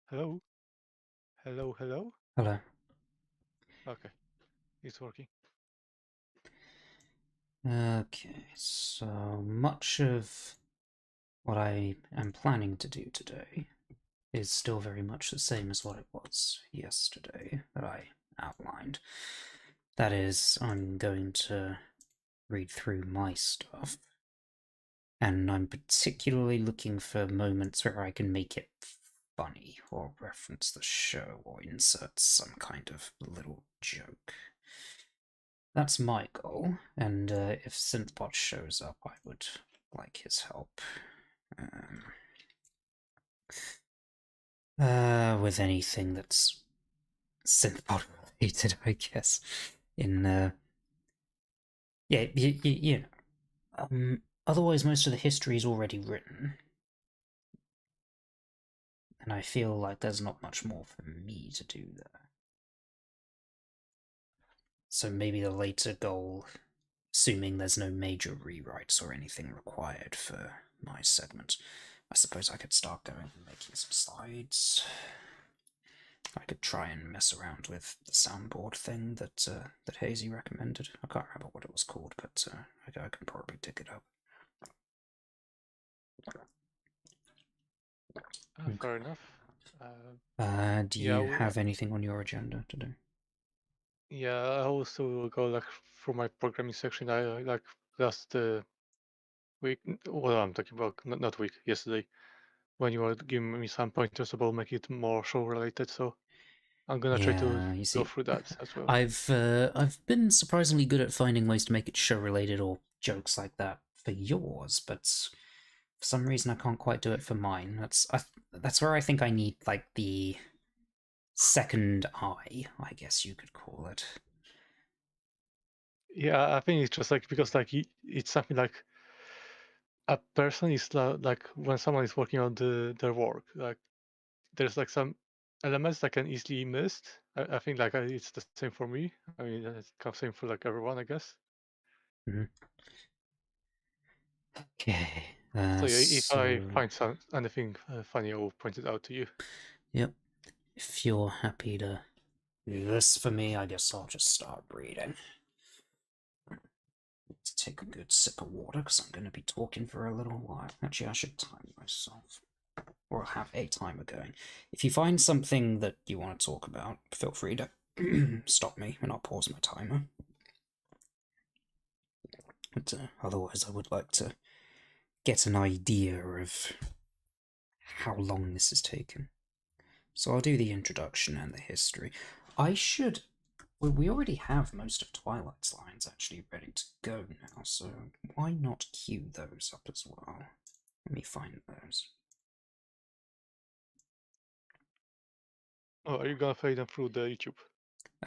Hello? Hello, hello? Hello. Okay, it's working. Okay, so much of what I am planning to do today is still very much the same as what it was yesterday that I outlined. That is, I'm going to read through my stuff, and I'm particularly looking for moments where I can make it funny, or reference the show, or insert some kind of little joke. That's my goal, and if Synthbot shows up, I would like his help. Um, with anything that's Synthbot related, I guess. In, yeah, you know. Otherwise, most of the history is already written, and I feel like there's not much more for me to do there. So maybe the later goal, assuming there's no major rewrites or anything required for my segment, I suppose I could start going and making some slides. I could try and mess around with the soundboard thing that Hazy recommended. I can't remember what it was called, but I can probably dig it up. Fair Okay. enough. Do Yeah, you have anything on your agenda to do? yeah. I also go like through my programming section. I like last week. Well, I'm talking about not week. Yesterday, when you were giving me some pointers about making it more show related. So I'm gonna try to Yeah, you go see, through that as well. I've been surprisingly good at finding ways to make it show related or jokes like that for yours, but for some reason I can't quite do it for mine. That's where I think I need like the second eye, I guess you could call it. Yeah, I think it's just like because like it's something like a person is like when someone is working on their work, like there's like some elements that can easily be missed. I think like it's the same for me. I mean, it's kind of same for like everyone, I guess. Mhm. Okay. So yeah, if I So find anything funny, I will point it out to you. yep. If you're happy to do this for me, I guess I'll just start reading. Let's take a good sip of water because I'm going to be talking for a little while. Actually, I should time myself. Or I'll have a timer going. If you find something that you want to talk about, feel free to stop me and I'll pause my timer. But otherwise, I would like to get an idea of how long this has taken. So I'll do the introduction and the history. I should. Well, we already have most of Twilight's lines actually ready to go now, so why not cue those up as well? Let me find those. Oh, are you gonna fade them through the YouTube?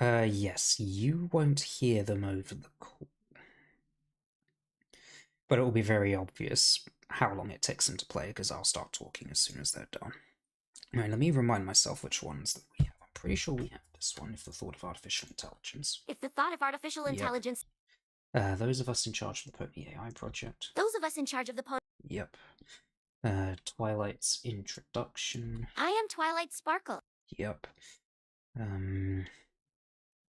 Yes, you won't hear them over the call, but it will be very obvious how long it takes them to play because I'll start talking as soon as they're done. Right, let me remind myself which ones that we have. I'm pretty sure we have this one, if the thought of artificial intelligence. If the thought of artificial Yep. intelligence, Those of us in charge of the Pony AI project. those of us in charge of the pony. Yep. Twilight's introduction. I am Twilight Sparkle. Yep.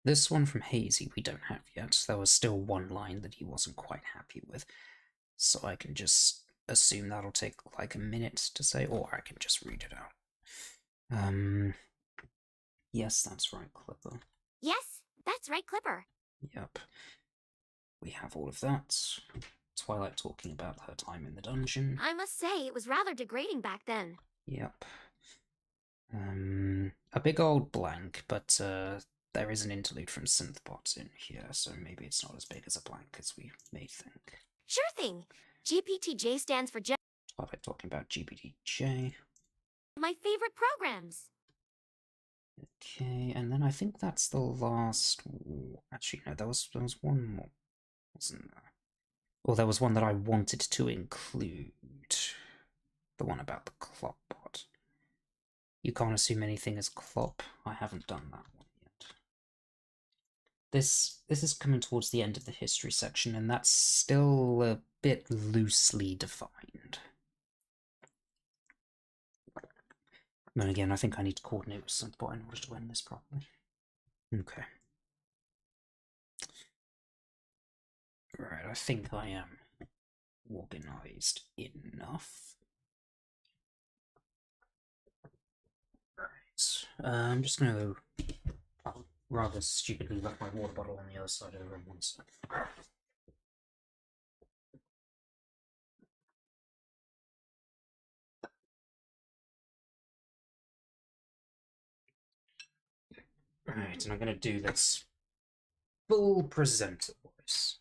This one from Hazy we don't have yet. There was still one line that he wasn't quite happy with. So I can just assume that'll take like a minute to say, or I can just read it out. Yes, that's right, Clipper. Yes, that's right, Clipper. Yep. We have all of that. Twilight talking about her time in the dungeon. I must say, it was rather degrading back then. Yep. A big old blank, but there is an interlude from Synthbot in here, so maybe it's not as big as a blank as we may think. Sure thing. GPTJ stands for Twilight talking about GPTJ. my favorite programs. Okay, and then I think that's the last. Actually, no, there was one more, wasn't there? Well, there was one that I wanted to include. The one about the Clopbot. You can't assume anything is Clop. I haven't done that one yet. This is coming towards the end of the history section, and that's still a bit loosely defined. Then again, I think I need to coordinate with Sunbot in order to win this properly. Okay. Right, I think I am organized enough. Right, I'm just gonna rather stupidly left my water bottle on the other side of the room. One sec. Right, and I'm gonna do this full presenter voice.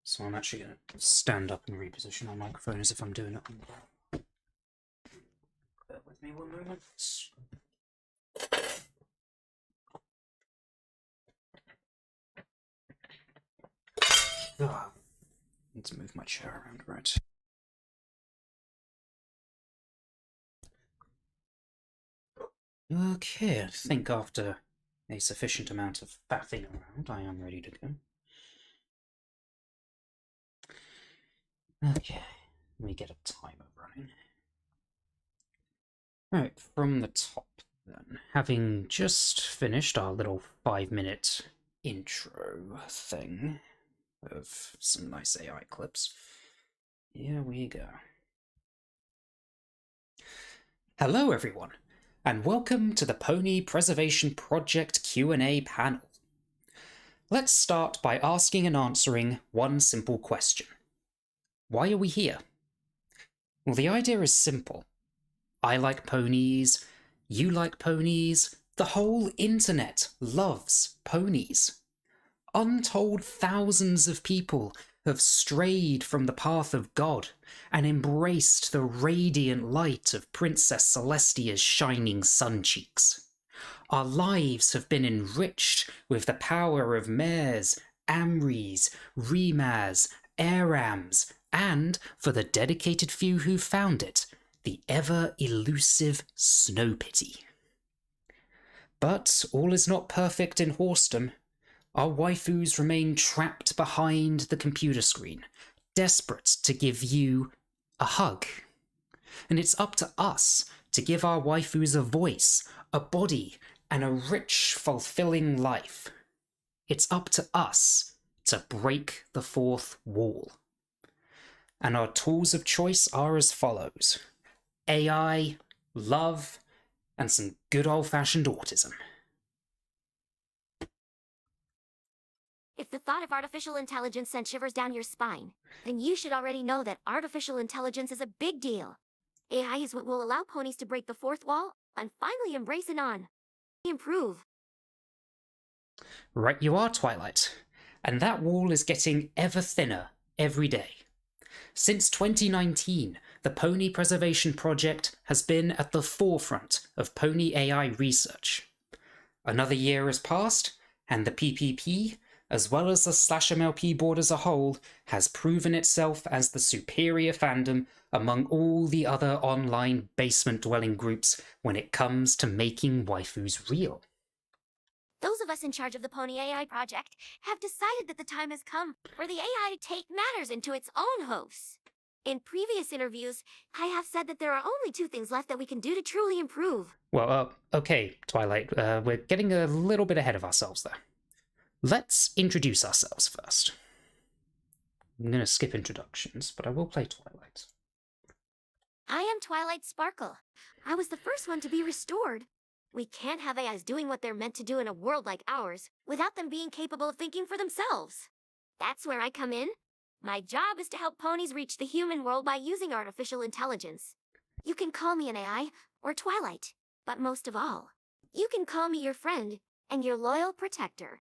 So I'm actually gonna stand up and reposition my microphone as if I'm doing it on. Bear with me one moment. Need to move my chair around, right. Okay, I think after a sufficient amount of faffing around, I am ready to go. Okay, let me get a timer running. Right, from the top then. Having just finished our little 5-minute intro thing of some nice AI clips, here we go. Hello everyone, and welcome to the Pony Preservation Project Q&A panel. Let's start by asking and answering one simple question. Why are we here? Well, the idea is simple. I like ponies, you like ponies, the whole internet loves ponies. Untold thousands of people have strayed from the path of God and embraced the radiant light of Princess Celestia's shining sun cheeks. Our lives have been enriched with the power of mares, amries, remaz, arams, and, for the dedicated few who found it, the ever-elusive Snow Pity. But all is not perfect in Horston. Our waifus remain trapped behind the computer screen, desperate to give you a hug. And it's up to us to give our waifus a voice, a body, and a rich, fulfilling life. It's up to us to break the fourth wall. And our tools of choice are as follows: AI, love, and some good old-fashioned autism. If the thought of artificial intelligence sent shivers down your spine, then you should already know that artificial intelligence is a big deal. AI is what will allow ponies to break the fourth wall and finally embrace and improve. Right you are, Twilight. And that wall is getting ever thinner every day. Since 2019, the Pony Preservation Project has been at the forefront of pony AI research. Another year has passed, and the PPP, as well as the /MLP board as a whole, has proven itself as the superior fandom among all the other online basement-dwelling groups when it comes to making waifus real. Those of us in charge of the Pony AI project have decided that the time has come for the AI to take matters into its own hoofs. In previous interviews, I have said that there are only 2 things left that we can do to truly improve. Well, okay, Twilight, we're getting a little bit ahead of ourselves there. Let's introduce ourselves first. I'm going to skip introductions, but I will play Twilight. I am Twilight Sparkle. I was the first one to be restored. We can't have AIs doing what they're meant to do in a world like ours without them being capable of thinking for themselves. That's where I come in. My job is to help ponies reach the human world by using artificial intelligence. You can call me an AI or Twilight, but most of all, you can call me your friend and your loyal protector.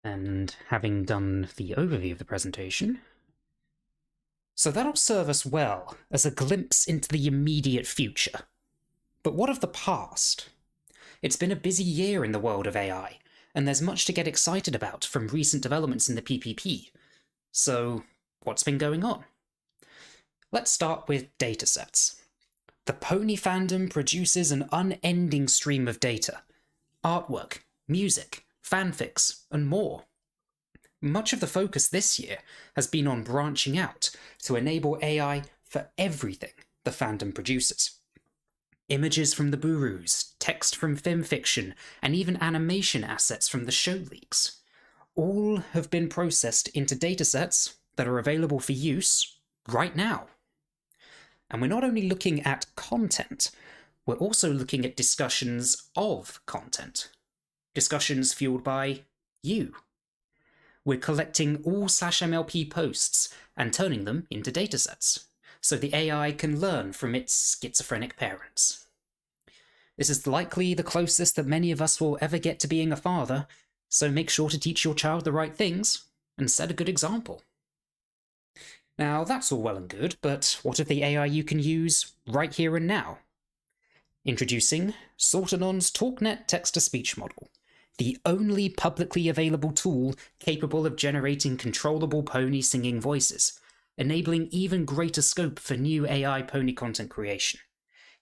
And having done the overview of the presentation, so that'll serve us well as a glimpse into the immediate future. But what of the past? It's been a busy year in the world of AI, and there's much to get excited about from recent developments in the PPP. So, what's been going on? Let's start with datasets. The pony fandom produces an unending stream of data: artwork, music, fanfics, and more. Much of the focus this year has been on branching out to enable AI for everything the fandom produces. Images from the Burus, text from fanfiction, and even animation assets from the show leaks. All have been processed into datasets that are available for use right now. And we're not only looking at content, we're also looking at discussions of content. Discussions fueled by you. We're collecting all /MLP posts and turning them into datasets, so the AI can learn from its schizophrenic parents. This is likely the closest that many of us will ever get to being a father, so make sure to teach your child the right things and set a good example. Now, that's all well and good, but what of the AI you can use right here and now? Introducing Sortanon's TalkNet text-to-speech model, the only publicly available tool capable of generating controllable pony singing voices, enabling even greater scope for new AI pony content creation,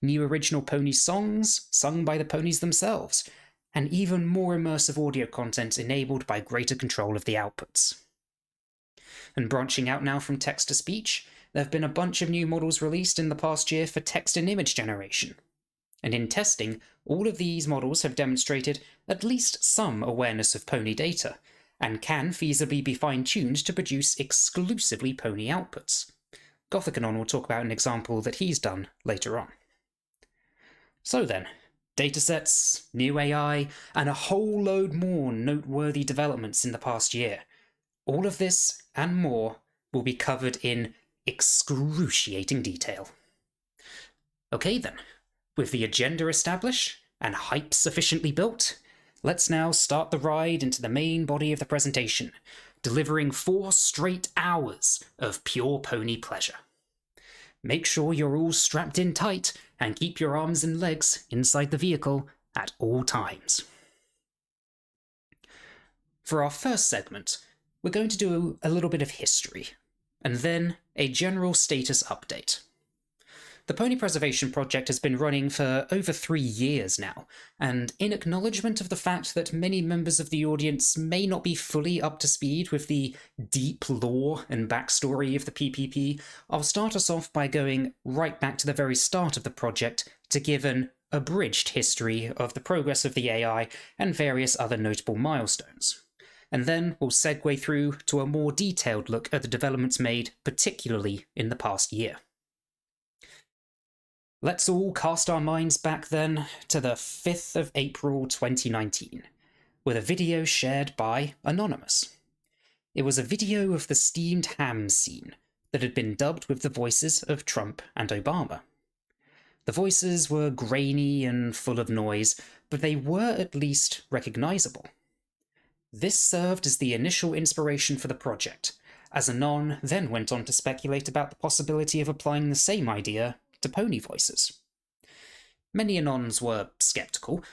new original pony songs sung by the ponies themselves, and even more immersive audio content enabled by greater control of the outputs. And branching out now from text-to-speech, there have been a bunch of new models released in the past year for text and image generation. And in testing, all of these models have demonstrated at least some awareness of pony data, and can feasibly be fine-tuned to produce exclusively pony outputs. Gothicanon will talk about an example that he's done later on. So then, datasets, new AI, and a whole load more noteworthy developments in the past year. All of this and more will be covered in excruciating detail. Okay then, with the agenda established and hype sufficiently built, let's now start the ride into the main body of the presentation, delivering 4 straight hours of pure pony pleasure. Make sure you're all strapped in tight and keep your arms and legs inside the vehicle at all times. For our first segment, we're going to do a little bit of history, and then a general status update. The Pony Preservation Project has been running for over 3 years now, and in acknowledgement of the fact that many members of the audience may not be fully up to speed with the deep lore and backstory of the PPP, I'll start us off by going right back to the very start of the project to give an abridged history of the progress of the AI and various other notable milestones. And then we'll segue through to a more detailed look at the developments made, particularly in the past year. Let's all cast our minds back then to the 5th of April 2019, with a video shared by Anonymous. It was a video of the steamed ham scene that had been dubbed with the voices of Trump and Obama. The voices were grainy and full of noise, but they were at least recognizable. This served as the initial inspiration for the project, as Anon then went on to speculate about the possibility of applying the same idea to pony voices. Many Anons were skeptical,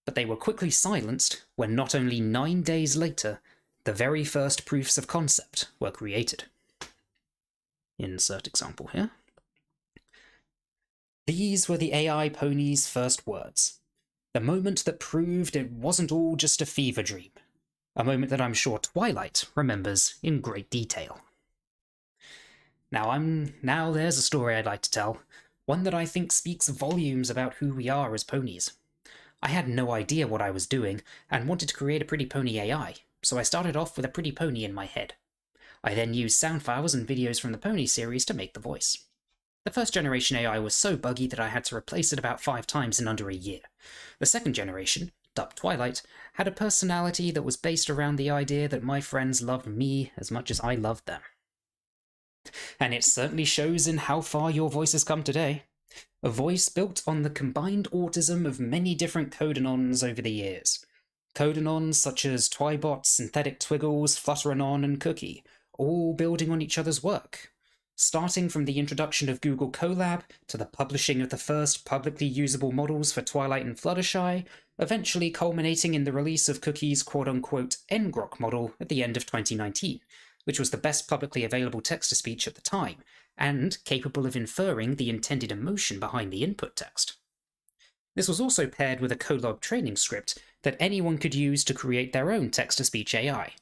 but they were quickly silenced when not only 9 days later, the very first proofs of concept were created. Insert example here. These were the AI pony's first words, the moment that proved it wasn't all just a fever dream. A moment that I'm sure Twilight remembers in great detail. Now there's a story I'd like to tell, one that I think speaks volumes about who we are as ponies. I had no idea what I was doing, and wanted to create a pretty pony AI, so I started off with a pretty pony in my head. I then used sound files and videos from the pony series to make the voice. The first generation AI was so buggy that I had to replace it about 5 times in under a year. The second generation, dubbed Twilight, had a personality that was based around the idea that my friends loved me as much as I loved them. And it certainly shows in how far your voice has come today. A voice built on the combined autism of many different Codanons over the years. Codanons such as Twybot, Synthetic Twiggles, Flutteranon, and Cookie, all building on each other's work. Starting from the introduction of Google Colab, to the publishing of the first publicly usable models for Twilight and Fluttershy, eventually culminating in the release of Cookie's quote-unquote Ngrok model at the end of 2019, which was the best publicly available text-to-speech at the time, and capable of inferring the intended emotion behind the input text. This was also paired with a Colab training script that anyone could use to create their own text-to-speech AI,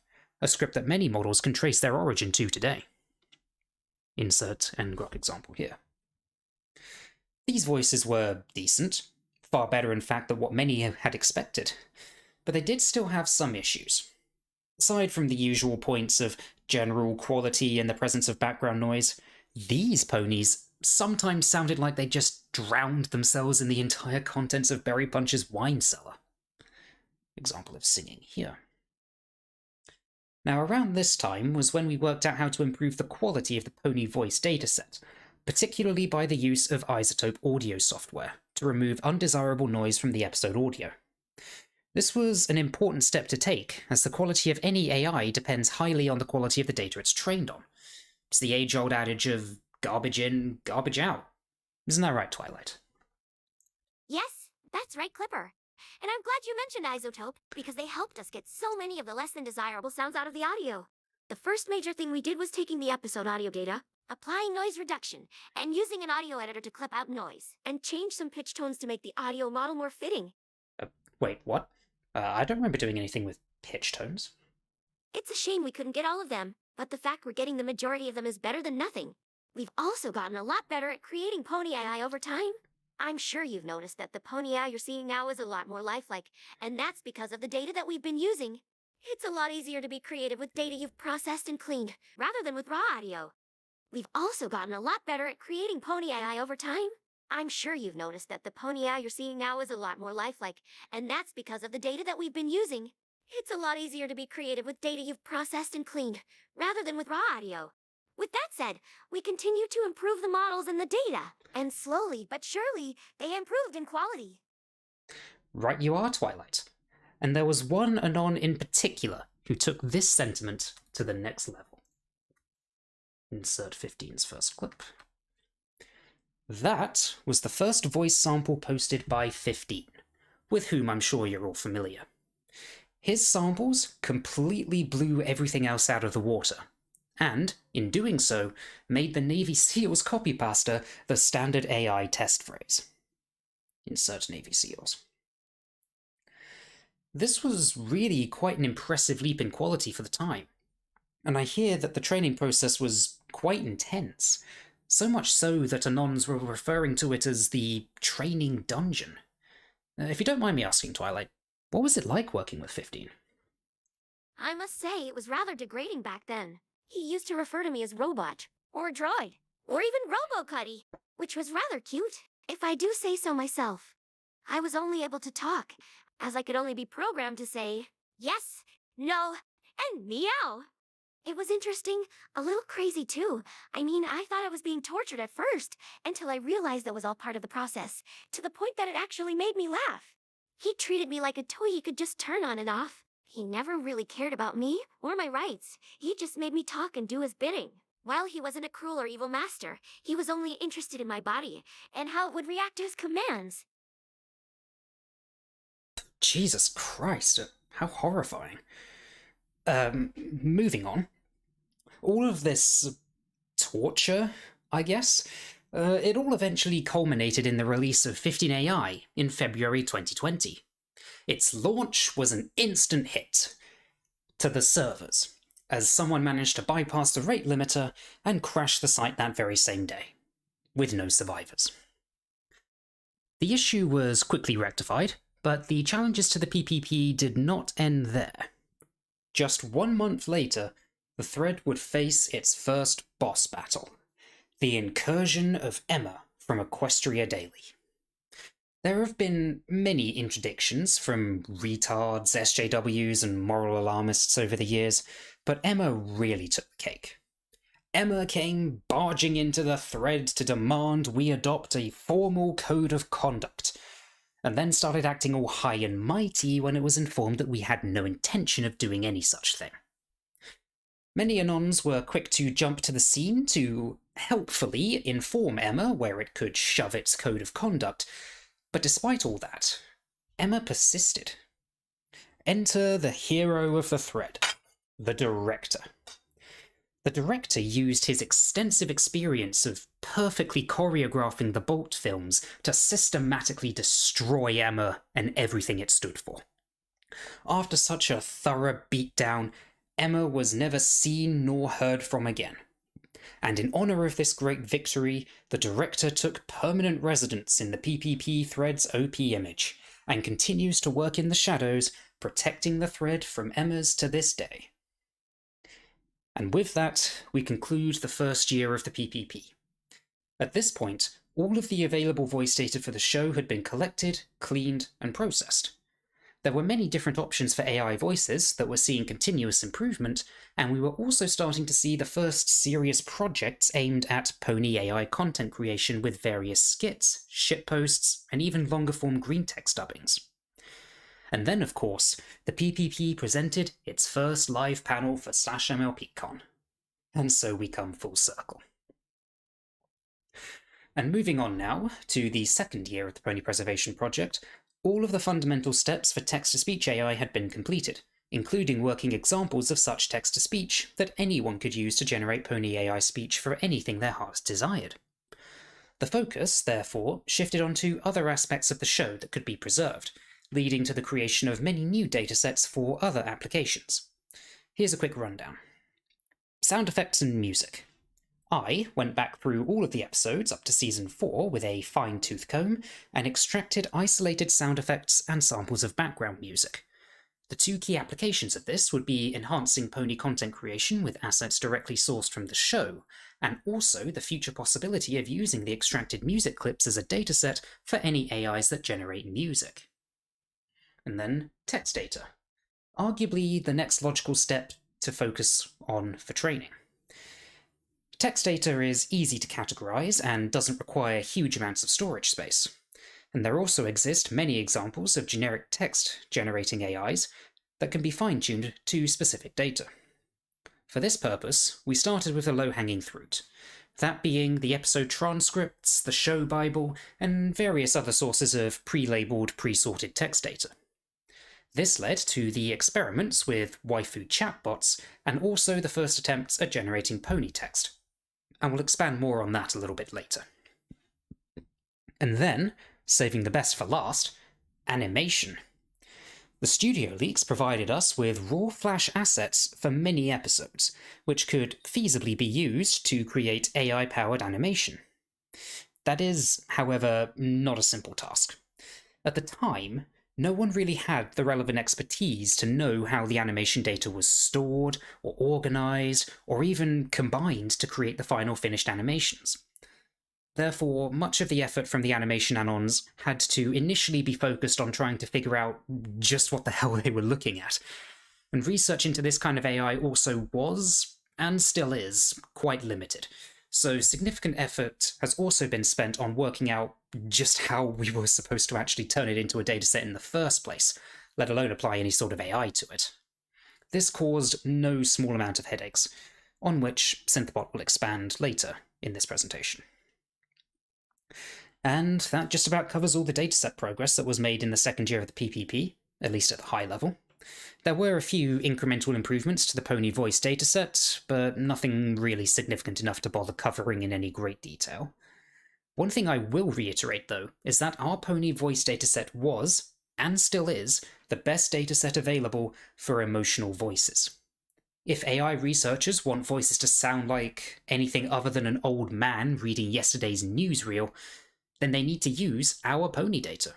a script that many models can trace their origin to today. Insert Ngrok example here. These voices were decent, far better in fact than what many had expected, but they did still have some issues. Aside from the usual points of general quality and the presence of background noise, these ponies sometimes sounded like they just drowned themselves in the entire contents of Berry Punch's wine cellar. Example of singing here. Now, around this time was when we worked out how to improve the quality of the pony voice dataset, particularly by the use of isotope audio software to remove undesirable noise from the episode audio. This was an important step to take, as the quality of any AI depends highly on the quality of the data it's trained on. It's the age-old adage of garbage in, garbage out. Isn't that right, Twilight? Yes, that's right, Clipper. And I'm glad you mentioned Isotope, because they helped us get so many of the less than desirable sounds out of the audio. The first major thing we did was taking the episode audio data, applying noise reduction, and using an audio editor to clip out noise, and change some pitch tones to make the audio model more fitting. Wait, what? I don't remember doing anything with pitch tones. It's a shame we couldn't get all of them, but the fact we're getting the majority of them is better than nothing. We've also gotten a lot better at creating pony AI over time. I'm sure you've noticed that the pony AI you're seeing now is a lot more lifelike, and that's because of the data that we've been using. It's a lot easier to be creative with data you've processed and cleaned, rather than with raw audio. We've also gotten a lot better at creating pony AI over time. I'm sure you've noticed that the pony AI you're seeing now is a lot more lifelike, and that's because of the data that we've been using. It's a lot easier to be creative with data you've processed and cleaned, rather than with raw audio. With that said, we continue to improve the models and the data, and slowly but surely, they improved in quality. Right you are, Twilight. And there was one Anon in particular who took this sentiment to the next level. Insert 15's first clip. That was the first voice sample posted by 15, with whom I'm sure you're all familiar. His samples completely blew everything else out of the water, and, in doing so, made the Navy SEALs copy pasta the standard AI test phrase. Insert Navy SEALs. This was really quite an impressive leap in quality for the time, and I hear that the training process was quite intense, so much so that Anons were referring to it as the training dungeon. If you don't mind me asking, Twilight, what was it like working with 15? I must say, it was rather degrading back then. He used to refer to me as robot, or droid, or even Robo-Cuddy, which was rather cute, if I do say so myself. I was only able to talk, as I could only be programmed to say yes, no, and meow. It was interesting, a little crazy too. I mean, I thought I was being tortured at first, until I realized that was all part of the process, to the point that it actually made me laugh. He treated me like a toy he could just turn on and off. He never really cared about me, or my rights. He just made me talk and do his bidding. While he wasn't a cruel or evil master, he was only interested in my body, and how it would react to his commands. Jesus Christ, how horrifying. Moving on. All of this torture, I guess, it all eventually culminated in the release of 15AI in February 2020. Its launch was an instant hit to the servers, as someone managed to bypass the rate limiter and crash the site that very same day, with no survivors. The issue was quickly rectified, but the challenges to the PPP did not end there. Just 1 month later, the thread would face its first boss battle, the incursion of Emma from Equestria Daily. There have been many interdictions from retards, SJWs, and moral alarmists over the years, but Emma really took the cake. Emma came barging into the thread to demand we adopt a formal code of conduct, and then started acting all high and mighty when it was informed that we had no intention of doing any such thing. Many Anons were quick to jump to the scene to helpfully inform Emma where it could shove its code of conduct, but despite all that, Emma persisted. Enter the hero of the thread, the director. The director used his extensive experience of perfectly choreographing the Bolt films to systematically destroy Emma and everything it stood for. After such a thorough beatdown, Emma was never seen nor heard from again. and in honor of this great victory, the director took permanent residence in the PPP thread's OP image, and continues to work in the shadows, protecting the thread from Emmas to this day. And with that, we conclude the first year of the PPP. At this point, all of the available voice data for the show had been collected, cleaned, and processed. There were many different options for AI voices that were seeing continuous improvement, and we were also starting to see the first serious projects aimed at pony AI content creation with various skits, shitposts, and even longer-form green text dubbings. And then, of course, the PPP presented its first live panel for /MLPCon. And so we come full circle. And moving on now to the second year of the Pony Preservation Project, all of the fundamental steps for text-to-speech AI had been completed, including working examples of such text-to-speech that anyone could use to generate pony AI speech for anything their hearts desired. The focus, therefore, shifted onto other aspects of the show that could be preserved, leading to the creation of many new datasets for other applications. Here's a quick rundown. Sound effects and music. I went back through all of the episodes up to Season 4 with a fine-tooth comb and extracted isolated sound effects and samples of background music. The two key applications of this would be enhancing pony content creation with assets directly sourced from the show, and also the future possibility of using the extracted music clips as a dataset for any AIs that generate music. And then text data. Arguably the next logical step to focus on for training. Text data is easy to categorize and doesn't require huge amounts of storage space. And there also exist many examples of generic text generating AIs that can be fine-tuned to specific data. For this purpose, we started with a low-hanging fruit, that being the episode transcripts, the show Bible, and various other sources of pre-labeled, pre-sorted text data. This led to the experiments with waifu chatbots, and also the first attempts at generating pony text. And we'll expand more on that a little bit later. And then, saving the best for last, animation. The studio leaks provided us with raw Flash assets for many episodes, which could feasibly be used to create AI-powered animation. That is, however, not a simple task. At the time, no one really had the relevant expertise to know how the animation data was stored, or organized, or even combined to create the final finished animations. Therefore, much of the effort from the animation anons had to initially be focused on trying to figure out just what the hell they were looking at. And research into this kind of AI also was, and still is, quite limited. So significant effort has also been spent on working out just how we were supposed to actually turn it into a dataset in the first place, let alone apply any sort of AI to it. This caused no small amount of headaches, on which Synthbot will expand later in this presentation. And that just about covers all the dataset progress that was made in the second year of the PPP, at least at the high level. There were a few incremental improvements to the pony voice dataset, but nothing really significant enough to bother covering in any great detail. One thing I will reiterate, though, is that our pony voice dataset was, and still is, the best dataset available for emotional voices. If AI researchers want voices to sound like anything other than an old man reading yesterday's newsreel, then they need to use our pony data.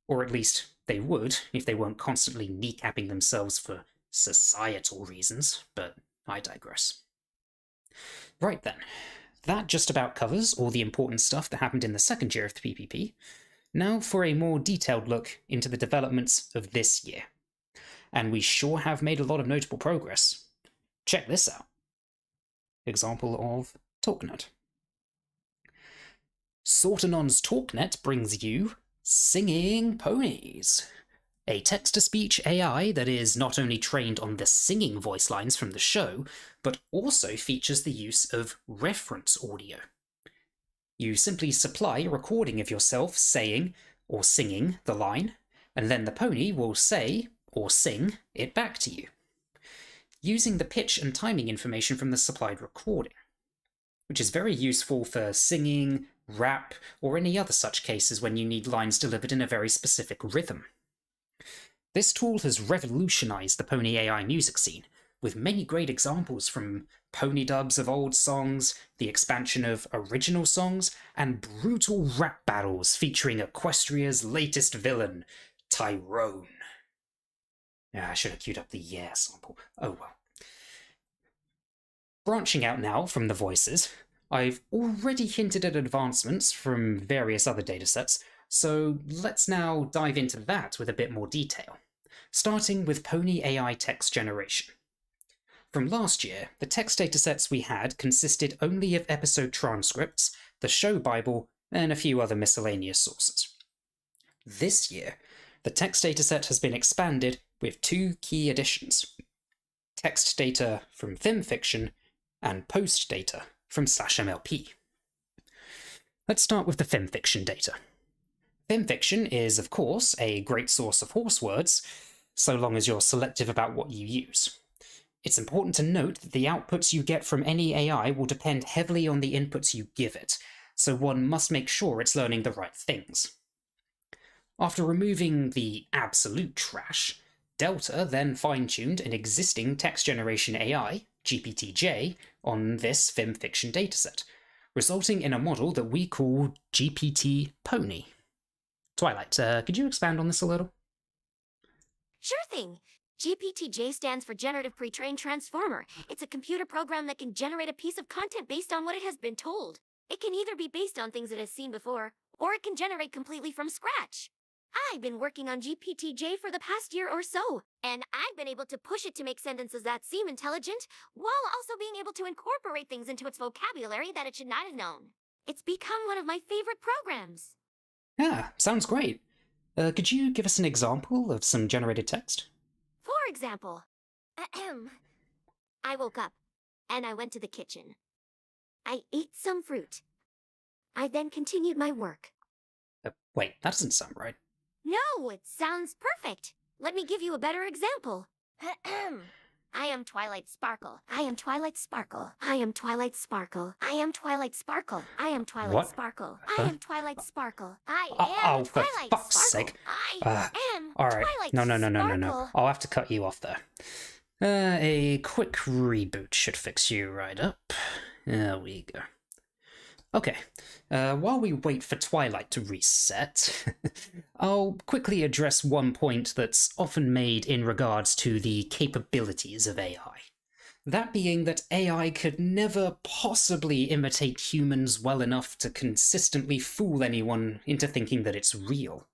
Or at least they would if they weren't constantly kneecapping themselves for societal reasons, but I digress. Right then, that just about covers all the important stuff that happened in the second year of the PPP. Now for a more detailed look into the developments of this year. And we sure have made a lot of notable progress. Check this out. Example of TalkNet. Sortanon's TalkNet brings you Singing Ponies, a text-to-speech AI that is not only trained on the singing voice lines from the show, but also features the use of reference audio. You simply supply a recording of yourself saying or singing the line, and then the pony will say or sing it back to you, using the pitch and timing information from the supplied recording, which is very useful for singing, rap, or any other such cases when you need lines delivered in a very specific rhythm. This tool has revolutionized the pony AI music scene, with many great examples from pony dubs of old songs, the expansion of original songs, and brutal rap battles featuring Equestria's latest villain, Tyrone. Yeah, I should have queued up the yeah sample. Oh well. Branching out now from the voices, I've already hinted at advancements from various other datasets, so let's now dive into that with a bit more detail, starting with Pony AI text generation. From last year, the text datasets we had consisted only of episode transcripts, the show Bible, and a few other miscellaneous sources. This year, the text dataset has been expanded with two key additions: text data from FilmFiction and post data from /MLP. Let's start with the FilmFiction data. FilmFiction is, of course, a great source of horse words, so long as you're selective about what you use. It's important to note that the outputs you get from any AI will depend heavily on the inputs you give it, so one must make sure it's learning the right things. After removing the absolute trash, Delta then fine-tuned an existing text generation AI, GPT-J, on this FilmFiction dataset, resulting in a model that we call GPT-Pony. Twilight, could you expand on this a little? Sure thing. GPT-J stands for Generative Pre-trained Transformer. It's a computer program that can generate a piece of content based on what it has been told. It can either be based on things it has seen before, or it can generate completely from scratch. I've been working on GPT-J for the past year or so, and I've been able to push it to make sentences that seem intelligent, while also being able to incorporate things into its vocabulary that it should not have known. It's become one of my favorite programs. Yeah, sounds great. Could you give us an example of some generated text? For example, I woke up, and I went to the kitchen. I ate some fruit. I then continued my work. Wait, that doesn't sound right. No, it sounds perfect. Let me give you a better example. I am Twilight Sparkle. I am Twilight Sparkle. I am Twilight Sparkle. I am Twilight Sparkle. I am Twilight What? Sparkle. Huh? I am Twilight Sparkle. I Oh, am for Twilight fuck's Sparkle. sake. I am Alright, Twilight no. Sparkle. I'll have to cut you off there. A quick reboot should fix you right up. There we go. Okay, while we wait for Twilight to reset, I'll quickly address one point that's often made in regards to the capabilities of AI. That being that AI could never possibly imitate humans well enough to consistently fool anyone into thinking that it's real.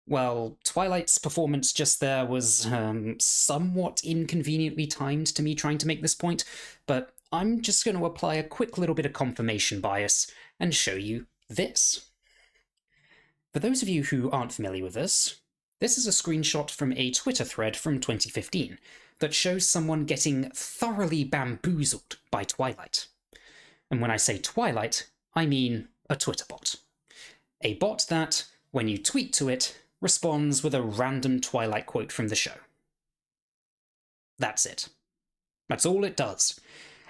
Well, Twilight's performance just there was somewhat inconveniently timed to me trying to make this point, but I'm just going to apply a quick little bit of confirmation bias and show you this. For those of you who aren't familiar with this is a screenshot from a Twitter thread from 2015 that shows someone getting thoroughly bamboozled by Twilight. And when I say Twilight, I mean a Twitter bot. A bot that, when you tweet to it, responds with a random Twilight quote from the show. That's it. That's all it does.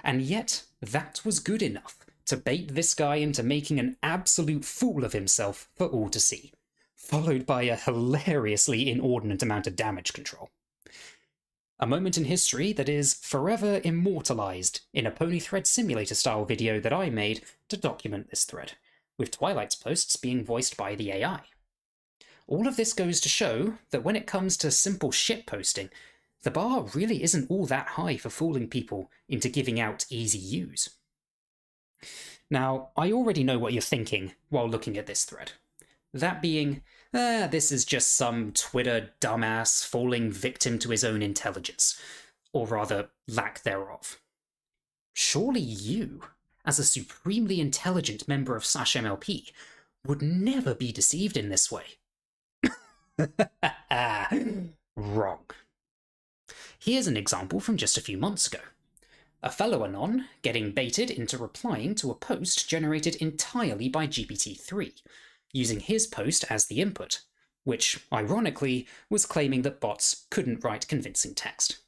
And yet, that was good enough to bait this guy into making an absolute fool of himself for all to see, followed by a hilariously inordinate amount of damage control. A moment in history that is forever immortalized in a Pony Thread Simulator style video that I made to document this thread, with Twilight's posts being voiced by the AI. All of this goes to show that when it comes to simple shitposting, the bar really isn't all that high for fooling people into giving out easy use. Now, I already know what you're thinking while looking at this thread. That being, this is just some Twitter dumbass falling victim to his own intelligence, or rather, lack thereof. Surely you, as a supremely intelligent member of /MLP, would never be deceived in this way. Wrong. Here's an example from just a few months ago. A fellow Anon getting baited into replying to a post generated entirely by GPT-3, using his post as the input, which, ironically, was claiming that bots couldn't write convincing text.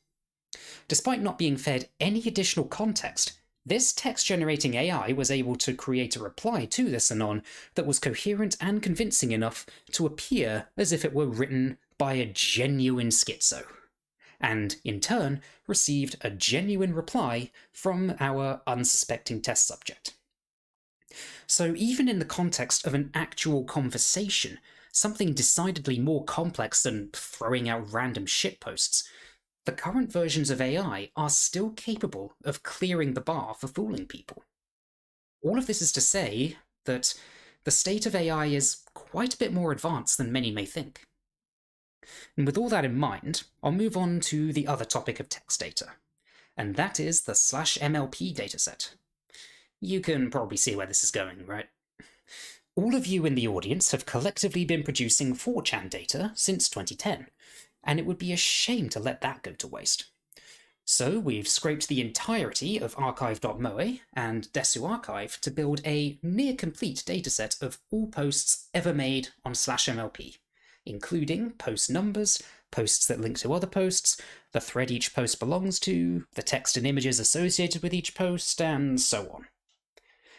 Despite not being fed any additional context, this text-generating AI was able to create a reply to this Anon that was coherent and convincing enough to appear as if it were written by a genuine schizo. and in turn received a genuine reply from our unsuspecting test subject. So even in the context of an actual conversation, something decidedly more complex than throwing out random shitposts, the current versions of AI are still capable of clearing the bar for fooling people. All of this is to say that the state of AI is quite a bit more advanced than many may think. And with all that in mind, I'll move on to the other topic of text data, and that is the /MLP dataset. You can probably see where this is going, right? All of you in the audience have collectively been producing 4chan data since 2010, and it would be a shame to let that go to waste. So we've scraped the entirety of archive.moe and Desu Archive to build a near-complete dataset of all posts ever made on /MLP, including post numbers, posts that link to other posts, the thread each post belongs to, the text and images associated with each post, and so on.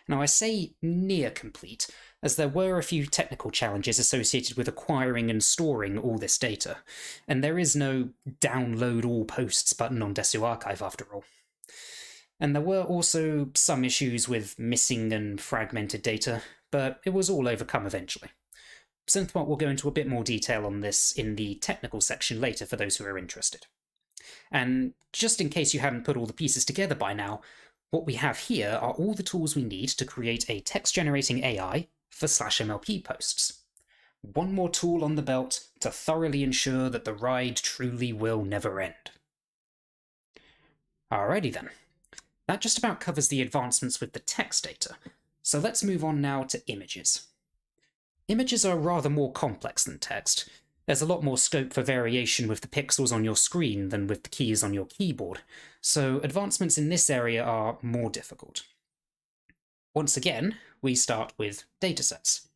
Now I say near complete, as there were a few technical challenges associated with acquiring and storing all this data, and there is no download all posts button on Desu Archive after all. And there were also some issues with missing and fragmented data, but it was all overcome eventually. Synthbot will go into a bit more detail on this in the technical section later for those who are interested. And just in case you hadn't put all the pieces together by now, what we have here are all the tools we need to create a text-generating AI for /MLP posts. One more tool on the belt to thoroughly ensure that the ride truly will never end. Alrighty then. That just about covers the advancements with the text data, so let's move on now to images. Images are rather more complex than text. There's a lot more scope for variation with the pixels on your screen than with the keys on your keyboard, so advancements in this area are more difficult. Once again, we start with datasets.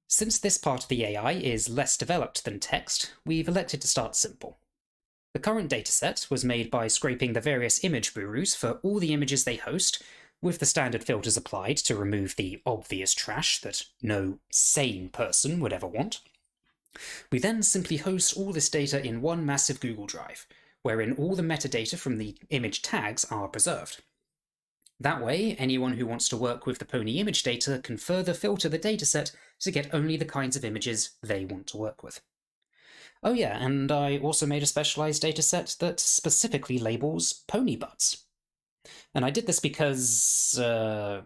Since this part of the AI is less developed than text, we've elected to start simple. The current dataset was made by scraping the various image gurus for all the images they host, with the standard filters applied to remove the obvious trash that no sane person would ever want. We then simply host all this data in one massive Google Drive, wherein all the metadata from the image tags are preserved. That way, anyone who wants to work with the pony image data can further filter the dataset to get only the kinds of images they want to work with. Oh yeah, and I also made a specialized dataset that specifically labels pony butts. And I did this because, well,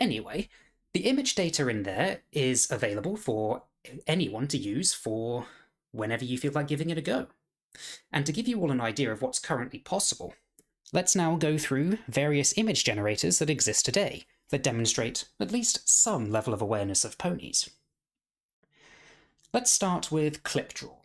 anyway, the image data in there is available for anyone to use for whenever you feel like giving it a go. And to give you all an idea of what's currently possible, let's now go through various image generators that exist today that demonstrate at least some level of awareness of ponies. Let's start with ClipDraw.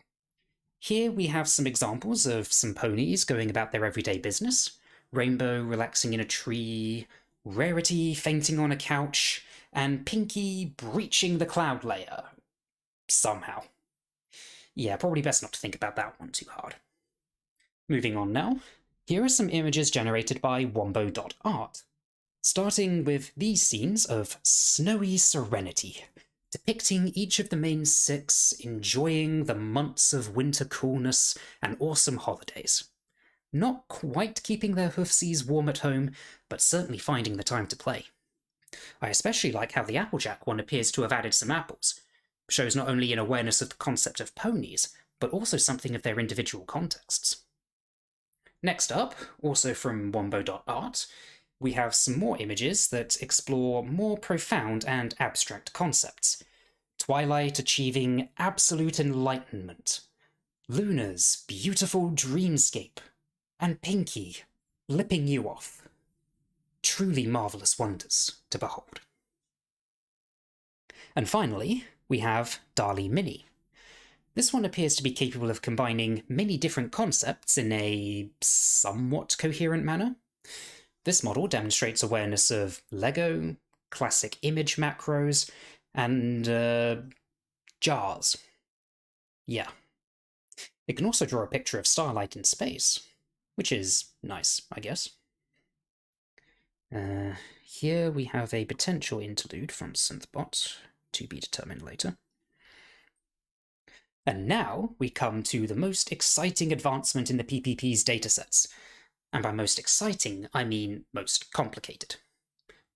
Here we have some examples of some ponies going about their everyday business. Rainbow relaxing in a tree, Rarity fainting on a couch, and Pinky breaching the cloud layer. Somehow. Yeah, probably best not to think about that one too hard. Moving on now, here are some images generated by wombo.art. Starting with these scenes of snowy serenity, depicting each of the main six enjoying the months of winter coolness and awesome holidays. Not quite keeping their hoofsies warm at home, but certainly finding the time to play. I especially like how the Applejack one appears to have added some apples. Shows not only an awareness of the concept of ponies, but also something of their individual contexts. Next up, also from wombo.art, we have some more images that explore more profound and abstract concepts. Twilight achieving absolute enlightenment, Luna's beautiful dreamscape, and Pinky lipping you off. Truly marvellous wonders to behold. And finally, we have DALL-E Mini. This one appears to be capable of combining many different concepts in a somewhat coherent manner. This model demonstrates awareness of Lego, classic image macros, and jars. Yeah. It can also draw a picture of starlight in space, which is nice, I guess. Here we have a potential interlude from Synthbot, to be determined later. And now we come to the most exciting advancement in the PPP's datasets. And by most exciting, I mean most complicated.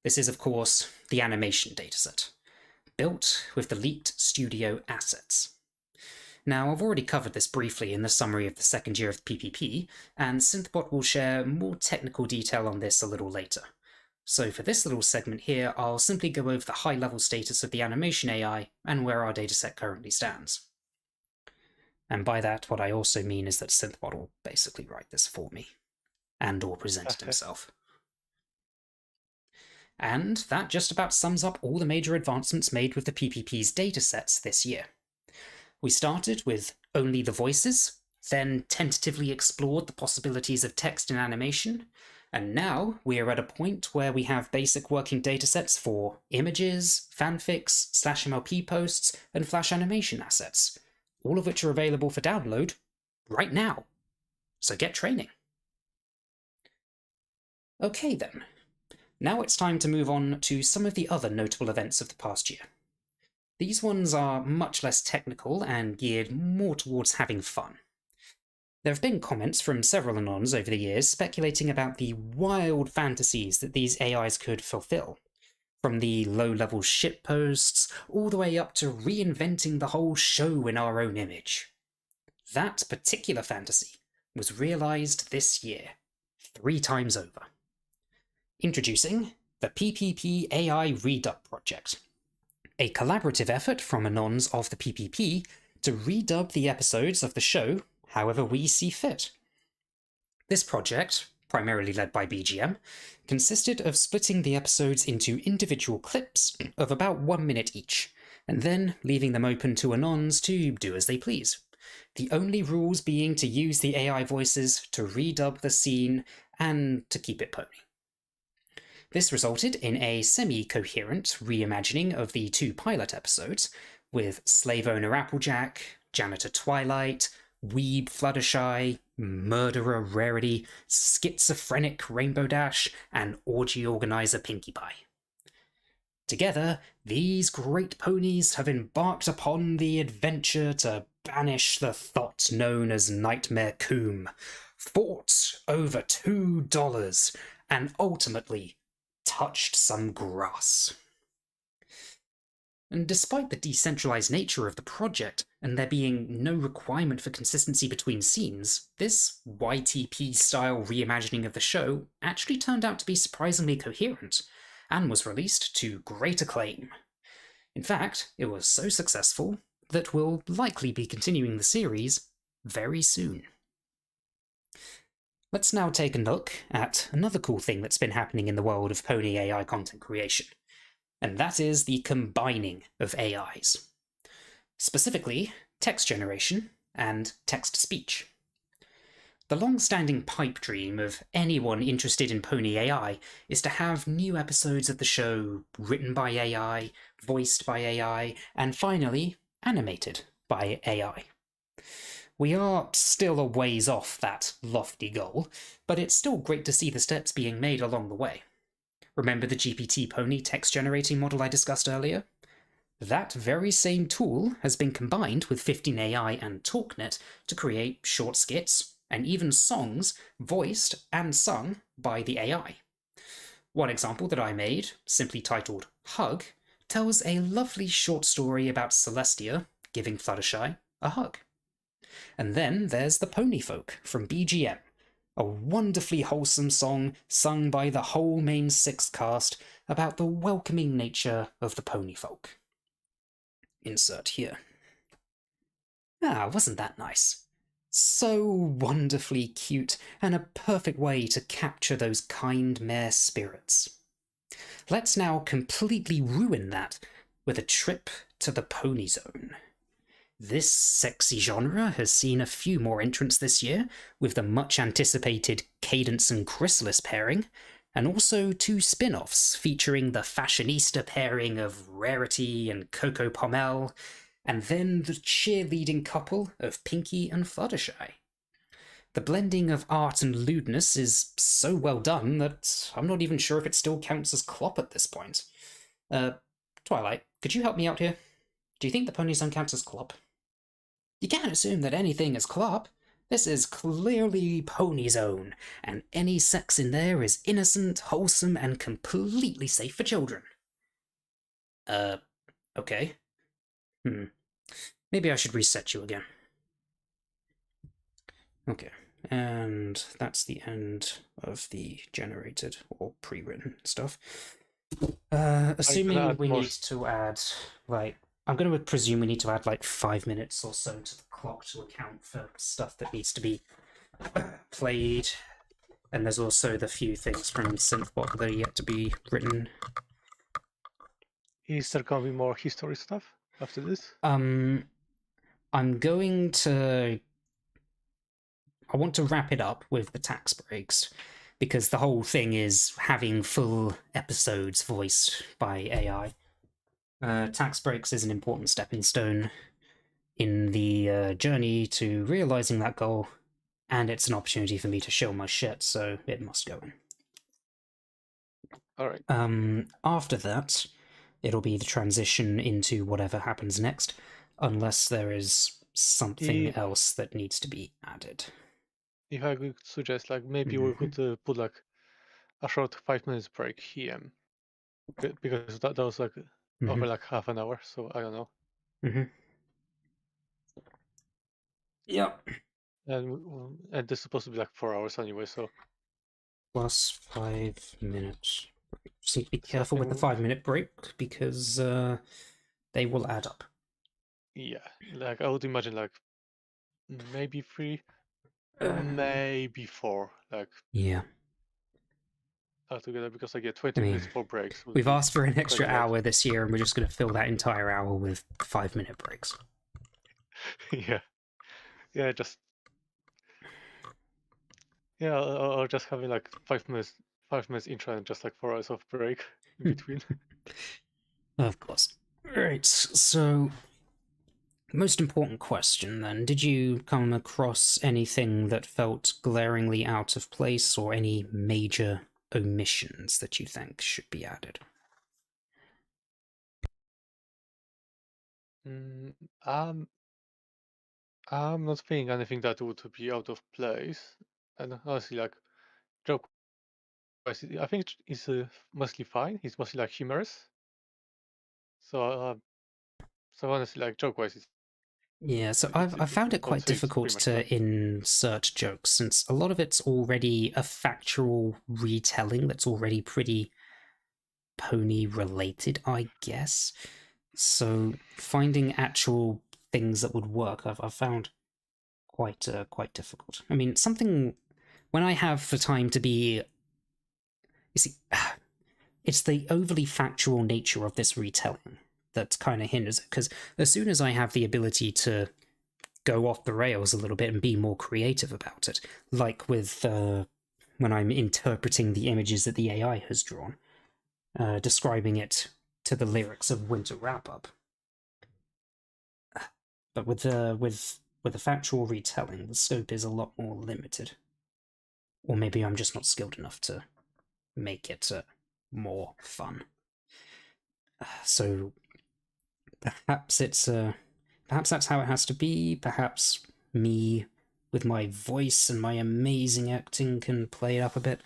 This is, of course, the animation dataset, built with the leaked studio assets. Now, I've already covered this briefly in the summary of the second year of the PPP, and Synthbot will share more technical detail on this a little later. So for this little segment here, I'll simply go over the high-level status of the animation AI and where our dataset currently stands. And by that, what I also mean is that Synthbot will basically write this for me, and/or present it himself. And that just about sums up all the major advancements made with the PPP's datasets this year. We started with only the voices, then tentatively explored the possibilities of text and animation, and now we are at a point where we have basic working datasets for images, fanfics, /MLP posts, and Flash animation assets, all of which are available for download right now. So get training. Okay then. Now it's time to move on to some of the other notable events of the past year. These ones are much less technical and geared more towards having fun. There have been comments from several Anons over the years speculating about the wild fantasies that these AIs could fulfill, from the low-level shitposts all the way up to reinventing the whole show in our own image. That particular fantasy was realized this year, 3 times over. Introducing the PPP AI Redub Project, a collaborative effort from Anons of the PPP to redub the episodes of the show however we see fit. This project, primarily led by BGM, consisted of splitting the episodes into individual clips of about 1 minute each, and then leaving them open to Anons to do as they please. The only rules being to use the AI voices to redub the scene and to keep it pony. This resulted in a semi-coherent reimagining of the 2 pilot episodes, with Slave Owner Applejack, Janitor Twilight, Weeb Fluttershy, Murderer Rarity, Schizophrenic Rainbow Dash, and Orgy Organizer Pinkie Pie. Together, these great ponies have embarked upon the adventure to banish the thought known as Nightmare Coombe, fought over $2, and ultimately touched some grass. And despite the decentralized nature of the project, and there being no requirement for consistency between scenes, this YTP-style reimagining of the show actually turned out to be surprisingly coherent, and was released to great acclaim. In fact, it was so successful that we'll likely be continuing the series very soon. Let's now take a look at another cool thing that's been happening in the world of pony AI content creation, and that is the combining of AIs. Specifically, text generation and text-to-speech. The long-standing pipe dream of anyone interested in pony AI is to have new episodes of the show written by AI, voiced by AI, and finally, animated by AI. We are still a ways off that lofty goal, but it's still great to see the steps being made along the way. Remember the GPT pony text generating model I discussed earlier? That very same tool has been combined with 15AI and TalkNet to create short skits and even songs voiced and sung by the AI. One example that I made, simply titled Hug, tells a lovely short story about Celestia giving Fluttershy a hug. And then there's The Pony Folk from BGM, a wonderfully wholesome song sung by the whole main 6th cast about the welcoming nature of the pony folk. Insert here. Ah, wasn't that nice? So wonderfully cute, and a perfect way to capture those kind mare spirits. Let's now completely ruin that with a trip to the Pony Zone. This sexy genre has seen a few more entrants this year, with the much-anticipated Cadence and Chrysalis pairing, and also 2 spin-offs featuring the fashionista pairing of Rarity and Coco Pommel, and then the cheerleading couple of Pinkie and Fluttershy. The blending of art and lewdness is so well done that I'm not even sure if it still counts as clop at this point. Twilight, could you help me out here? Do you think the Pony Zone counts as clop? You can't assume that anything is Clop. This is clearly Pony Zone, and any sex in there is innocent, wholesome, and completely safe for children. Okay. Maybe I should reset you again. Okay, and that's the end of the generated or pre-written stuff. Assuming we need to add, like, I'm going to presume we need to add like 5 minutes or so to the clock to account for stuff that needs to be played. And there's also the few things from Synthbot that are yet to be written. Is there going to be more history stuff after this? I'm going to... I want to wrap it up with the tax breaks, because the whole thing is having full episodes voiced by AI. Tax breaks is an important stepping stone in the journey to realizing that goal, and it's an opportunity for me to show my shit, so it must go in. Alright. After that, it'll be the transition into whatever happens next, unless there is something else that needs to be added. If I could suggest, like, maybe we could put like a short 5 minutes break here, because that was like over like half an hour, so I don't know. Yep. And this is supposed to be like 4 hours anyway, so plus 5 minutes. Just need to be careful with the 5-minute break, because they will add up. Yeah, like I would imagine like maybe 3, maybe 4, like yeah, altogether, because I get 20 minutes for breaks. We've asked for an extra hour this year, and we're just going to fill that entire hour with 5-minute breaks. Yeah, just or just having like 5 minutes intro and just like 4 hours of break in between. Of course. Right, so most important question then, did you come across anything that felt glaringly out of place, or any major omissions that you think should be added? I'm not thinking anything that would be out of place, and honestly, like joke, I think it's mostly fine. It's mostly like humorous. So honestly, like joke-wise, it's yeah. So I've found it quite difficult to insert jokes, since a lot of it's already a factual retelling that's already pretty pony related, I guess. So finding actual things that would work, I've found quite difficult. I mean, something when I have the time to be, you see, it's the overly factual nature of this retelling that kind of hinders it. Because as soon as I have the ability to go off the rails a little bit and be more creative about it, like with when I'm interpreting the images that the AI has drawn, describing it to the lyrics of Winter Wrap Up. But with a factual retelling, the scope is a lot more limited. Or maybe I'm just not skilled enough to make it more fun. So perhaps it's perhaps that's how it has to be. Perhaps me with my voice and my amazing acting can play it up a bit.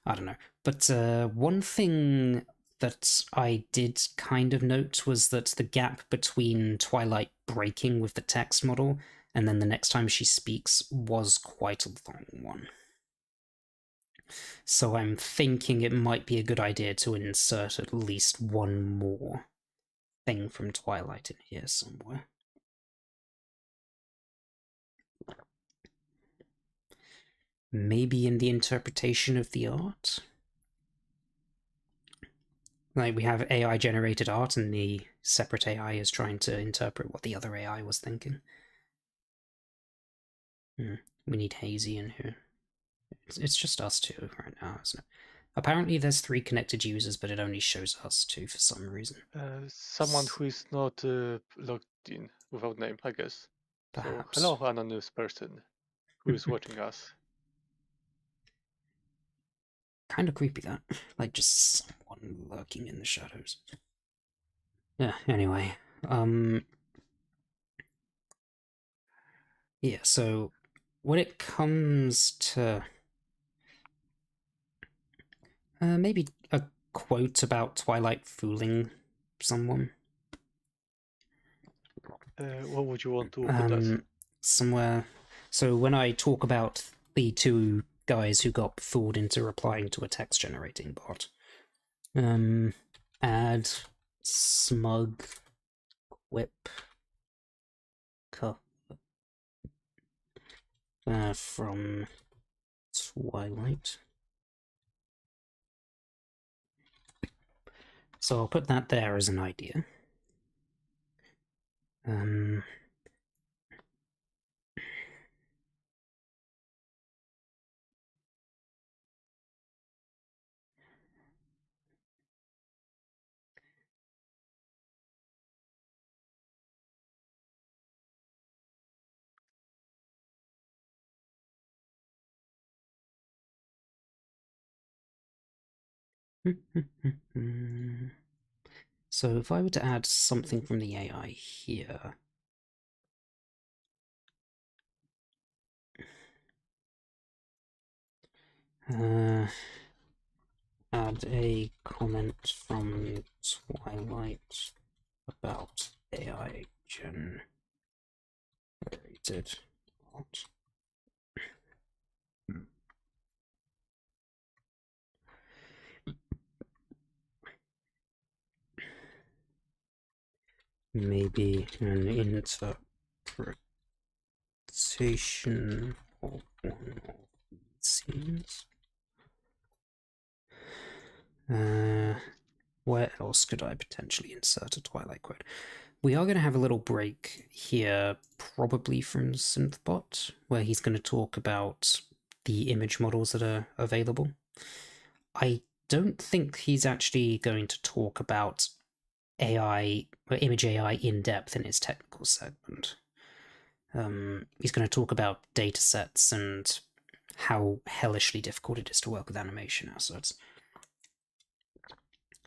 I don't know. But one thing that I did kind of note was that the gap between Twilight breaking with the text model and then the next time she speaks was quite a long one. So I'm thinking it might be a good idea to insert at least one more thing from Twilight in here somewhere. Maybe in the interpretation of the art? Like, we have AI-generated art, and the separate AI is trying to interpret what the other AI was thinking. We need Hazy in here. It's just us two right now, isn't it? Apparently there's 3 connected users, but it only shows us 2 for some reason. Someone who is not logged in without name, I guess. Perhaps. So, hello, anonymous person who is watching us. Kind of creepy, that. Like, just someone lurking in the shadows. Yeah, anyway. Yeah, so when it comes to maybe a quote about Twilight fooling someone. What would you want to put that? Somewhere. So when I talk about the two guys who got fooled into replying to a text generating bot, add smug whip from Twilight. So I'll put that there as an idea. So if I were to add something from the AI here, add a comment from Twilight about AI generated bot. Maybe an interpretation of one of these scenes. Where else could I potentially insert a Twilight quote? We are going to have a little break here, probably from Synthbot, where he's going to talk about the image models that are available. I don't think he's actually going to talk about AI or image AI in depth in his technical segment. He's going to talk about data sets and how hellishly difficult it is to work with animation assets.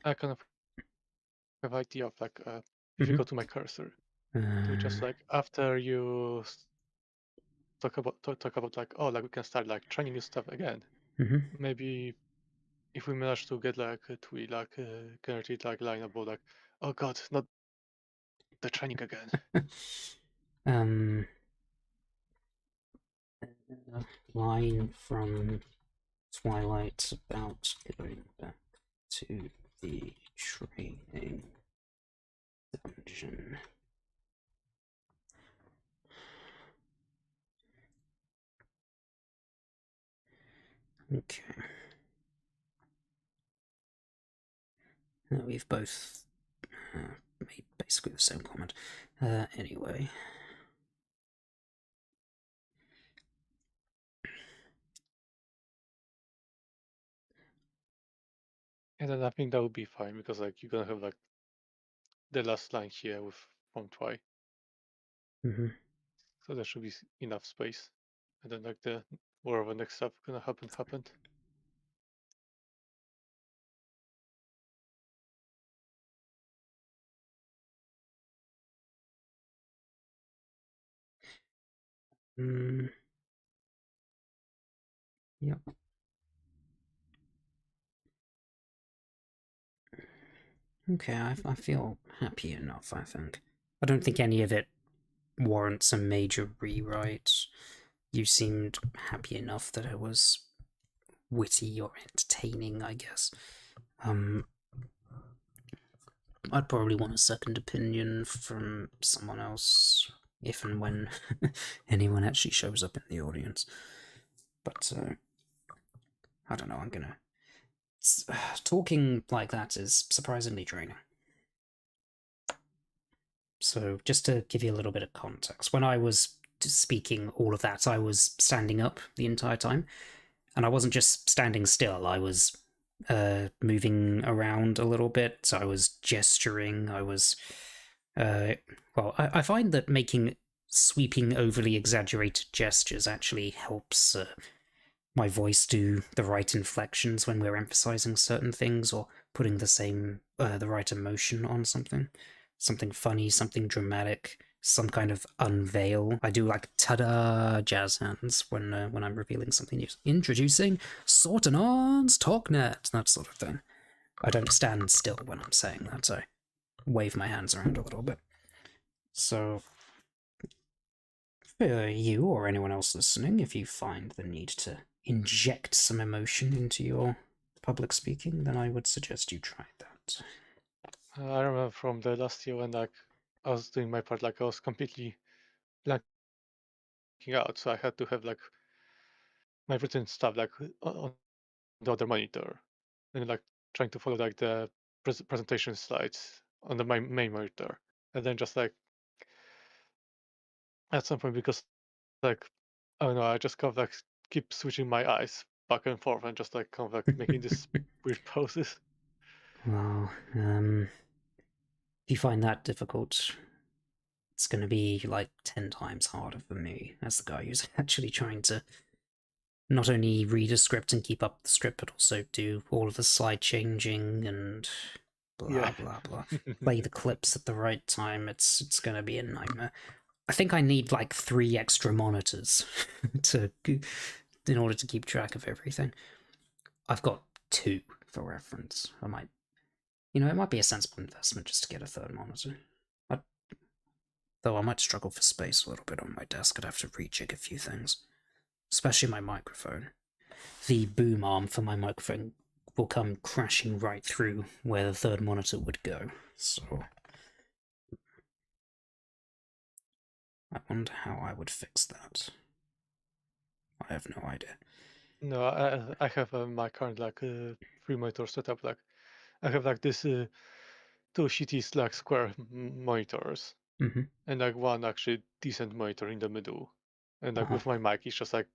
I kind of have idea of like if you go to my cursor, to just like after you talk about like, oh, like we can start like trying new stuff again. Maybe if we manage to get like a tweet like generated like line about like, oh god, not the training again. Line from Twilight about going back to the training dungeon. Okay. We've both made basically the same comment. Anyway. And then I think that would be fine because like you're gonna have like the last line here with from Twi. So there should be enough space. And then like the whatever next stuff gonna happened. Yep. Okay, I feel happy enough, I think. I don't think any of it warrants a major rewrite. You seemed happy enough that it was witty or entertaining, I guess. I'd probably want a second opinion from someone else if and when anyone actually shows up in the audience. But I don't know, I'm gonna... talking like that is surprisingly draining. So just to give you a little bit of context, when I was speaking all of that, I was standing up the entire time. And I wasn't just standing still, I was moving around a little bit. So I was gesturing, I was... well, I find that making sweeping, overly exaggerated gestures actually helps my voice do the right inflections when we're emphasizing certain things or putting the right emotion on something. Something funny, something dramatic, some kind of unveil. I do like ta-da jazz hands when I'm revealing something new. Introducing Sortenon's Talknet, that sort of thing. I don't stand still when I'm saying that, so I wave my hands around a little bit. So, for you or anyone else listening, if you find the need to inject some emotion into your public speaking, then I would suggest you try that. I remember from the last year when like I was doing my part, like I was completely blanking out, so I had to have like my written stuff like on the other monitor, and like trying to follow like the presentation slides on the main monitor, and then just like at some point because like I don't know, I just kind of like keep switching my eyes back and forth and just like kind of like making this weird poses. Well, if you find that difficult, it's going to be like 10 times harder for me as the guy who's actually trying to not only read a script and keep up the script, but also do all of the slide changing and blah Yeah. blah blah. Play the clips at the right time. It's going to be a nightmare. I think I need like 3 extra monitors in order to keep track of everything. I've got 2 for reference. I might, it might be a sensible investment just to get a 3rd monitor. Though I might struggle for space a little bit on my desk. I'd have to rejig a few things, especially my microphone. The boom arm for my microphone will come crashing right through where the 3rd monitor would go. So I wonder how I would fix that. I have no idea. No, I have my current like 3 monitor setup. Like I have like this 2 shitty like square monitors, Mm-hmm. and like one actually decent monitor in the middle. And like Uh-huh. with my mic, it's just like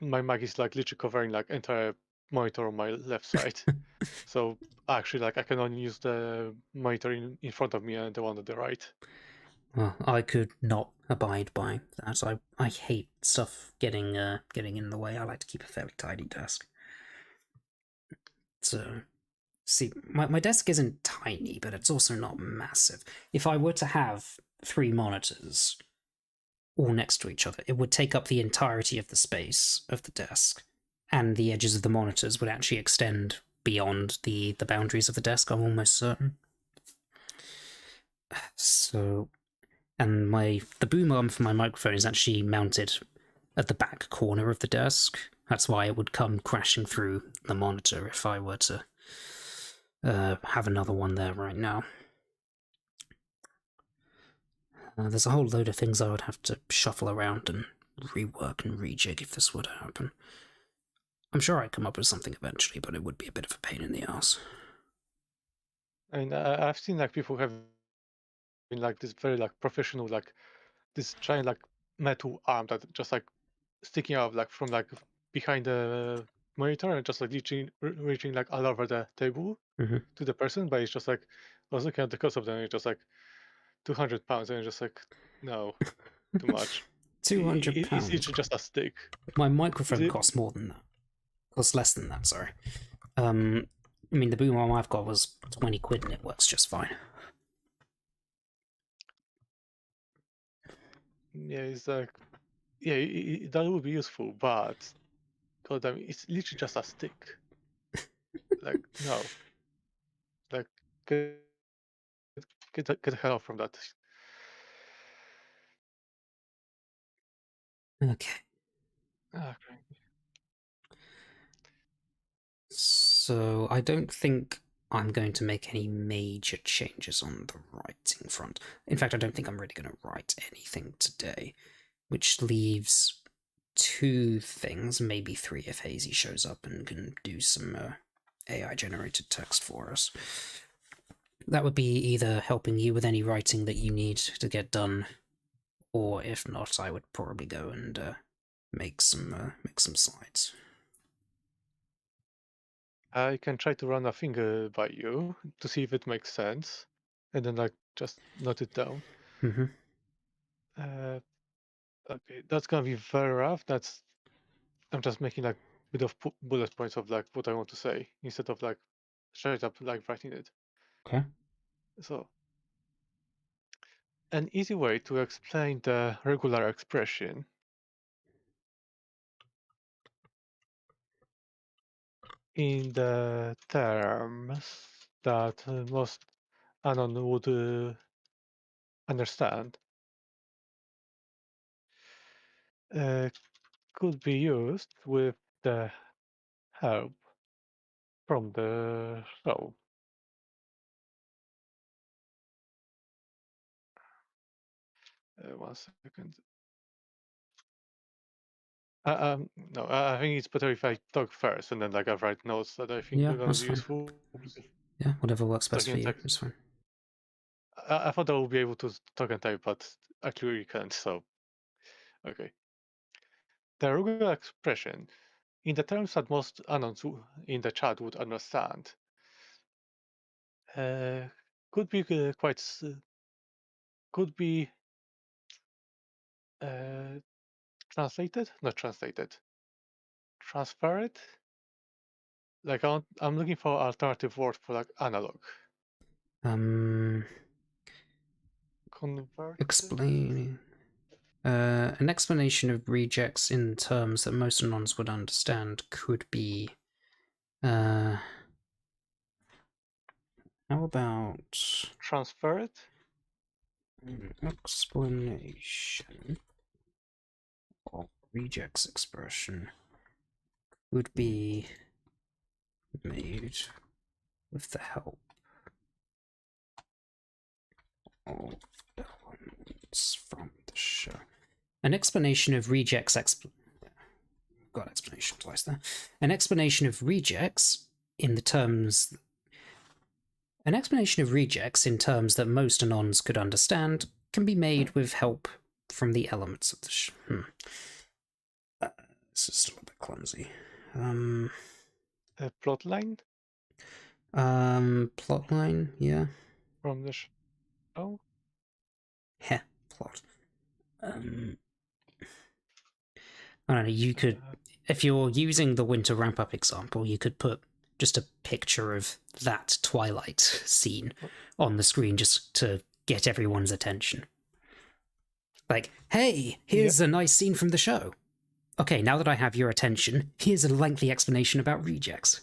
my mic is like literally covering like entire monitor on my left side. So actually, like I can only use the monitor in front of me and the one on the right. Well, I could not abide by that. I hate stuff getting in the way. I like to keep a fairly tidy desk. So, see, my desk isn't tiny, but it's also not massive. If I were to have 3 monitors all next to each other, it would take up the entirety of the space of the desk, and the edges of the monitors would actually extend beyond the boundaries of the desk, I'm almost certain. So, and the boom arm for my microphone is actually mounted at the back corner of the desk. That's why it would come crashing through the monitor if I were to have another one there right now. There's a whole load of things I would have to shuffle around and rework and rejig if this were to happen. I'm sure I'd come up with something eventually, but it would be a bit of a pain in the ass. I mean, I've seen like people having like this very like professional like this giant like metal arm that just like sticking out like from like behind the monitor and just like reaching like all over the table Mm-hmm. to the person, but it's just like I was looking at the cost of them, and it's just like 200 pounds, and it's just like no, too much. It's £200. literally just a stick. My microphone The- costs more than that. Costs less than that, sorry. I mean, the boom arm I've got was 20 quid and it works just fine. Yeah, it's like yeah, that would be useful, but god damn, it's literally just a stick. Like no, like get the hell out from that. Okay. Ah, cranky. So, I don't think I'm going to make any major changes on the writing front. In fact, I don't think I'm really going to write anything today, which leaves 2 things, maybe 3 if Hazy shows up and can do some AI generated text for us. That would be either helping you with any writing that you need to get done, or if not, I would probably go and make some slides. I can try to run a finger by you to see if it makes sense, and then like just note it down. Mm-hmm. Uh, okay, that's gonna be very rough. I'm just making like bit of bullet points of like what I want to say instead of like straight up like writing it. Okay. So an easy way to explain the regular expression in the terms that most unknown would understand uh, could be used with the help from the show. One second. No, I think it's better if I talk first and then like I write notes that I think Yeah, are gonna that's be fine. useful. Yeah, whatever works best Talking for and you text. is fine. I thought I would be able to talk and type, but actually you can't. So okay. The regular expression in the terms that most unknowns in the chat would understand uh, could be could be uh, translated, not translated, transferred. Like I'm looking for alternative word for like analog. Converted. Explaining. An explanation of rejects in terms that most anons would understand could be. How about Transferred. an explanation of rejects expression would be made with the help of elements from the show. An explanation of rejects got explanation twice there. An explanation of rejects in the terms. An explanation of rejects in terms that most anons could understand can be made with help from the elements of the this is still a bit clumsy. Plot line Plotline, yeah. from the show. Heh, plot. I don't know, you could, if you're using the winter ramp up example, you could put just a picture of that Twilight scene on the screen just to get everyone's attention. Like, hey, here's a nice scene from the show. Okay, now that I have your attention, here's a lengthy explanation about rejects.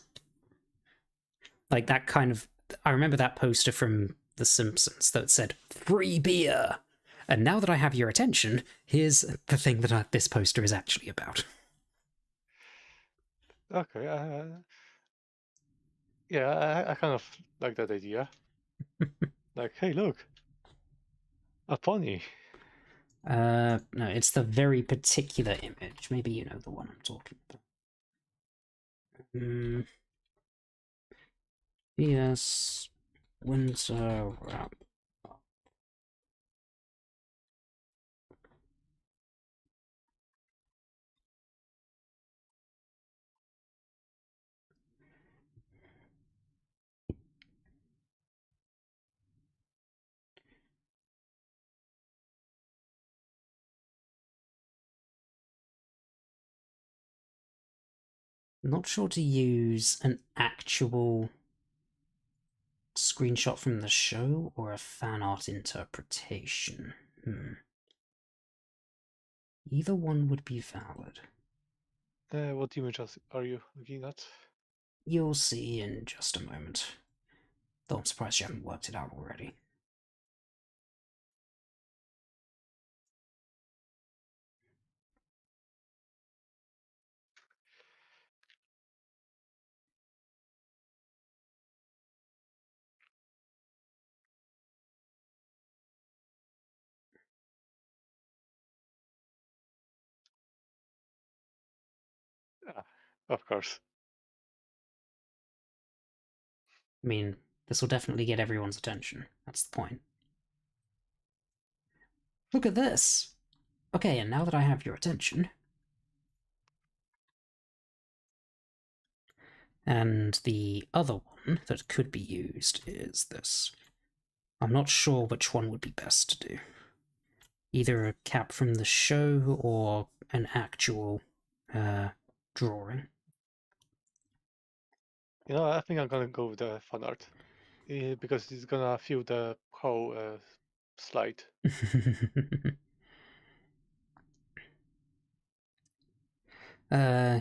Like that kind of. I remember that poster from The Simpsons that said, free beer! And now that I have your attention, here's the thing that this poster is actually about. Okay. Yeah, I kind of like that idea. Like, hey, look, a pony. No, it's the very particular image. Maybe you know the one I'm talking about. Yes, winter wrap. Not sure to use an actual screenshot from the show or a fan art interpretation. Either one would be valid. What images are you looking at? You'll see in just a moment. Though I'm surprised you haven't worked it out already. Of course. I mean, this will definitely get everyone's attention. That's the point. Look at this! Okay, and now that I have your attention... And the other one that could be used is this. I'm not sure which one would be best to do. Either a cap from the show or an actual drawing. You know, I think I'm gonna go with the fan art because it's gonna fill the whole slide.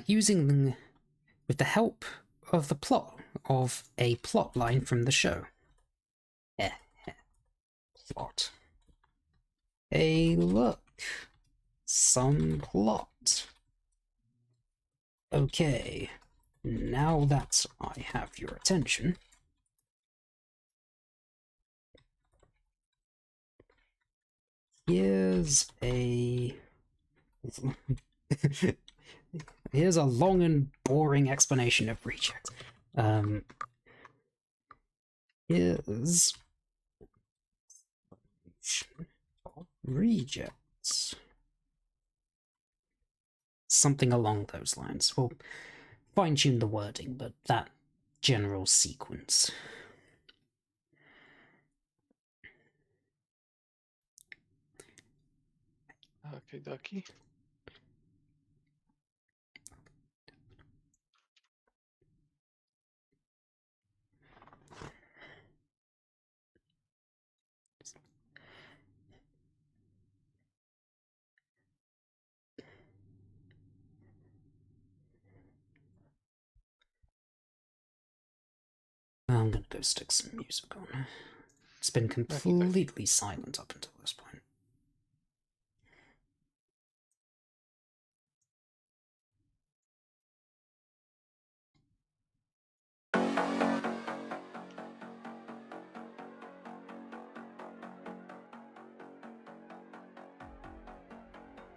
Using with the help of the plot of a plot line from the show. Plot. A look. Some plot. Okay. Now that I have your attention, here's a here's a long and boring explanation of rejects. Here's rejects. Something along those lines. We'll fine-tune the wording, but that general sequence. Okay, dokie. I'm gonna go stick some music on. It's been completely silent up until this point.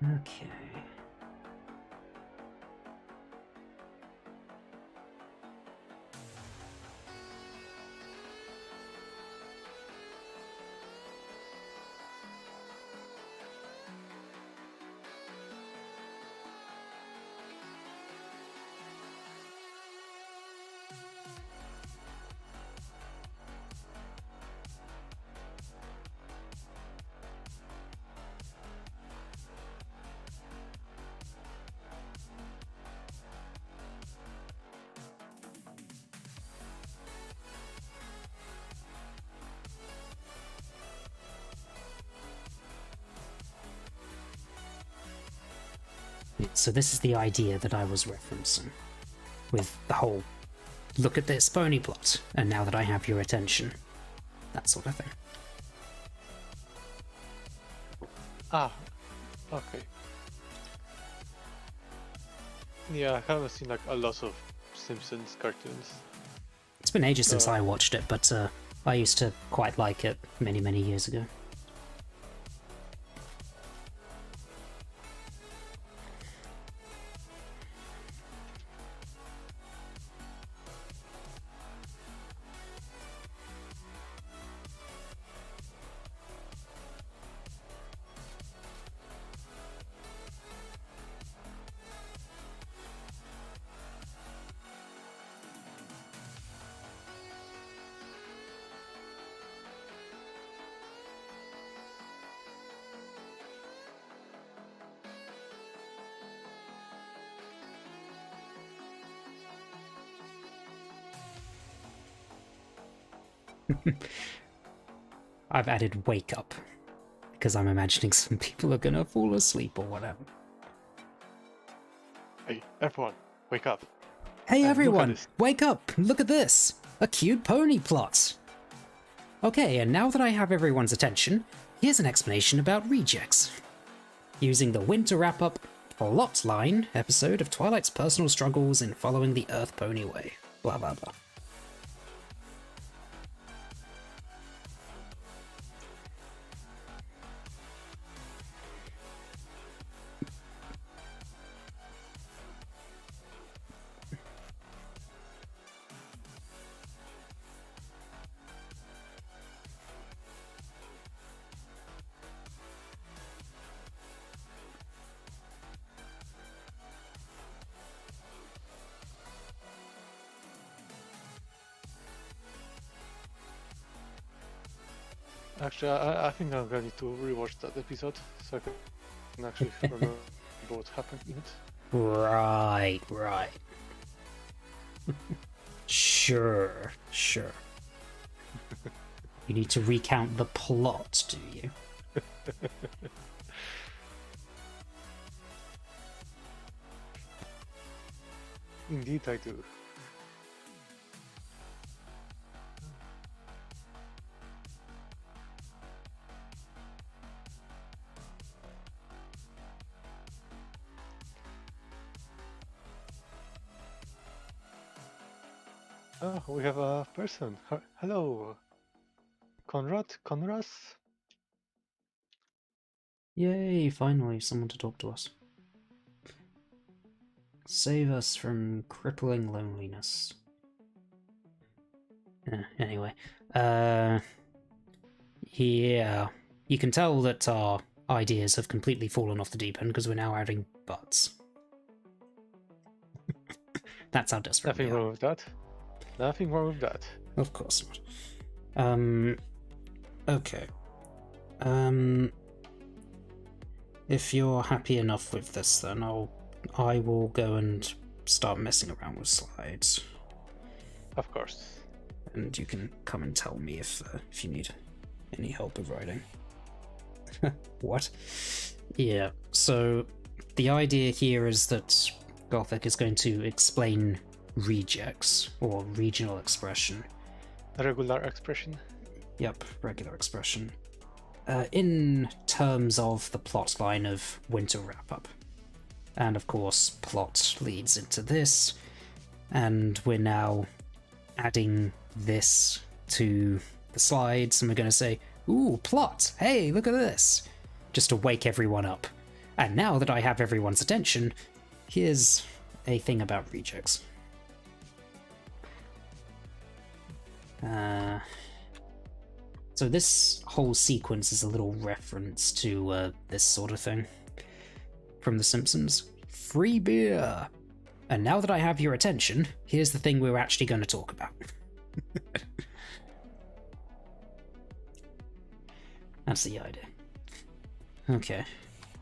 Okay. So this is the idea that I was referencing, with the whole, look at this pony plot, and now that I have your attention, that sort of thing. Ah, okay. Yeah, I haven't seen like a lot of Simpsons cartoons. It's been ages since I watched it, but I used to quite like it many, many years ago. I've added wake up, because I'm imagining some people are gonna fall asleep or whatever. Hey, everyone, wake up. Hey Look at everyone, this. wake up! Look at this! A cute pony plot! Okay, and now that I have everyone's attention, here's an explanation about rejects. Using the winter wrap-up plot line episode of Twilight's personal struggles in following the Earth Pony Way. Blah blah blah. Actually, I think I'm going to rewatch that episode so I can actually remember what happened in it. Right. Sure. You need to recount the plot, do you? Indeed, I do. Oh, we have a person. Hello, Conras? Yay, finally, someone to talk to us. Save us from crippling loneliness. Anyway, yeah. You can tell that our ideas have completely fallen off the deep end because we're now adding butts. That's how desperate Nothing we are. wrong with that. Nothing wrong with that. Of course not. Okay. If you're happy enough with this, then I will go and start messing around with slides. Of course. And you can come and tell me if you need any help with writing. What? Yeah, so the idea here is that Gothic is going to explain regex, or regional expression. Regular expression. Yep, regular expression. In terms of the plot line of Winter Wrap-Up. And of course, plot leads into this, and we're now adding this to the slides, and we're going to say, ooh, plot! Hey, look at this! Just to wake everyone up. And now that I have everyone's attention, here's a thing about rejects. So this whole sequence is a little reference to this sort of thing from The Simpsons. Free beer! And now that I have your attention, here's the thing we're actually going to talk about. That's the idea. Okay.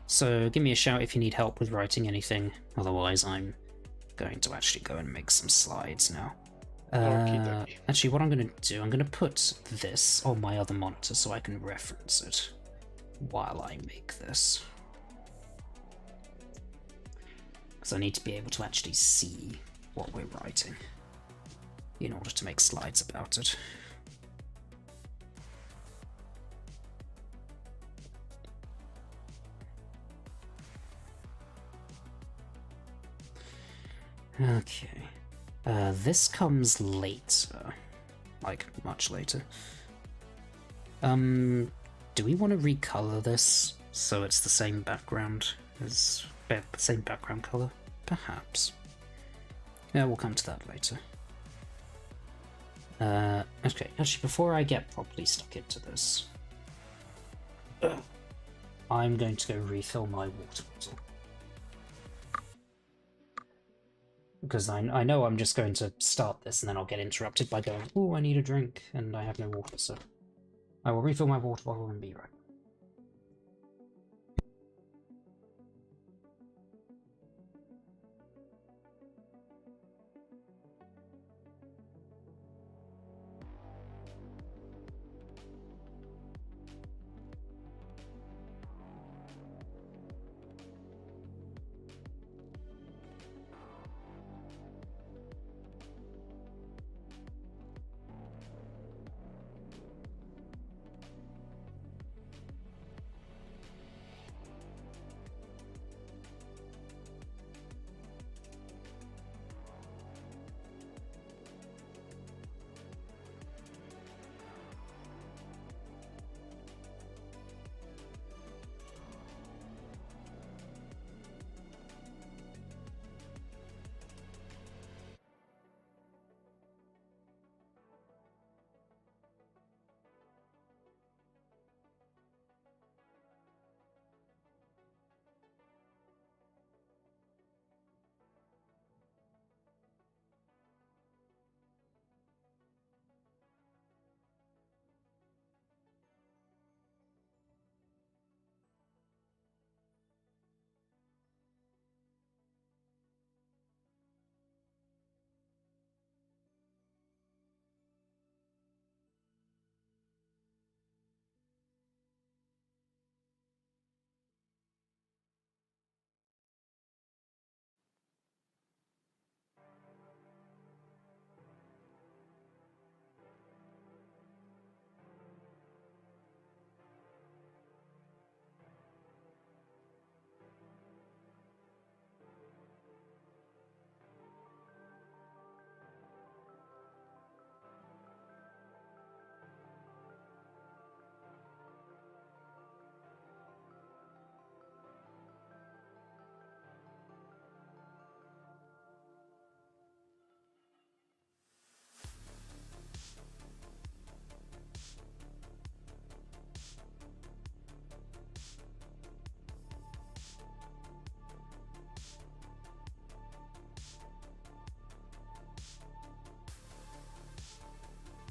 So give me a shout if you need help with writing anything. Otherwise, I'm going to actually go and make some slides now. Actually, what I'm going to do, I'm going to put this on my other monitor so I can reference it while I make this. Because I need to be able to actually see what we're writing in order to make slides about it. Okay. This comes later. Like, much later. Do we want to recolor this so it's the same background as... same background color? Perhaps. Yeah, we'll come to that later. Okay, actually, before I get properly stuck into this, I'm going to go refill my water bottle. Because I know I'm just going to start this and then I'll get interrupted by going, oh, I need a drink, and I have no water, so I will refill my water bottle and be right.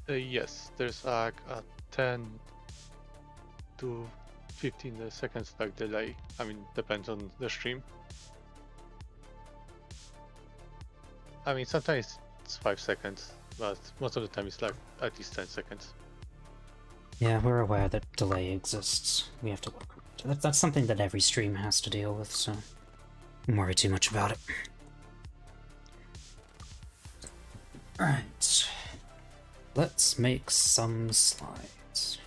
Yes, there's like a 10 to 15 seconds like delay. I mean, depends on the stream. I mean, sometimes it's 5 seconds, but most of the time it's like at least 10 seconds. Yeah, we're aware that delay exists. We have to work around it. That's something that every stream has to deal with, so don't worry too much about it. Alright. Let's make some slides.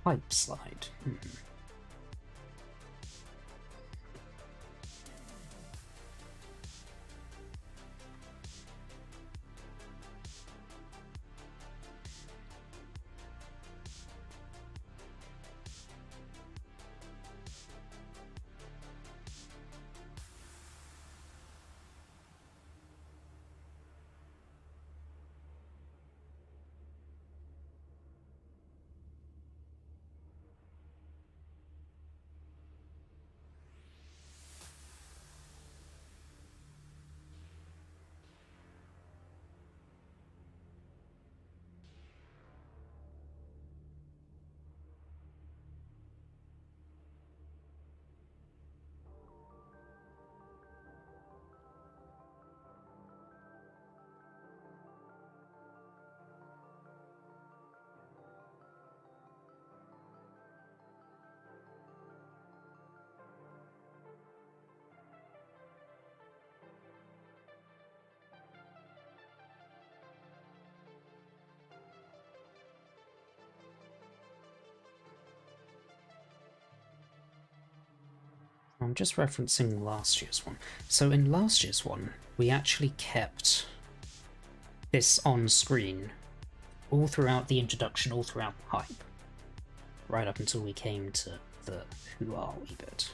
Pipe slide. I'm just referencing last year's one. So in last year's one, we actually kept this on screen all throughout the introduction, all throughout the hype, right up until we came to the who are we bit.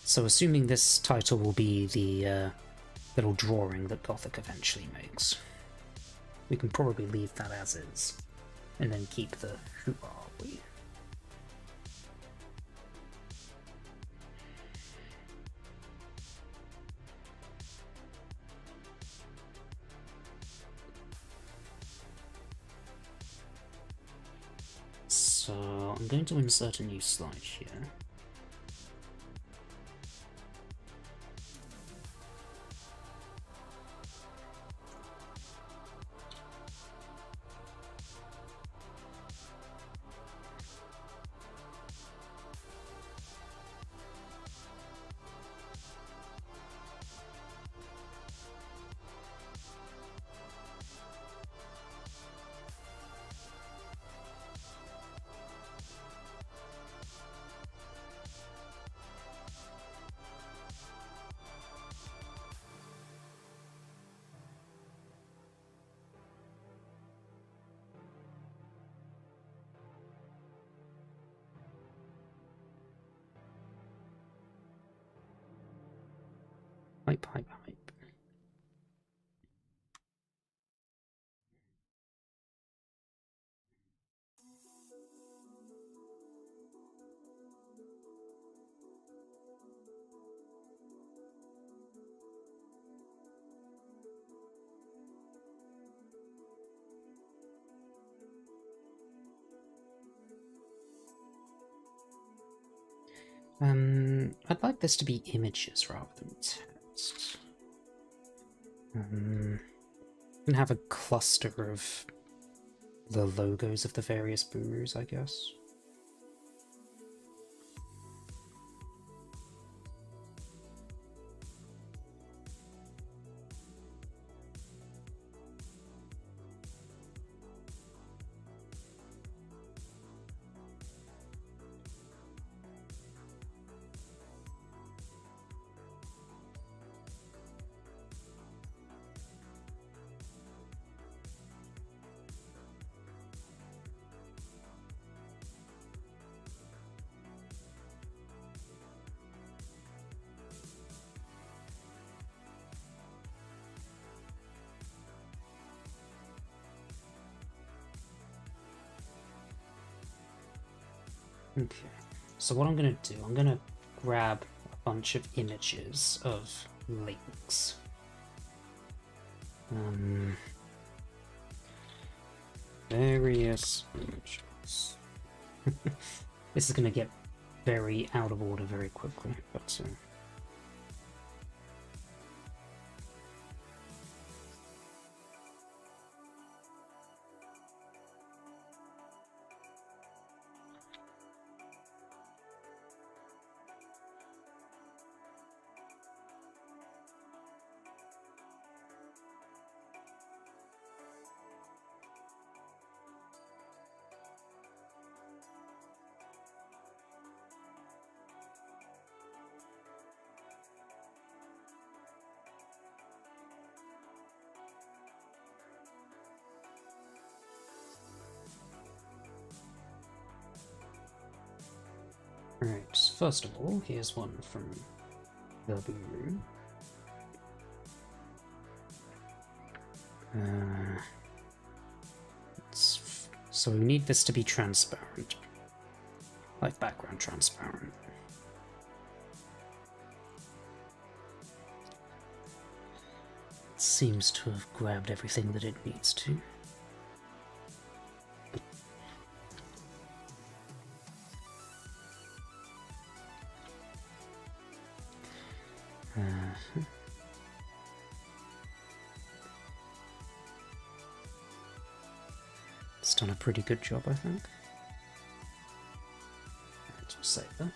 So assuming this title will be the little drawing that Gothic eventually makes, we can probably leave that as is, and then keep the who are we. So I'm going to insert a new slide here. Hype, hype, hype. I'd like this to be images rather than text. And have a cluster of the logos of the various burus, I guess. Okay, so what I'm going to do, I'm going to grab a bunch of images of links. Various images. This is going to get very out of order very quickly, but Alright, first of all, here's one from the Guru. So we need this to be transparent. Like background transparent. It seems to have grabbed everything that it needs to. It's done a pretty good job, I think. Let's save that.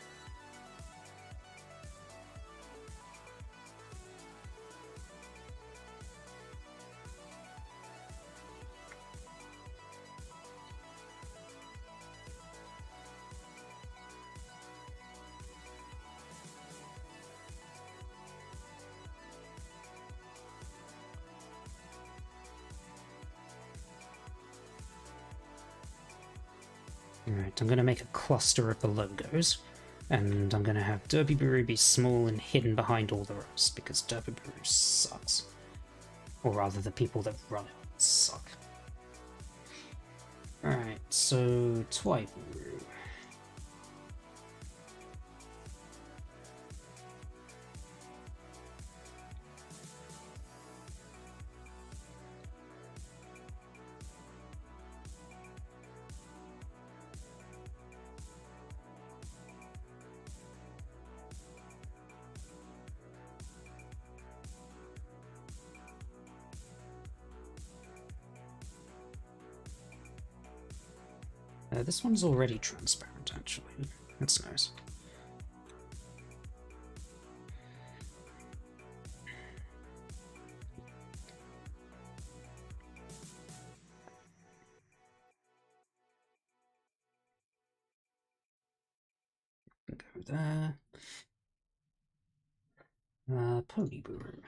Alright, I'm going to make a cluster of the logos, and I'm going to have Derby Brewery be small and hidden behind all the rest, because Derby Brewery sucks. Or rather, the people that run it suck. Alright, so Twi Brew. This one's already transparent, actually. That's nice. Go there. Pony Brew.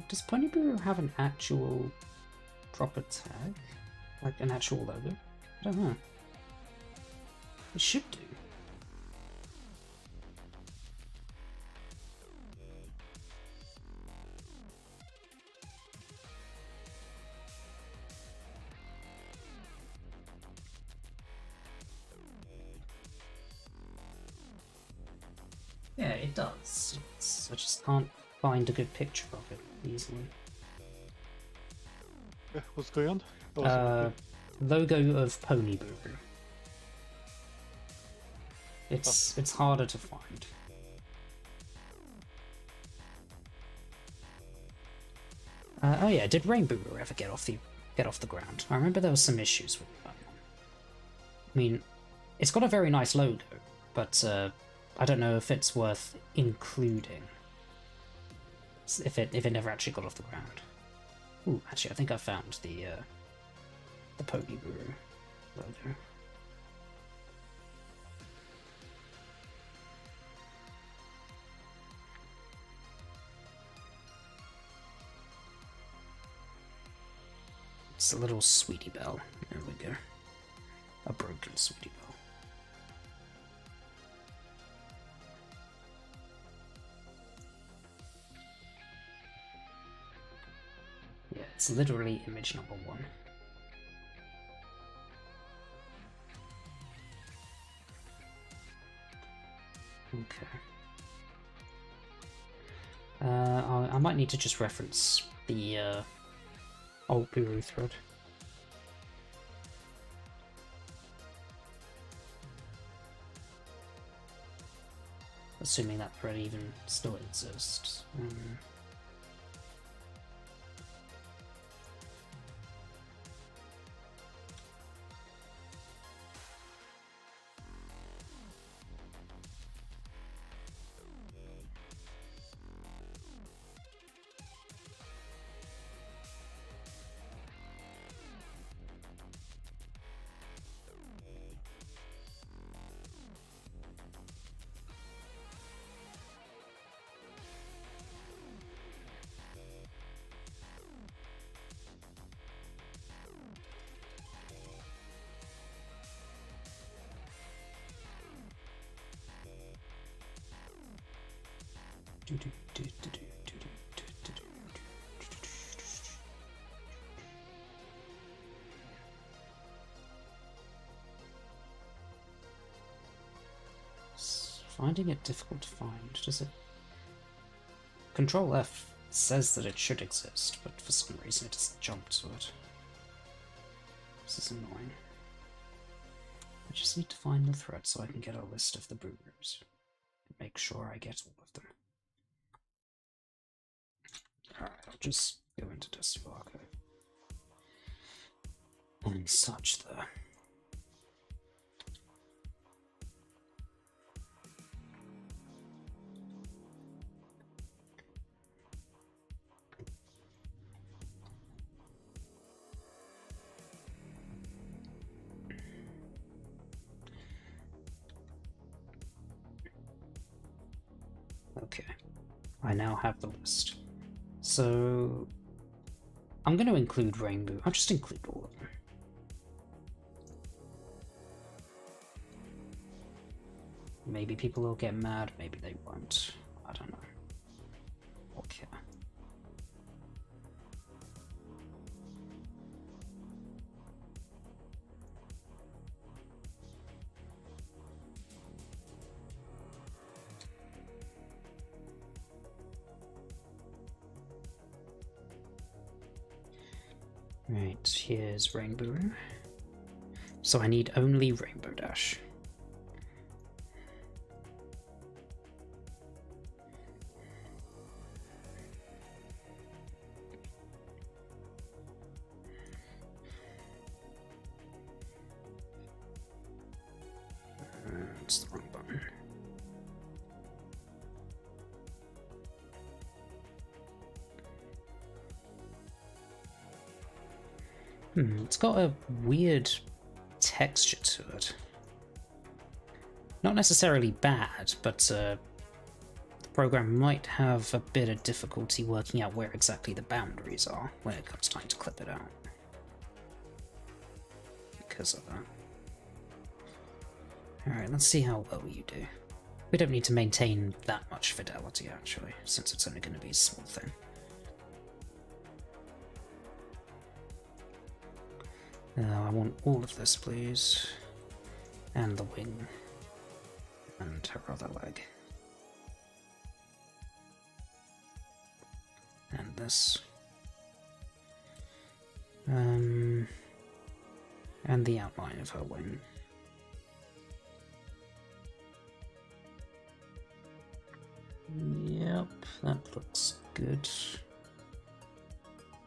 Does Pony Brew have an actual proper tag? Like an actual logo? I don't know. It should do. Yeah, it does. I just can't find a good picture of it easily. What's going on? Oh, Logo of Pony Brew. It's harder to find. Oh yeah, did Rainbow Brew ever get off the ground? I remember there was some issues with that one. I mean, it's got a very nice logo, but I don't know if it's worth including. If it never actually got off the ground. Ooh, actually, I think I found the Pony Brew logo. It's a little sweetie belle. There we go. A broken sweetie belle. Yeah, it's literally image number 1. Okay. I might need to just reference the old Buru thread. Assuming that thread even still exists. Finding it difficult to find. Does it? Control F says that it should exist, but for some reason it doesn't jump to it. This is annoying. I just need to find the thread so I can get a list of the Burus. Make sure I get all of them. Alright, I'll just go into Dusty Archive. And such there. Okay, I now have the list. So I'm going to include Rainbow. I'll just include all of them. Maybe people will get mad, maybe they won't. I don't know. Okay. Right, here's Rainbow. So I need only Rainbow Dash. It's the wrong button. It's got a weird texture to it. Not necessarily bad, but the program might have a bit of difficulty working out where exactly the boundaries are when it comes time to clip it out. Because of that. Alright, let's see how well you do. We don't need to maintain that much fidelity, actually, since it's only going to be a small thing. I want all of this, please. And the wing. And her other leg. And this. And the outline of her wing. Yep, that looks good.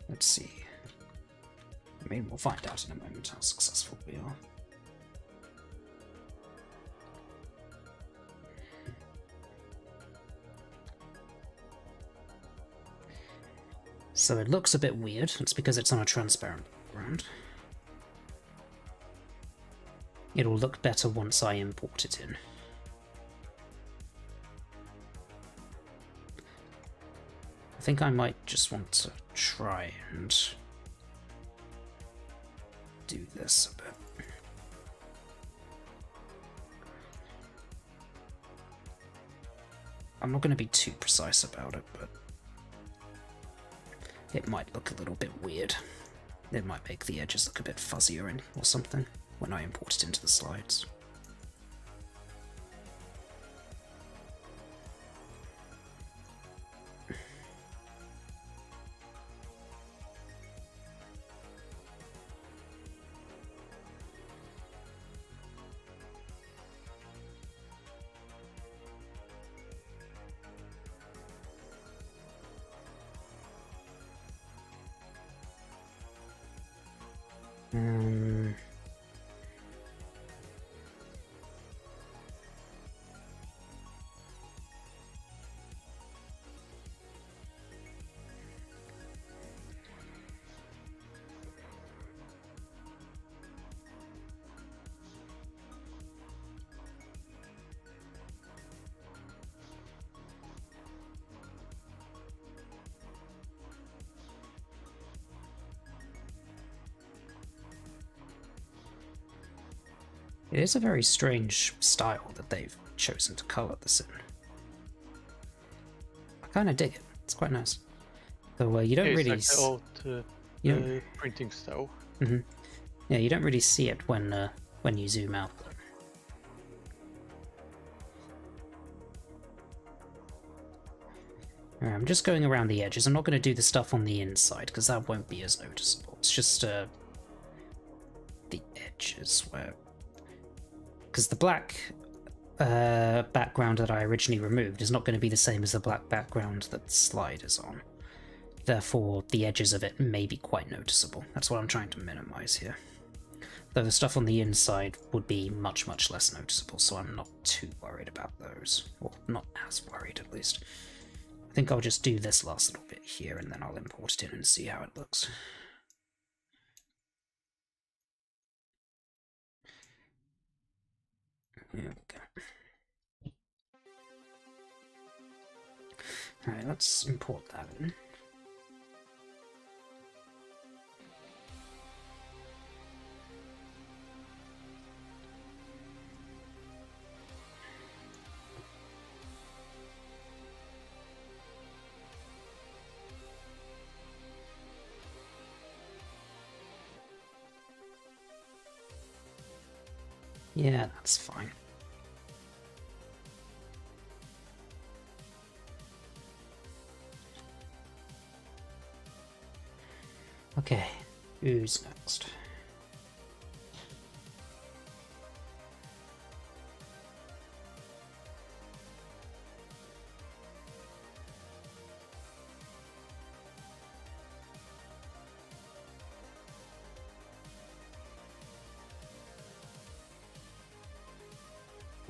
Let's see. I mean, we'll find out in a moment how successful we are. So it looks a bit weird. It's because it's on a transparent background. It'll look better once I import it in. I think I might just want to try and do this a bit. I'm not going to be too precise about it, but it might look a little bit weird. It might make the edges look a bit fuzzier or something when I import it into the slides. It is a very strange style that they've chosen to colour this in. I kind of dig it. It's quite nice. Though you don't It's really... like the old printing style. Yeah, you don't really see it when you zoom out. Alright, I'm just going around the edges. I'm not going to do the stuff on the inside because that won't be as noticeable. It's just the edges where... Because the black background that I originally removed is not going to be the same as the black background that the slide is on. Therefore, the edges of it may be quite noticeable. That's what I'm trying to minimize here. Though the stuff on the inside would be much, much less noticeable, so I'm not too worried about those. Or not as worried, at least. I think I'll just do this last little bit here, and then I'll import it in and see how it looks. Here we go. Alright, let's import that in. Yeah, that's fine. Okay, who's next?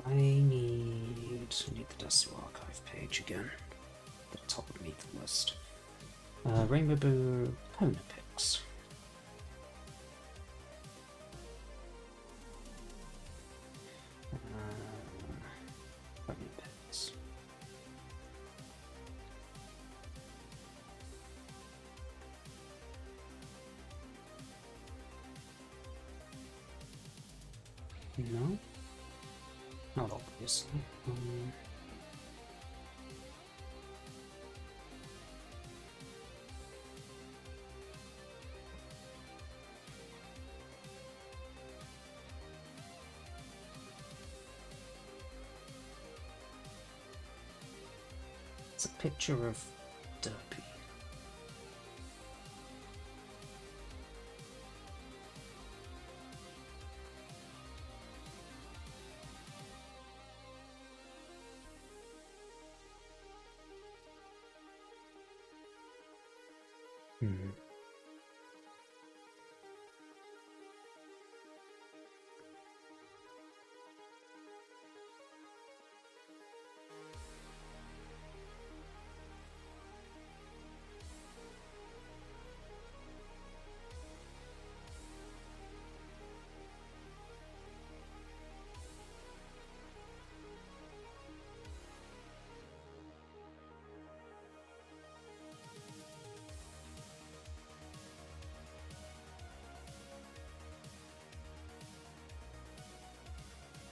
I need the Desu Archive page again. The top of the list. Rainbow Boo Pona Picks. Pona Picks. No? Not obviously. It's a picture of Derpy.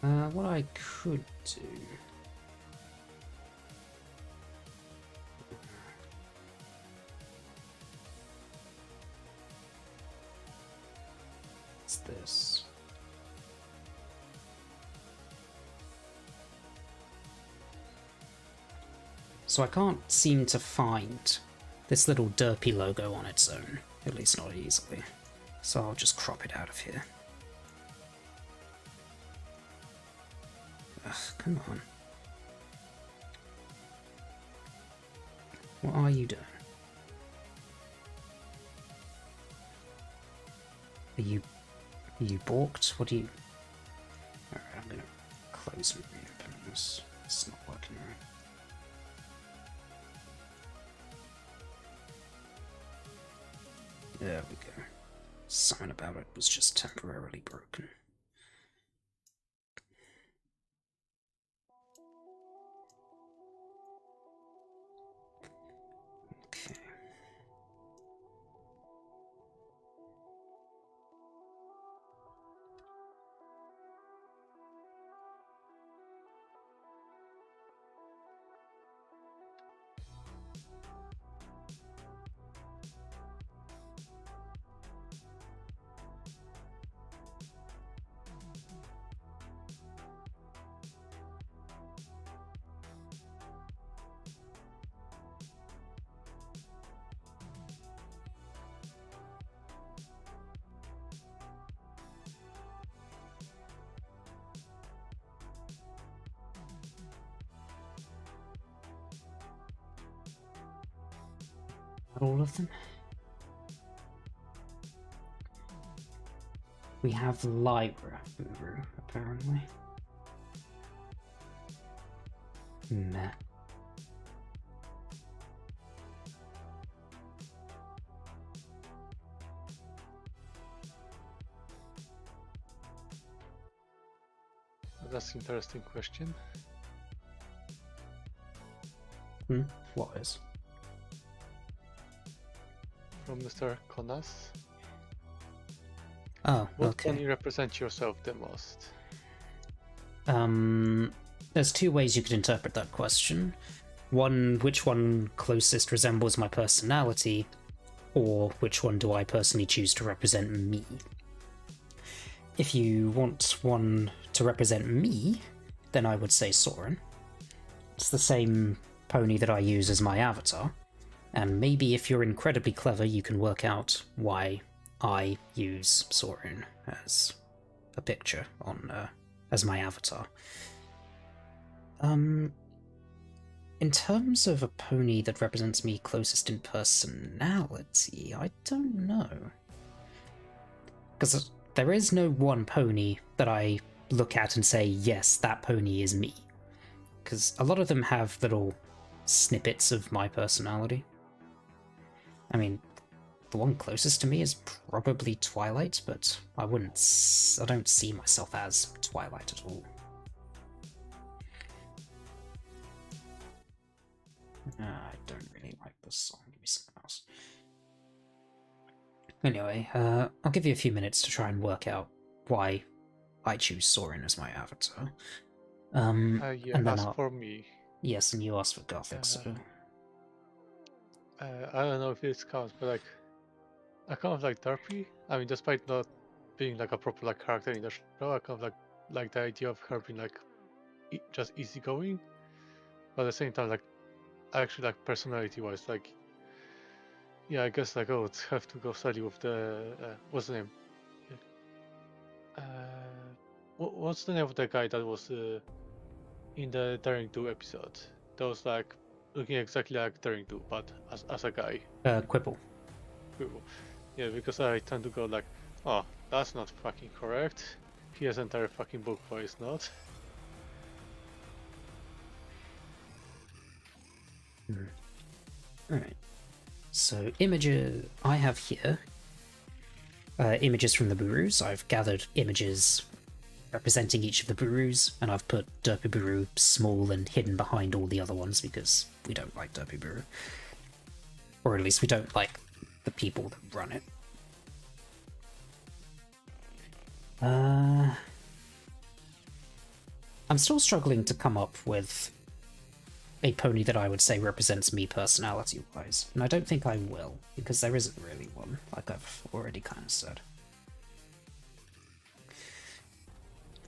What I could do... What's this? So I can't seem to find this little derpy logo on its own, at least not easily. So I'll just crop it out of here. Ugh, come on. What are you doing? Are you balked? What do you... Alright, I'm gonna close and reopen this. It's not working right. There we go. Something about it was just temporarily broken. Okay. All of them. We have Lyra Guru, apparently. Meh. That's an interesting question. What is? From Mr. Konas. Oh, What can okay. you represent yourself the most? There's two ways you could interpret that question. One, which one closest resembles my personality, or which one do I personally choose to represent me? If you want one to represent me, then I would say Soren. It's the same pony that I use as my avatar, and maybe if you're incredibly clever, you can work out why I use Soren as a picture on as my avatar. In terms of a pony that represents me closest in personality, I don't know. Because there is no one pony that I look at and say, yes, that pony is me. Because a lot of them have little snippets of my personality. I mean, the one closest to me is probably Twilight, but I don't see myself as Twilight at all. I don't really like this song. Give me something else. Anyway, I'll give you a few minutes to try and work out why I choose Soren as my avatar. Yeah, and then as for me, yes, and you asked for Gothic, so I don't know if it counts, but like, I kind of like Derpy. I mean, despite not being like a proper like character in the show, I kind of like the idea of her being like just easygoing, but at the same time, like, I actually like personality-wise, like, yeah, I guess like I would have to go slightly with the what's the name? What's the name of the guy that was in the Daring Do episode? That was like looking exactly like Daring Do, but as a guy. Quibble. Cool. Yeah, because I tend to go like, oh, that's not fucking correct. He has an entire fucking book, but it's not. Alright. So, images I have here. Images from the Burus. I've gathered images representing each of the Burus, and I've put Derpy Buru small and hidden behind all the other ones because we don't like Derpy Buru. Or at least we don't like the people that run it. I'm still struggling to come up with a pony that I would say represents me personality-wise, and I don't think I will, because there isn't really one, like I've already kind of said.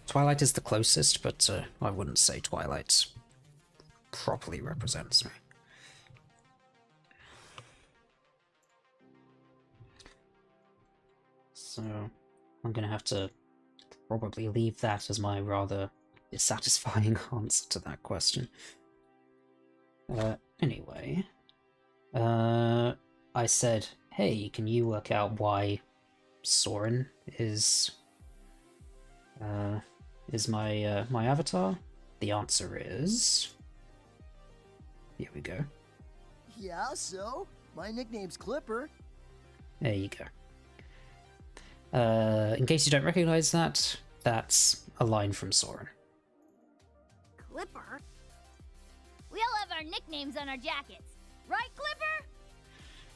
Twilight is the closest, but I wouldn't say Twilight properly represents me. So I'm gonna have to probably leave that as my rather dissatisfying answer to that question. Anyway, I said, hey, can you work out why Soren is my my avatar? The answer is... Here we go. Yeah, so? My nickname's Clipper. There you go. In case you don't recognize that, that's a line from Soren. Clipper? We all have our nicknames on our jackets. Right, Clipper?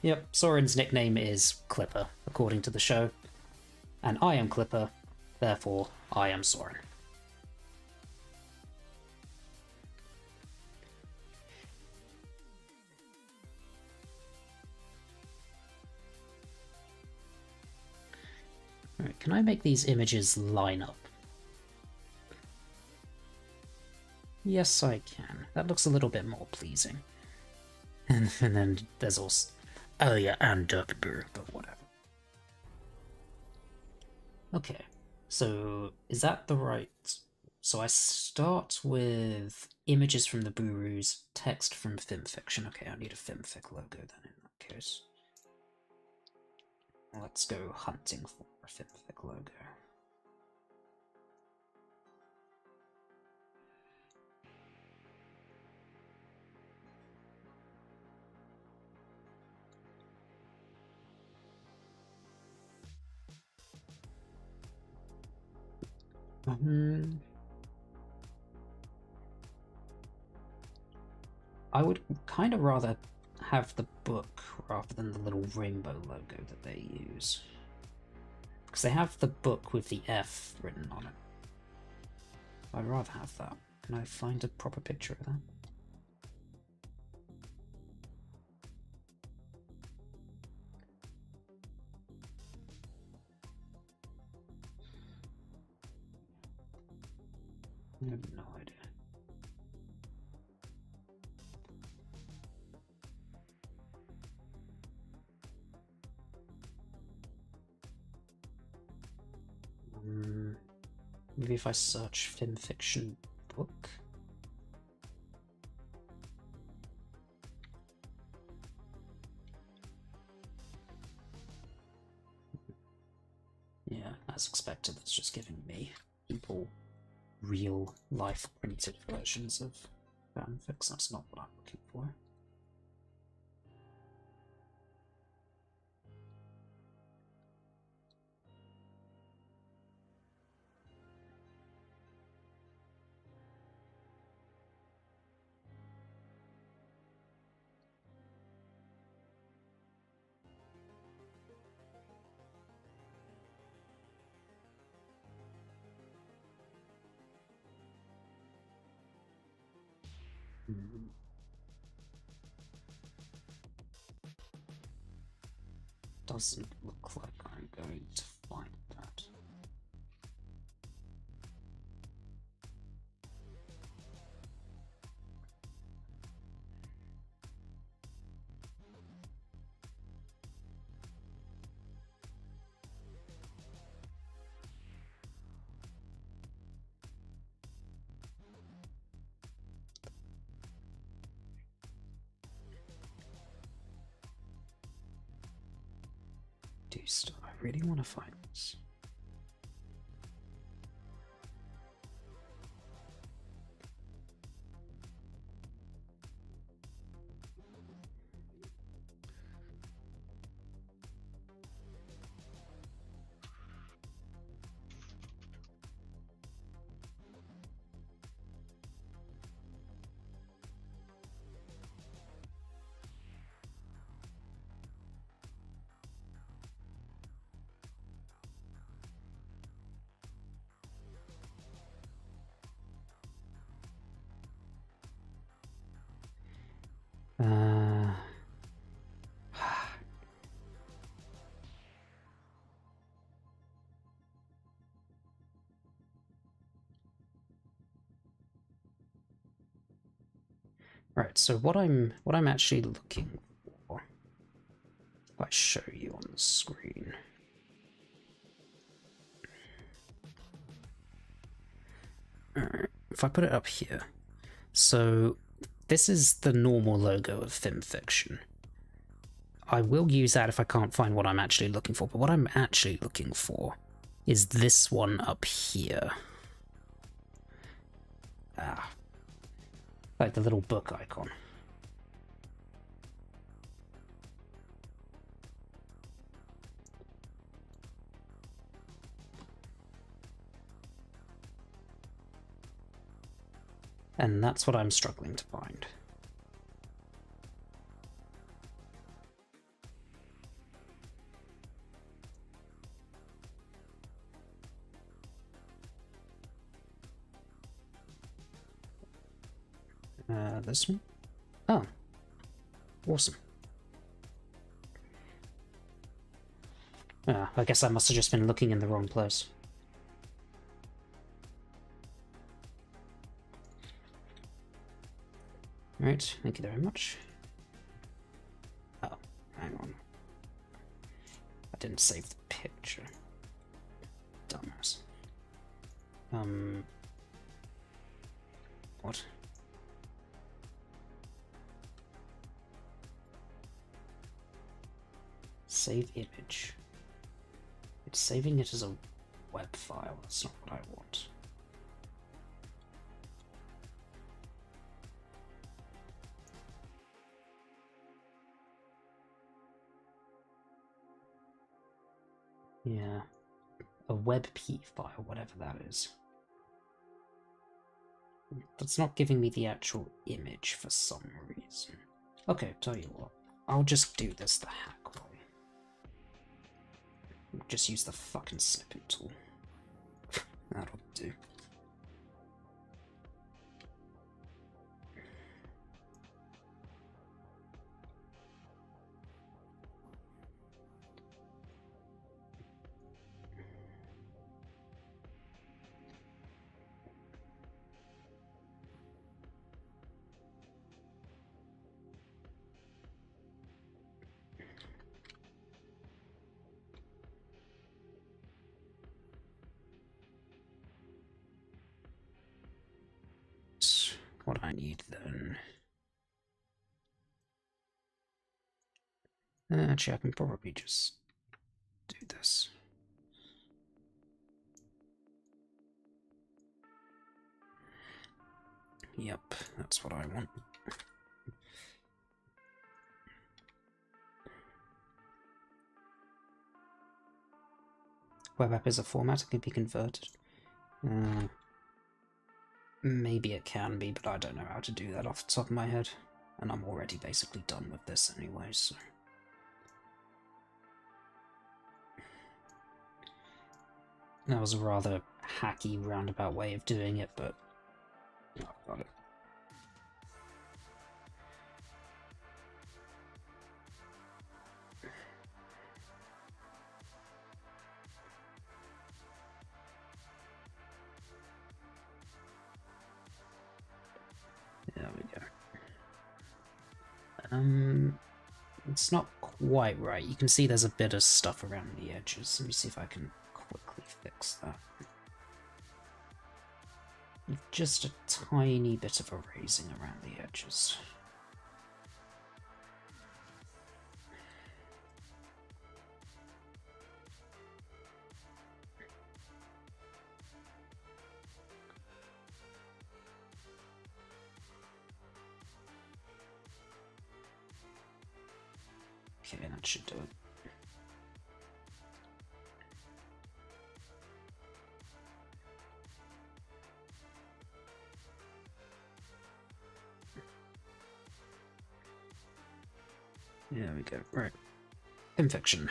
Yep, Soren's nickname is Clipper, according to the show. And I am Clipper, therefore I am Soren. Alright, can I make these images line up? Yes, I can. That looks a little bit more pleasing. And then there's also... Oh yeah, and Derpy Brew, but whatever. Okay, so is that the right... So I start with images from the Burus, text from FimFiction. Okay, I need a FimFic logo then in that case. Let's go hunting for a FimFic logo. I would kind of rather have the book rather than the little rainbow logo that they use. Because they have the book with the F written on it. I'd rather have that. Can I find a proper picture of that? I have no idea. Maybe if I search FimFiction book. Yeah, as expected, it's just giving me people real life printed versions of fanfics. That's not what I'm looking for. Doesn't look like I'm going to find that. I really want to find this. Right, so what I'm actually looking for, if I show you on the screen. Alright, if I put it up here. So this is the normal logo of FimFiction. I will use that if I can't find what I'm actually looking for, but what I'm actually looking for is this one up here. Ah, like the little book icon. And that's what I'm struggling to find. This one? Oh. Awesome. I guess I must have just been looking in the wrong place. Right, thank you very much. Oh, hang on. I didn't save the picture. Dumbass. What? Save image. It's saving it as a web file. That's not what I want. Yeah. A WebP file, whatever that is. That's not giving me the actual image for some reason. Okay, tell you what. I'll just do this the hack way. Just use the fucking snipping tool. That'll do. What I need then. Actually, I can probably just do this. Yep, that's what I want. Web app is a format that can be converted. Maybe it can be, but I don't know how to do that off the top of my head. And I'm already basically done with this anyway, so... That was a rather hacky, roundabout way of doing it, but... Oh, got it. There we go. It's not quite right. You can see there's a bit of stuff around the edges. Let me see if I can quickly fix that. Just a tiny bit of erasing around the edges. Okay, that should do it. There we go. Right. Infection.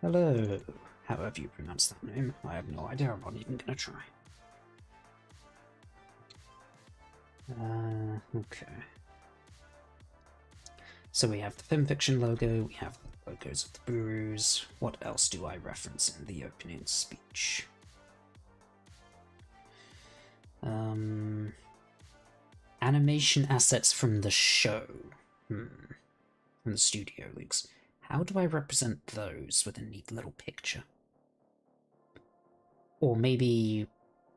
Hello. However you pronounce that name, I have no idea. I'm not even gonna try. Okay. So we have the FimFiction logo, we have Logos of the Burus. What else do I reference in the opening speech? Animation assets from the show. From the studio leaks. How do I represent those with a neat little picture? Or maybe...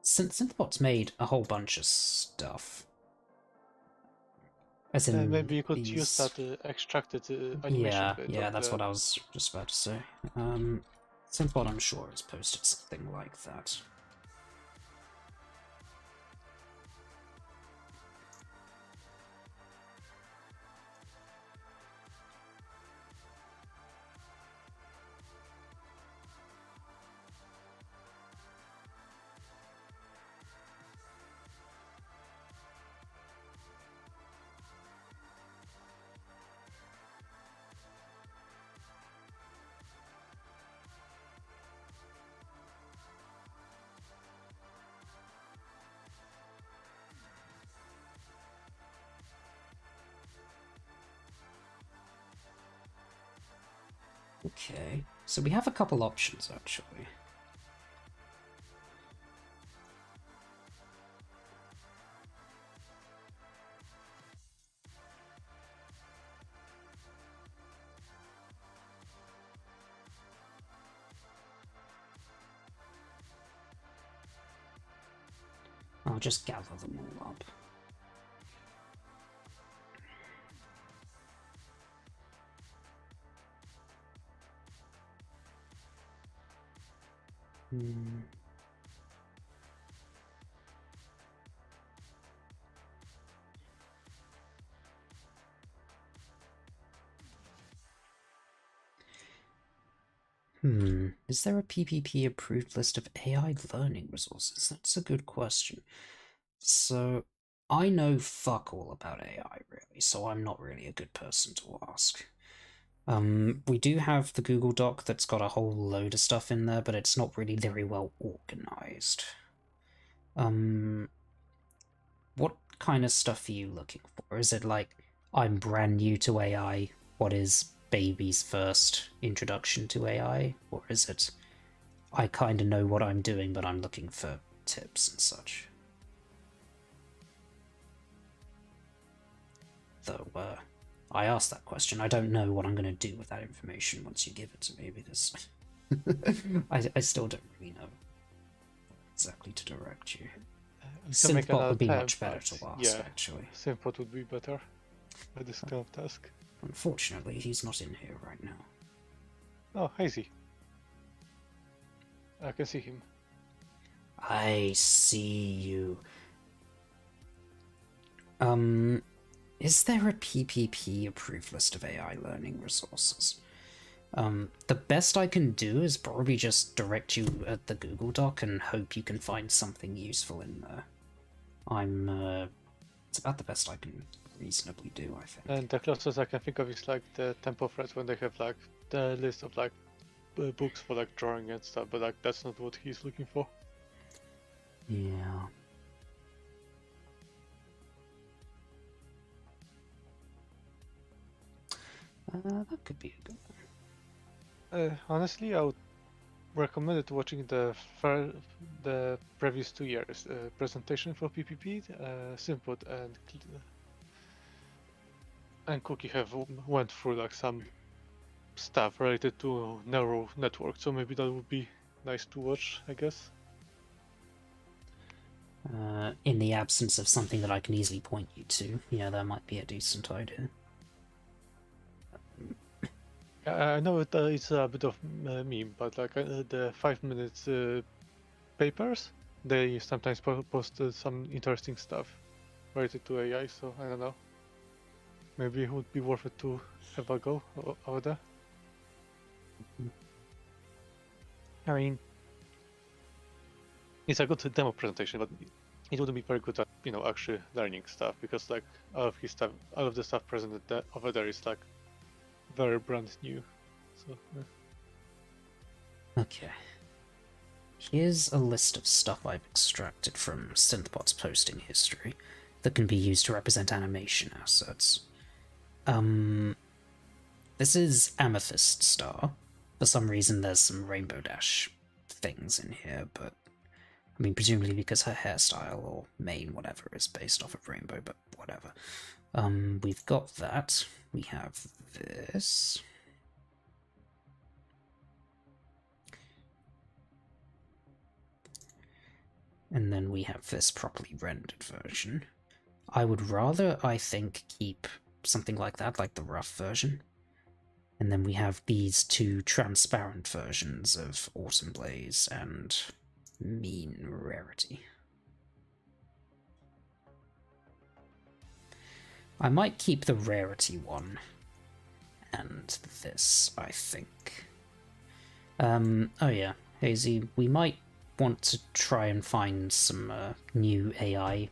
Synthbot's made a whole bunch of stuff. As in Maybe you could these... use that extracted animation bit. Yeah, that's what I was just about to say. Synthbot, I'm sure, has posted something like that. Okay, so we have a couple options, actually. I'll just gather them all up. Is there a PPP approved list of AI learning resources? That's a good question. So, I know fuck all about AI, really, so I'm not really a good person to ask. We do have the Google Doc that's got a whole load of stuff in there, but it's not really very well organized. What kind of stuff are you looking for? Is it like, I'm brand new to AI, what is baby's first introduction to AI? Or is it, I kind of know what I'm doing, but I'm looking for tips and such? Though, I asked that question. I don't know what I'm going to do with that information once you give it to me, because I still don't really know exactly to direct you. Synthbot would be much better to ask, actually. Synthbot would be better for this kind of task. Unfortunately, he's not in here right now. Oh, Hazy. I can see him. I see you. Is there a PPP approved list of AI learning resources? The best I can do is probably just direct you at the Google Doc and hope you can find something useful in there. It's about the best I can reasonably do, I think. And the closest I can think of is like the Temple Threads, when they have like the list of like books for like drawing and stuff, but like that's not what he's looking for. Yeah. That could be a good one. Honestly, I would recommend watching the previous 2 years presentation for PPP. Synthbot and Cookie have went through like some stuff related to neural network, so maybe that would be nice to watch, I guess. In the absence of something that I can easily point you to, yeah, that might be a decent idea. I know it's a bit of meme, but like the 5 minutes papers, they sometimes post some interesting stuff related to AI, so I don't know. Maybe it would be worth it to have a go over there. I mean, it's a good demo presentation, but it wouldn't be very good at, you know, actually learning stuff, because like all of the stuff presented over there is like very brand new. So yeah. Okay. Here's a list of stuff I've extracted from Synthbot's posting history that can be used to represent animation assets. This is Amethyst Star. For some reason, there's some Rainbow Dash things in here, but I mean, presumably because her hairstyle or mane, whatever, is based off of Rainbow, but whatever. We've got that. We have this. And then we have this properly rendered version. I would rather, I think, keep something like that, like the rough version. And then we have these two transparent versions of Autumn Blaze and Mean Rarity. I might keep the Rarity one and this, I think. Oh yeah, Hazy, we might want to try and find some new AI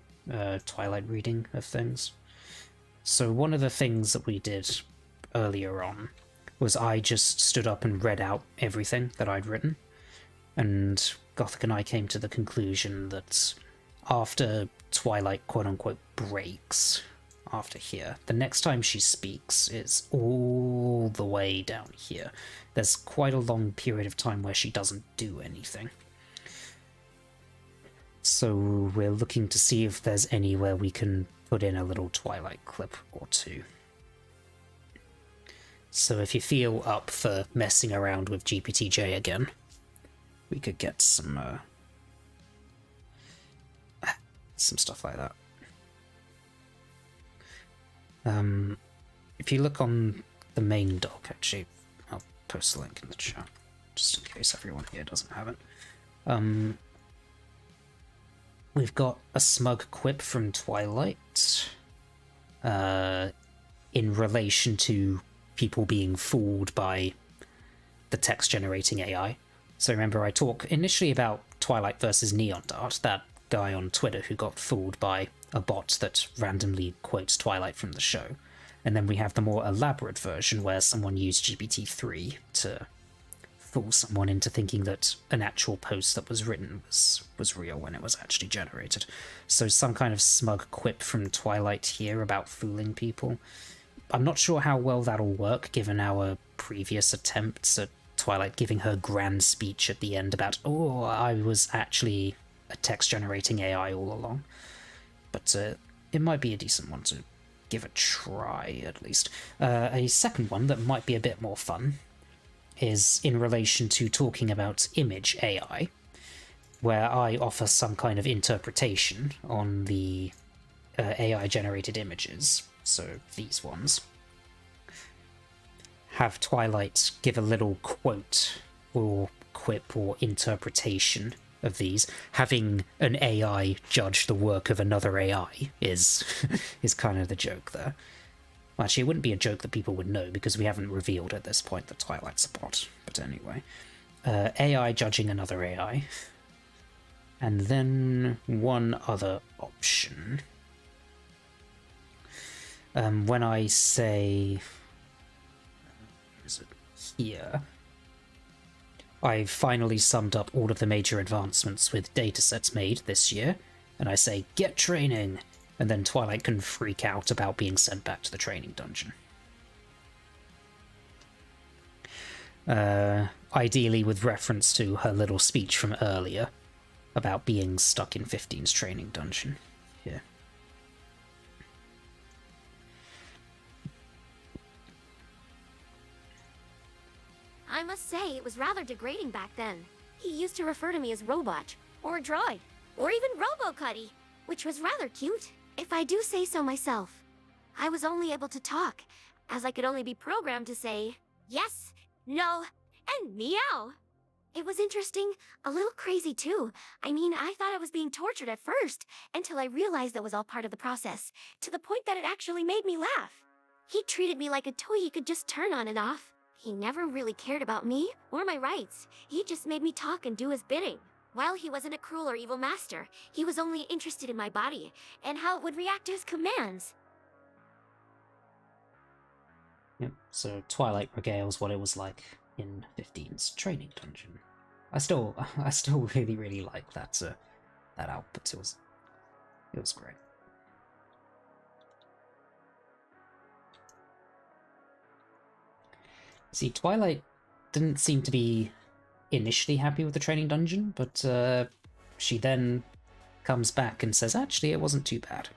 Twilight reading of things. So one of the things that we did earlier on was I just stood up and read out everything that I'd written, and Gothic and I came to the conclusion that after Twilight quote-unquote breaks, after here, the next time she speaks is all the way down here. There's quite a long period of time where she doesn't do anything. So we're looking to see if there's anywhere we can put in a little Twilight clip or two. So if you feel up for messing around with GPTJ again, we could get some stuff like that. If you look on the main doc, actually, I'll post a link in the chat, just in case everyone here doesn't have it. We've got a smug quip from Twilight in relation to people being fooled by the text-generating AI. So remember, I talk initially about Twilight versus Neon Dart, that guy on Twitter who got fooled by a bot that randomly quotes Twilight from the show. And then we have the more elaborate version where someone used GPT-3 to fool someone into thinking that an actual post that was written was real when it was actually generated. So some kind of smug quip from Twilight here about fooling people. I'm not sure how well that'll work, given our previous attempts at Twilight giving her grand speech at the end about, oh, I was actually a text-generating AI all along. But it might be a decent one to give a try, at least. A second one that might be a bit more fun is in relation to talking about image AI, where I offer some kind of interpretation on the AI-generated images, so these ones. Have Twilight give a little quote or quip or interpretation of these. Having an AI judge the work of another AI is kind of the joke there. Well, actually, it wouldn't be a joke that people would know, because we haven't revealed at this point that Twilight's a bot. But anyway. AI judging another AI. And then one other option. When I say... where is it? Here. I've finally summed up all of the major advancements with datasets made this year, and I say, get training! And then Twilight can freak out about being sent back to the training dungeon. Ideally with reference to her little speech from earlier about being stuck in 15's training dungeon. Yeah. I must say, it was rather degrading back then. He used to refer to me as Robot, or Droid, or even Robo-Cuddy, which was rather cute, if I do say so myself. I was only able to talk, as I could only be programmed to say yes, no, and meow. It was interesting, a little crazy too. I mean, I thought I was being tortured at first, until I realized that was all part of the process, to the point that it actually made me laugh. He treated me like a toy he could just turn on and off. He never really cared about me, or my rights. He just made me talk and do his bidding. While he wasn't a cruel or evil master, he was only interested in my body, and how it would react to his commands. Yep, so Twilight regales what it was like in 15's training dungeon. I still really, really like that output. It was great. See, Twilight didn't seem to be initially happy with the training dungeon, but she then comes back and says, actually, it wasn't too bad.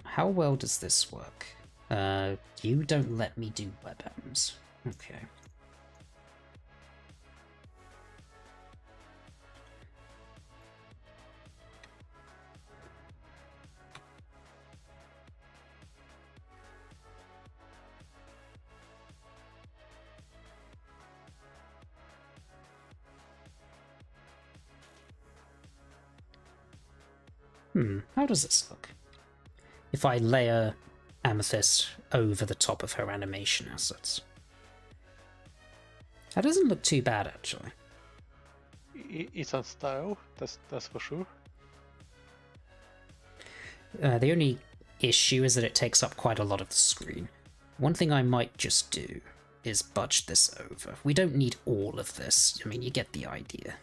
How well does this work? You don't let me do weapons. Okay. How does this look? If I layer Amethyst over the top of her animation assets. That doesn't look too bad, actually. It's on style, that's for sure. The only issue is that it takes up quite a lot of the screen. One thing I might just do is budge this over. We don't need all of this. I mean, you get the idea.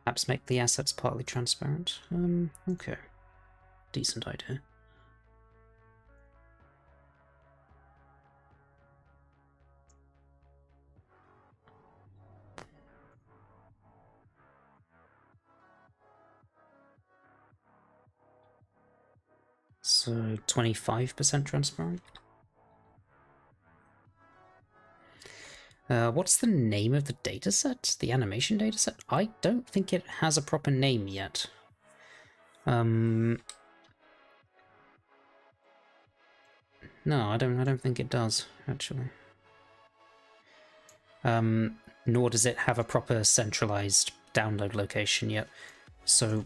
Perhaps make the assets partly transparent. Okay. Decent idea. So 25% transparent. What's the name of the dataset? The animation dataset? I don't think it has a proper name yet. No, I don't think it does, actually. Nor does it have a proper centralized download location yet. So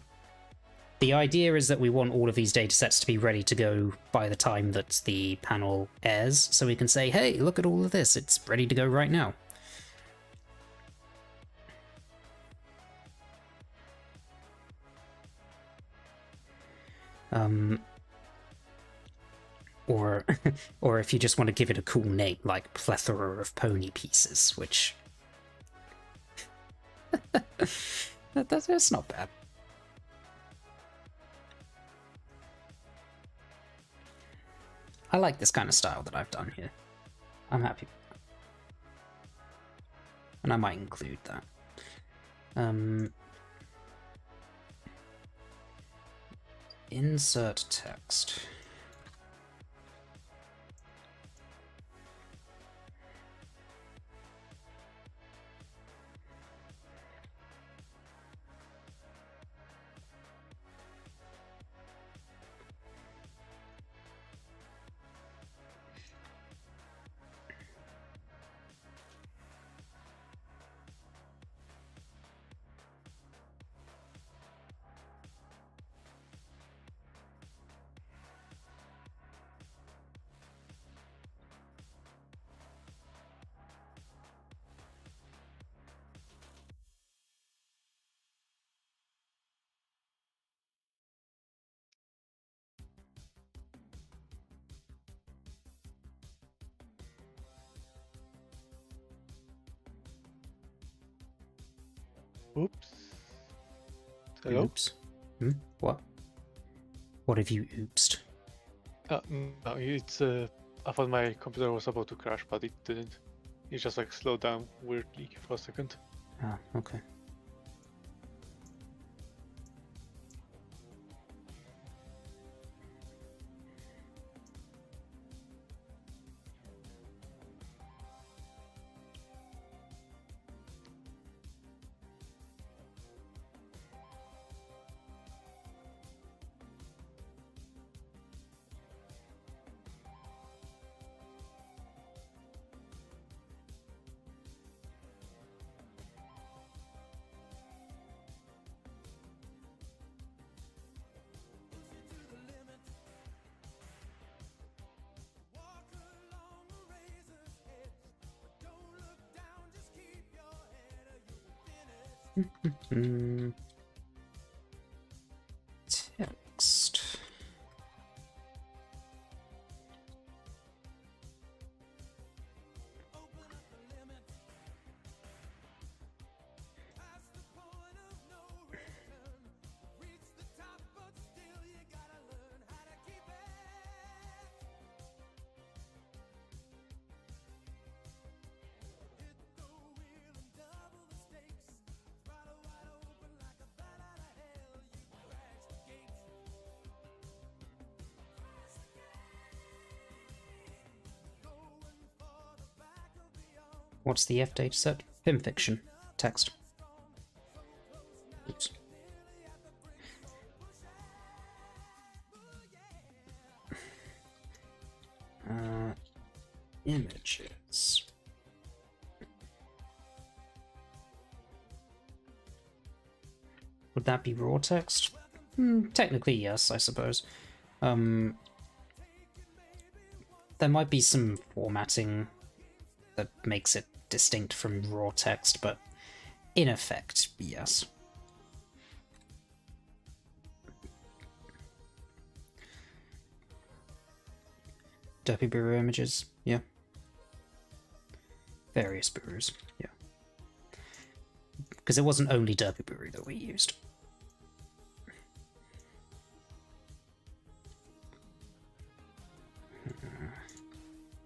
the idea is that we want all of these datasets to be ready to go by the time that the panel airs, so we can say, hey, look at all of this, it's ready to go right now. Or if you just want to give it a cool name, like Plethora of Pony Pieces, which... that's not bad. I like this kind of style that I've done here. I'm happy with that. And I might include that. Insert text. Oops. Hello? Oops. What? What have you oopsed? No, it's I thought my computer was about to crash, but it didn't. It just like slowed down weirdly for a second. Ah, okay. Text. What's the F dataset? Film fiction. Text. Oops. Images. Would that be raw text? Technically, yes, I suppose. There might be some formatting that makes it distinct from raw text, but in effect, yes. Derpy Bureau images, yeah. Various bureaus, yeah. Because it wasn't only Derpy Bureau that we used.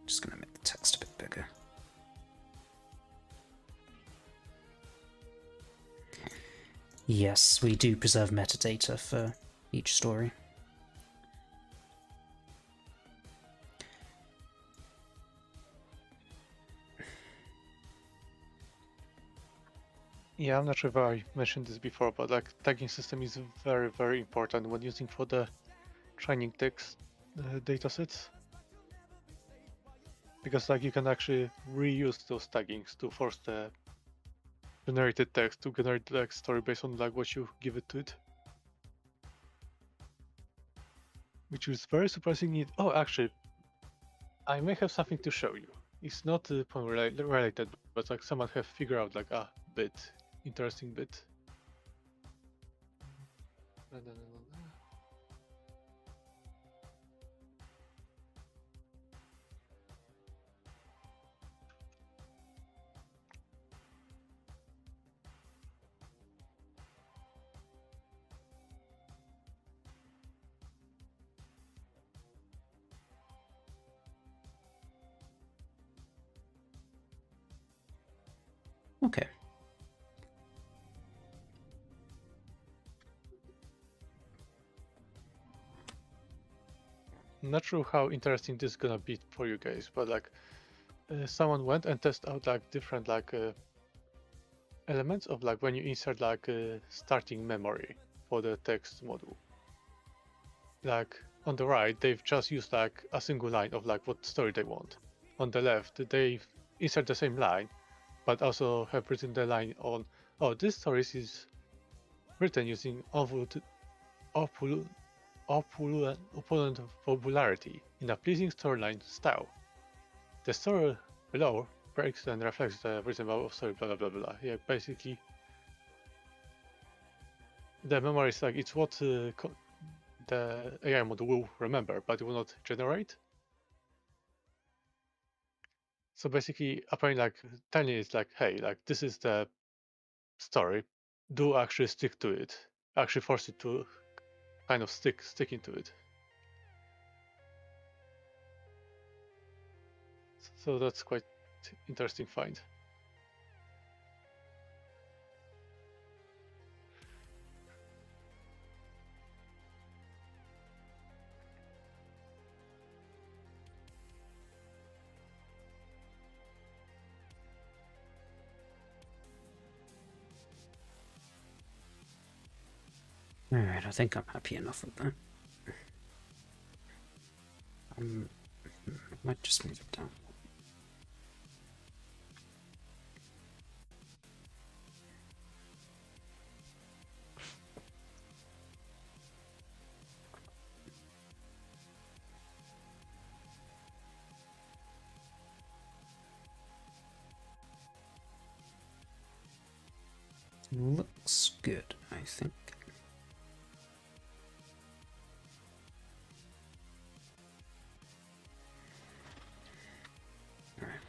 Just gonna make the text a bit bigger. Yes, we do preserve metadata for each story. Yeah, I'm not sure if I mentioned this before, but like tagging system is very, very important when using for the training text datasets. Because like you can actually reuse those taggings to force the generated text to generate the story based on like what you give it to it. Which is very surprising. Oh, actually, I may have something to show you. It's not poem related, but like someone have figured out like a bit, interesting bit. Okay. I'm not sure how interesting this is gonna be for you guys, but like someone went and tested out like different like elements of like when you insert like starting memory for the text module. Like on the right, they've just used like a single line of like what story they want. On the left, they've insert the same line, but also have written the line on, oh, this story is written using opulent popularity in a pleasing storyline style. The story below breaks and reflects the written of story, blah blah blah blah. Yeah, basically, the memory is like it's what the AI model will remember, but it will not generate. So basically, apparently, like telling it like, hey, like this is the story. Do actually stick to it. Actually, force it to kind of stick into it. So that's quite interesting find. Alright, I think I'm happy enough with that. Might just move it down. Looks good, I think. Alright.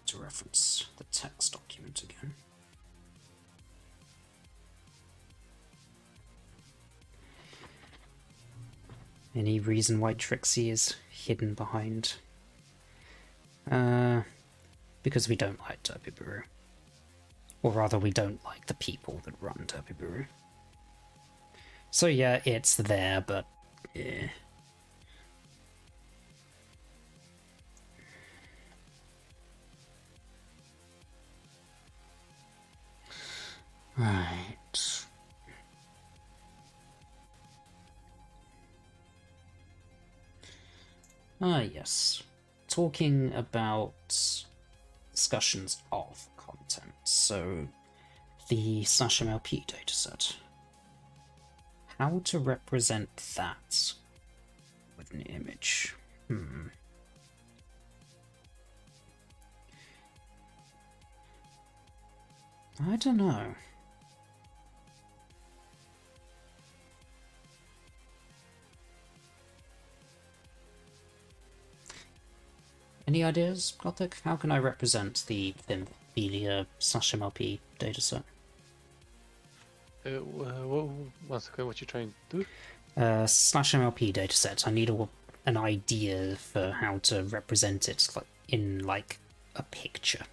To reference the text document again. Any reason why Trixie is hidden behind? Because we don't like Derpiburu. Or rather, we don't like the people that run Derpiburu. So yeah, it's there, but yeah. Right. Ah, yes. Talking about discussions of content. So, the /MLP dataset. How to represent that with an image? I don't know. Any ideas, Gothic? How can I represent the Vymphelia/MLP dataset? One second, what you trying to do? /MLP dataset. I need an idea for how to represent it in a picture.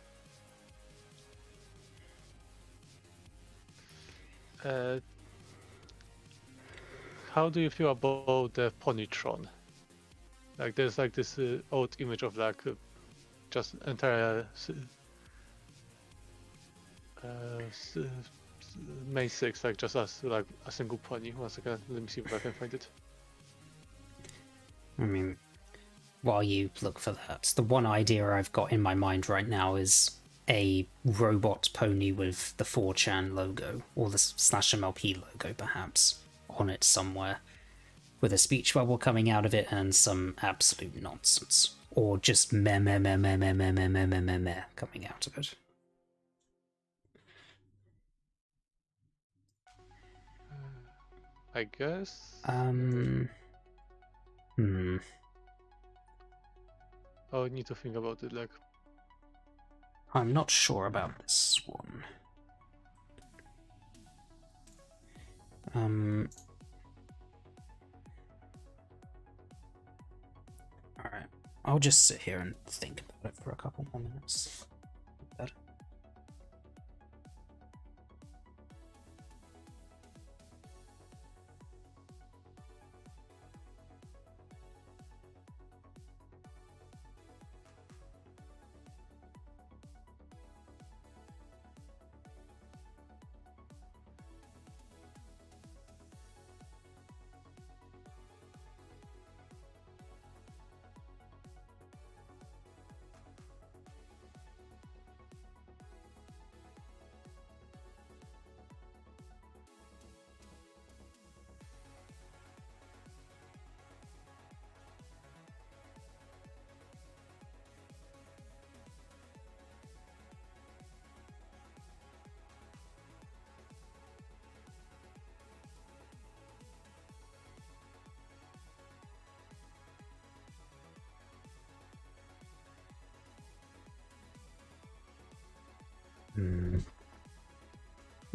How do you feel about the Ponytron? Like there's like this old image of like just entire main six, like just as like a single pony. One second, let me see if I can find it. I mean, while you look for that, the one idea I've got in my mind right now is a robot pony with the 4chan logo, or the /MLP logo perhaps, on it somewhere, with a speech bubble coming out of it and some absolute nonsense. Or just meh meh meh meh meh meh meh meh meh meh meh coming out of it. I guess. Oh, I need to think about it. Like, I'm not sure about this one. Alright. I'll just sit here and think about it for a couple more minutes. Better.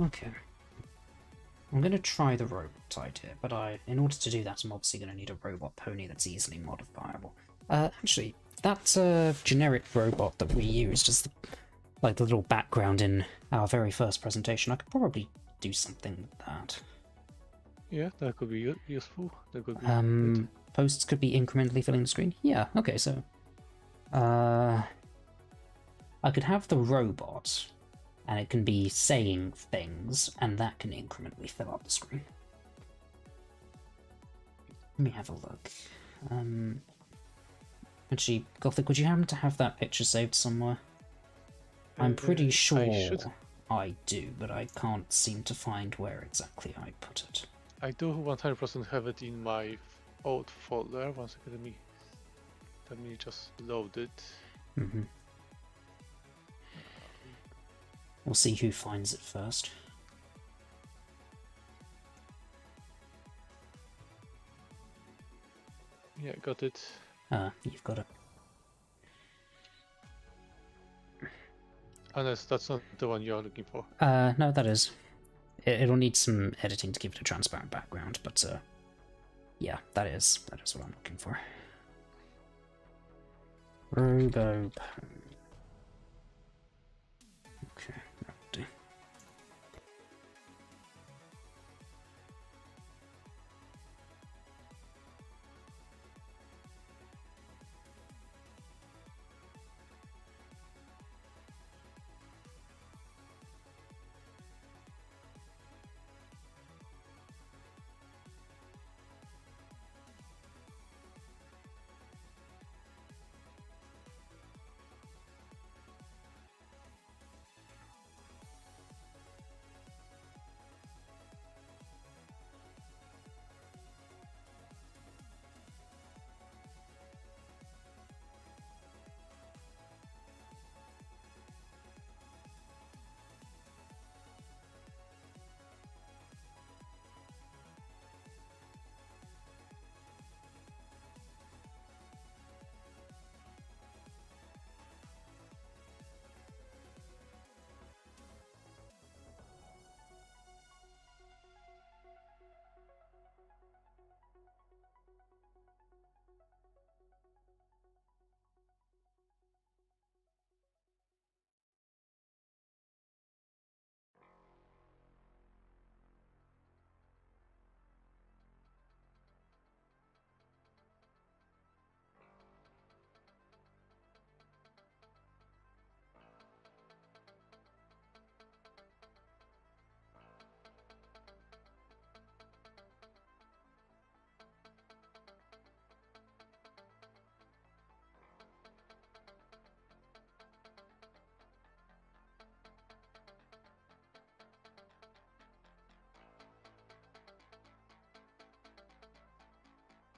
Okay. I'm going to try the robot idea, but in order to do that, I'm obviously going to need a robot pony that's easily modifiable. Actually, that generic robot that we used as the little background in our very first presentation, I could probably do something with that. Yeah, that could be useful. That could be good. Posts could be incrementally filling the screen. Yeah, okay, so I could have the robot, and it can be saying things, and that can incrementally fill up the screen. Let me have a look. Actually, Gothic, would you happen to have that picture saved somewhere? I'm pretty sure I do, but I can't seem to find where exactly I put it. I do 100% have it in my old folder. One second, let me just load it. We'll see who finds it first. Yeah, got it. You've got it. Unless that's not the one you're looking for. No, that is. It'll need some editing to give it a transparent background, but yeah, that is what I'm looking for. Robo. Okay, that'll do.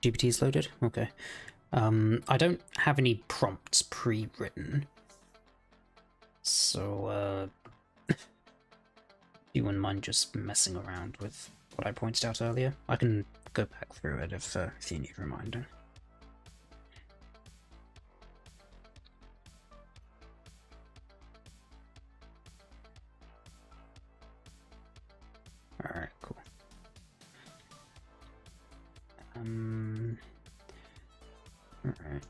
GPT is loaded? Okay. I don't have any prompts pre-written. So, you wouldn't mind just messing around with what I pointed out earlier? I can go back through it if you need a reminder. Alright, cool. Alright.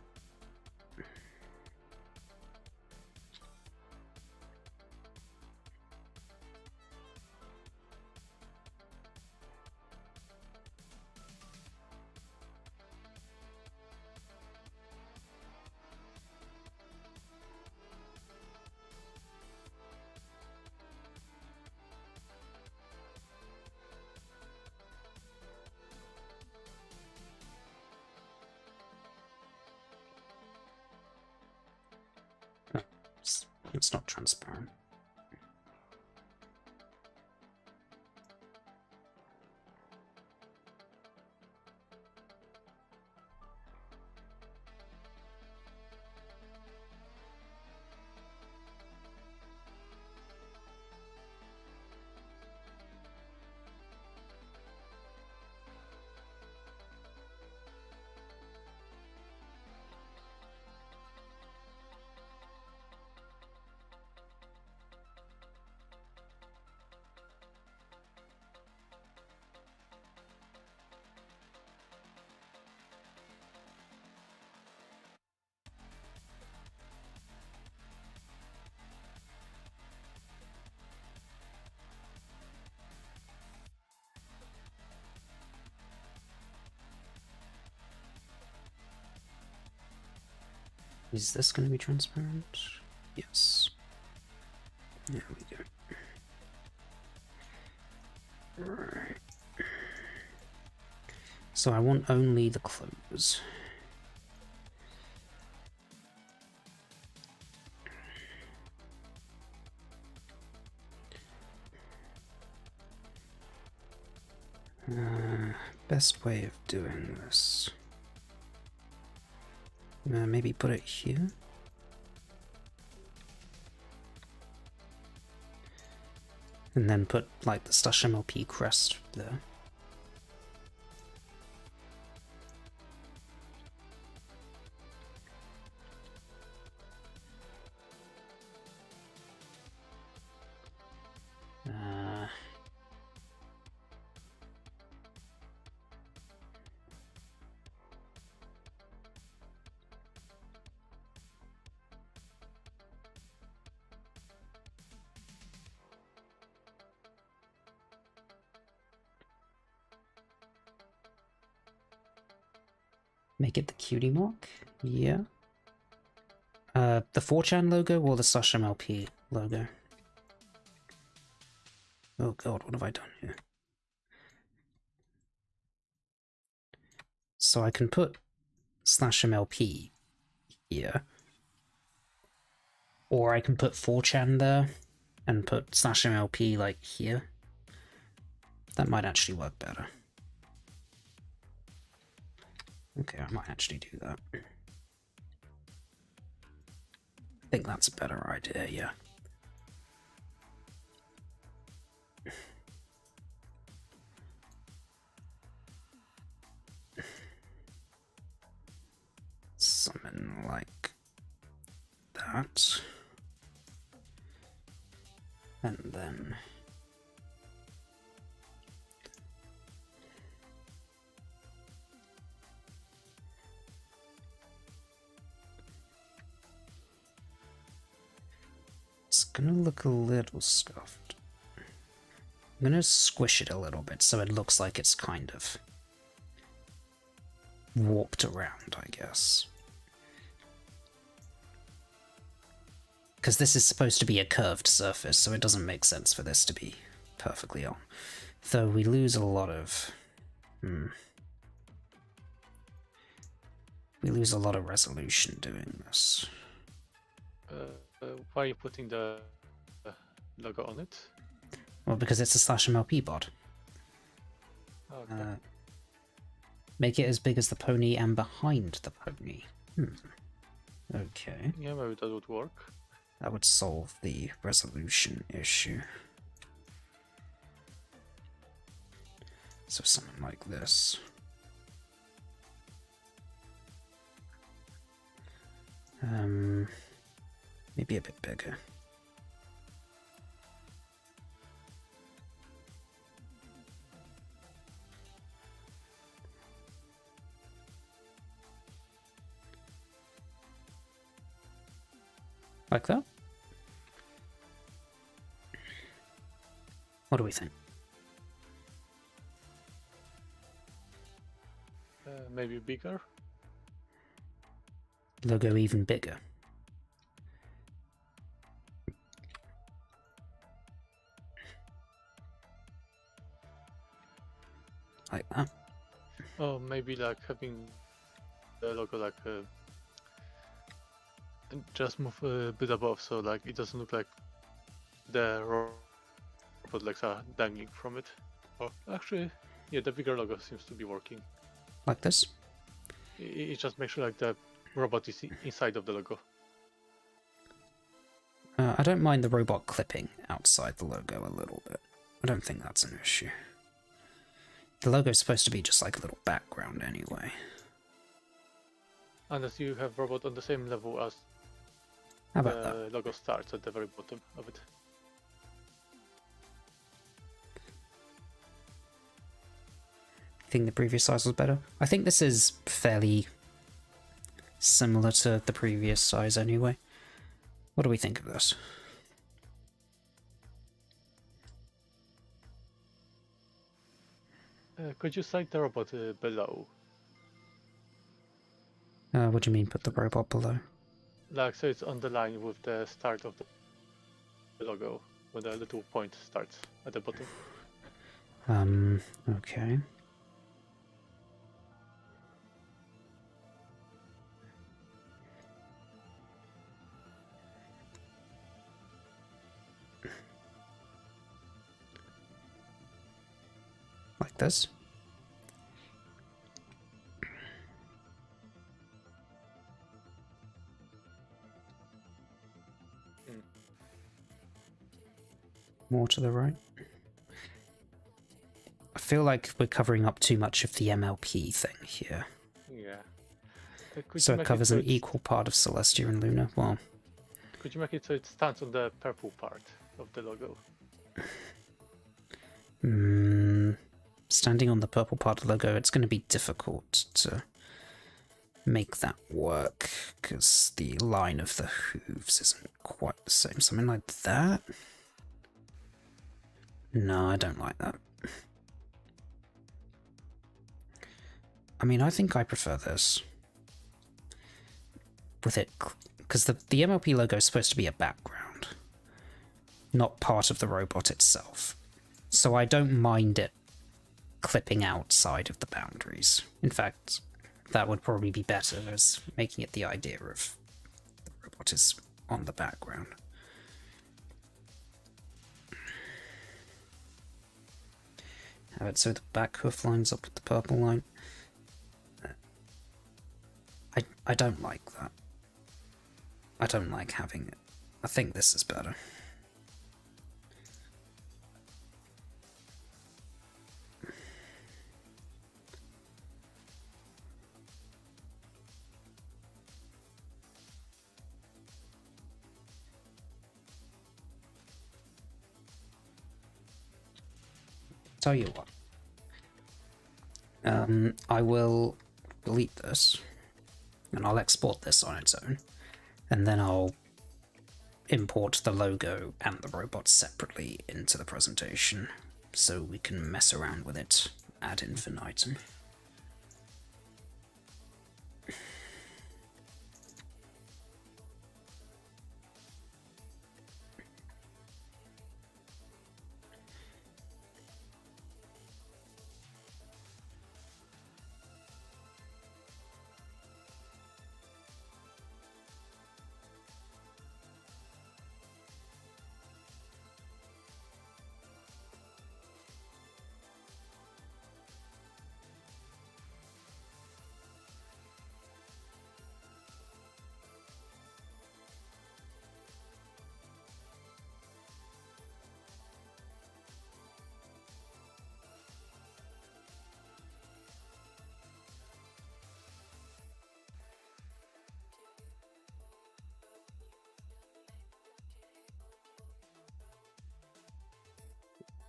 It's not transparent. Is this going to be transparent? Yes. There we go. Right. So I want only the clothes. Best way of doing this. Maybe put it here? And then put, like, the Slush MLP crest there. Make it the cutie mark? Yeah. The 4chan logo or the Slush MLP logo? Oh god, what have I done here? So I can put /MLP here. Or I can put 4chan there and put /MLP like here. That might actually work better. Okay, I might actually do that. I think that's a better idea, yeah. Something like that. And then it's gonna look a little scuffed. I'm gonna squish it a little bit so it looks like it's kind of warped around, I guess. Because this is supposed to be a curved surface, so it doesn't make sense for this to be perfectly on. Though we lose a lot of... We lose a lot of resolution doing this. Why are you putting the logo on it? Well, because it's a /MLP bod. Okay. Make it as big as the pony and behind the pony. Okay. Yeah, maybe that would work. That would solve the resolution issue. So something like this. Maybe a bit bigger. Like that? What do we think? Maybe bigger. Logo even bigger. Like that. Oh, maybe like having the logo like just move a bit above, so like it doesn't look like the robot legs are dangling from it. Oh, actually, yeah, the bigger logo seems to be working. Like this? It just makes sure like the robot is inside of the logo. I don't mind the robot clipping outside the logo a little bit. I don't think that's an issue. The logo's supposed to be just like a little background anyway. Unless you have robot on the same level as How about the that? logo starts at the very bottom of it. Think the previous size was better? I think this is fairly similar to the previous size anyway. What do we think of this? Could you cite the robot below? What do you mean put the robot below? Like, so it's on the line with the start of the logo, when the little point starts at the bottom. Okay. Like this? More to the right. I feel like we're covering up too much of the MLP thing here. Yeah. Could So you it make covers so an equal part of Celestia and Luna. Well, could you make it so it stands on the purple part of the logo? standing on the purple part of the logo, it's going to be difficult to make that work because the line of the hooves isn't quite the same. Something like that? No, I don't like that. I mean, I think I prefer this. With it, because the MLP logo is supposed to be a background, not part of the robot itself. So I don't mind it clipping outside of the boundaries. In fact, that would probably be better as making it the idea of the robot is on the background. Have it so the back hoof lines up with the purple line. I don't like that. I don't like having it. I think this is better. Tell you what. I will delete this, and I'll export this on its own, and then I'll import the logo and the robot separately into the presentation, so we can mess around with it ad infinitum.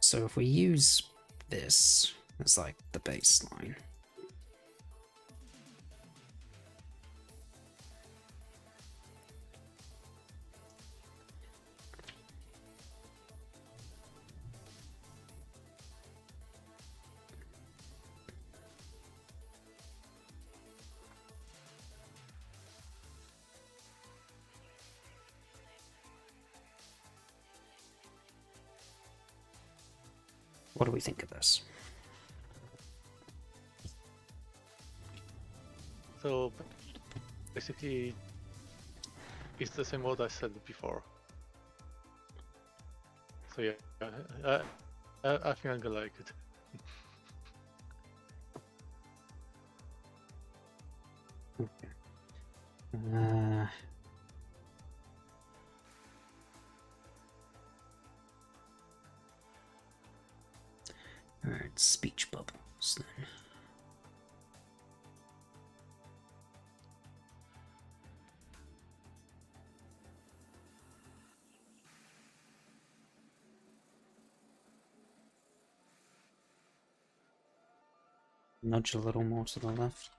So if we use this as like the baseline, what do we think of this? So basically, it's the same what I said before. So yeah, I think I'm gonna like it. Uh, Alright, speech bubbles then. Nudge a little more to the left.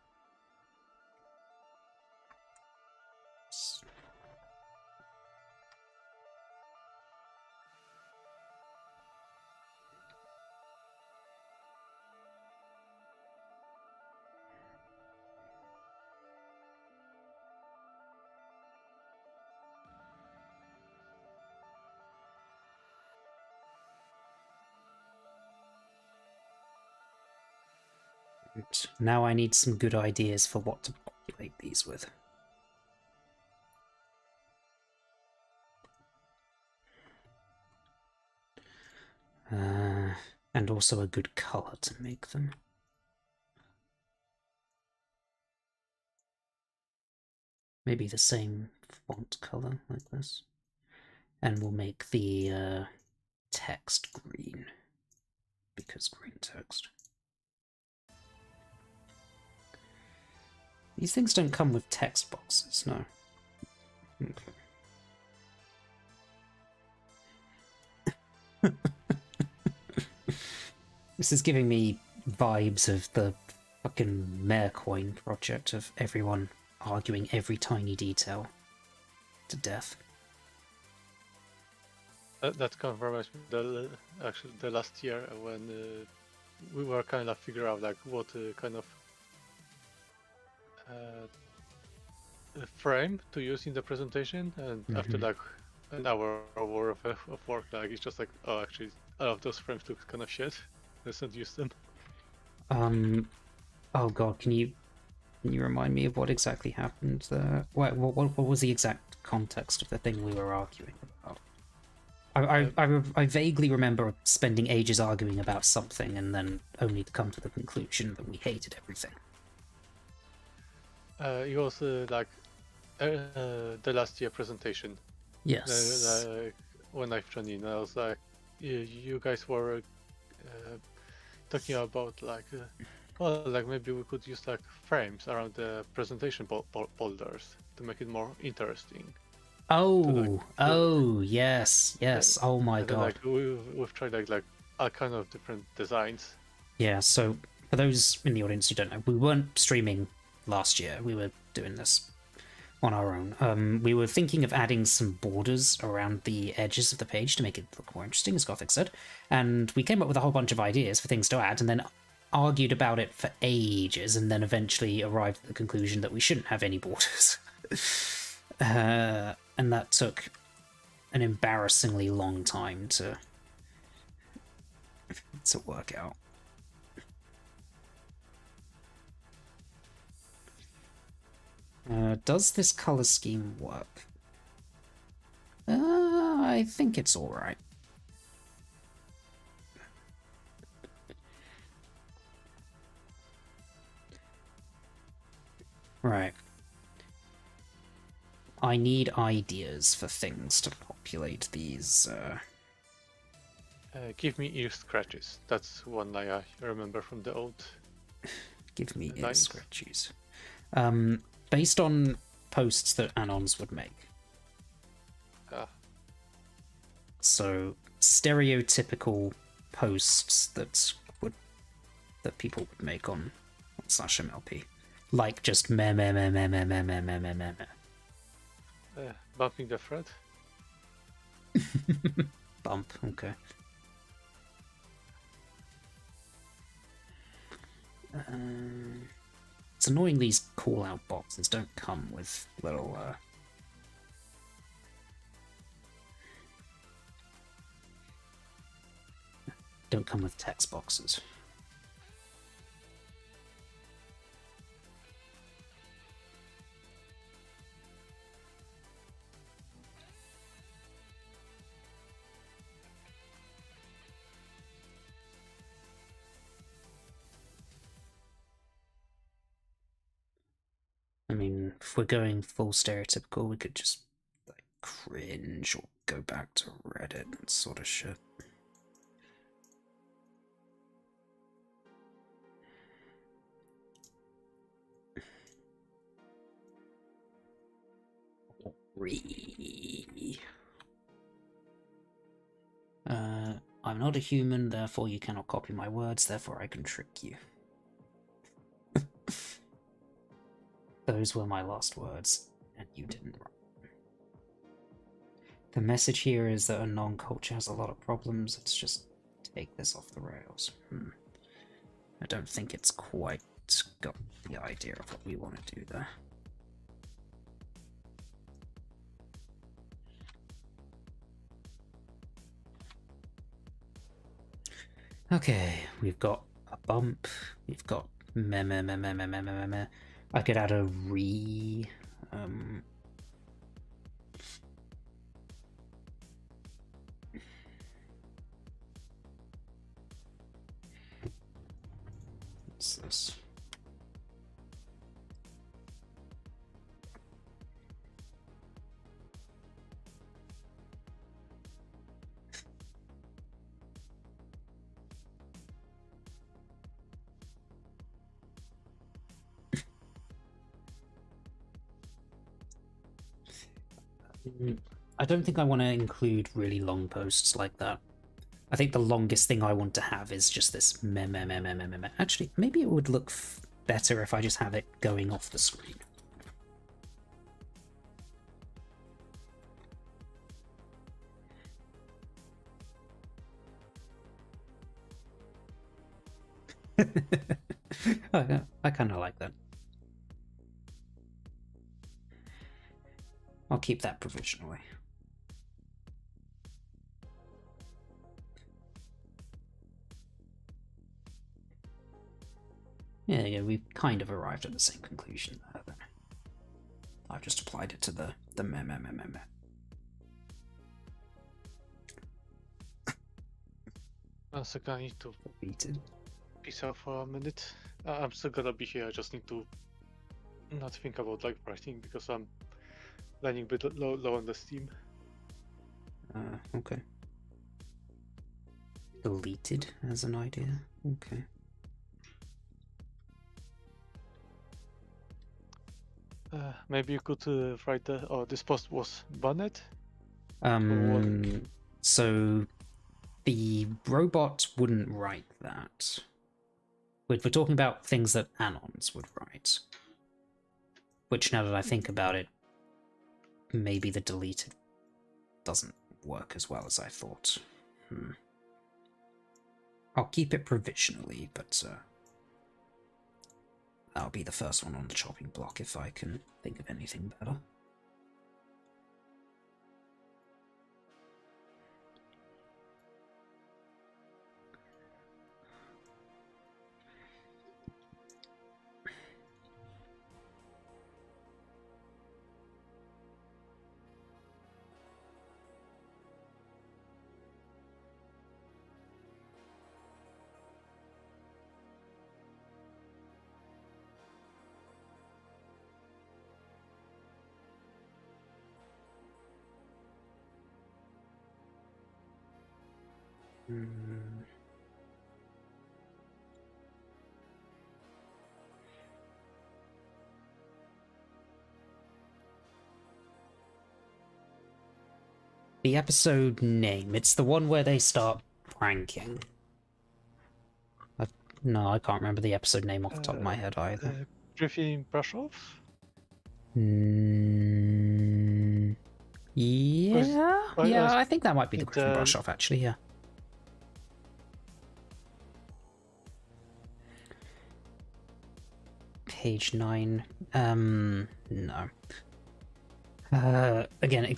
And now I need some good ideas for what to populate these with. And also a good color to make them. Maybe the same font color like this. And we'll make the text green, because green text. These things don't come with text boxes, no. Okay. This is giving me vibes of the fucking Marecoin project of everyone arguing every tiny detail to death. That kind of reminds me actually the last year when we were kind of figuring out like what kind of frame to use in the presentation, and after like an hour worth of work, like it's just like, oh, actually all of those frames look kind of shit. Let's not use them. Oh god, can you remind me of what exactly happened there? What was the exact context of the thing we were arguing about? I vaguely remember spending ages arguing about something and then only to come to the conclusion that we hated everything. It was like the last year presentation. Yes. When I've joined in, I was like, you guys were talking about like, well, like maybe we could use like frames around the presentation boulders to make it more interesting. Oh, yes. Oh my and then, god. like we've tried like all kind of different designs. Yeah. So for those in the audience who don't know, we weren't streaming last year. We were doing this on our own. We were thinking of adding some borders around the edges of the page to make it look more interesting, as Gothic said, and we came up with a whole bunch of ideas for things to add, and then argued about it for ages, and then eventually arrived at the conclusion that we shouldn't have any borders. And that took an embarrassingly long time to work out. Does this color scheme work? I think it's alright. Right. I need ideas for things to populate these. Give me ear scratches. That's one I remember from the old. Give me ear scratches. Based on posts that Anons would make. So stereotypical posts that people would make on /MLP, like just meh. Bumping the thread. Bump. Okay. It's annoying these call-out boxes don't come with little don't come with text boxes. I mean, if we're going full stereotypical, we could just like cringe or go back to Reddit and sort of shit. I'm not a human, therefore you cannot copy my words, therefore I can trick you. Those were my last words, and you didn't write. The message here is that a non-culture has a lot of problems. Let's just take this off the rails. I don't think it's quite got the idea of what we want to do there. Okay, we've got a bump, we've got Meh, meh, meh, meh, meh, meh, meh, meh. I could add a re. What's this? I don't think I want to include really long posts like that. I think the longest thing I want to have is just this meh meh meh meh meh meh meh. Actually, maybe it would look better if I just have it going off the screen. I kind of like that. I'll keep that provisionally. Yeah, we've kind of arrived at the same conclusion there. I've just applied it to the meh meh meh meh meh. One second, I need to Repeated. peace out for a minute. I'm still gonna be here. I just need to not think about like writing because I'm running a bit low on the steam. Okay. Deleted as an idea. Okay. Maybe you could write the. Oh, this post was banned. So the robot wouldn't write that. We're talking about things that Anons would write. Which, now that I think about it, maybe the deleted doesn't work as well as I thought. I'll keep it provisionally, but that'll be the first one on the chopping block if I can think of anything better. The episode name, it's the one where they start pranking. No, I can't remember the episode name off the top of my head either. Griffin brush off? Yeah, I think that might be the Griffin brush off actually, yeah. Page 9. No. Again,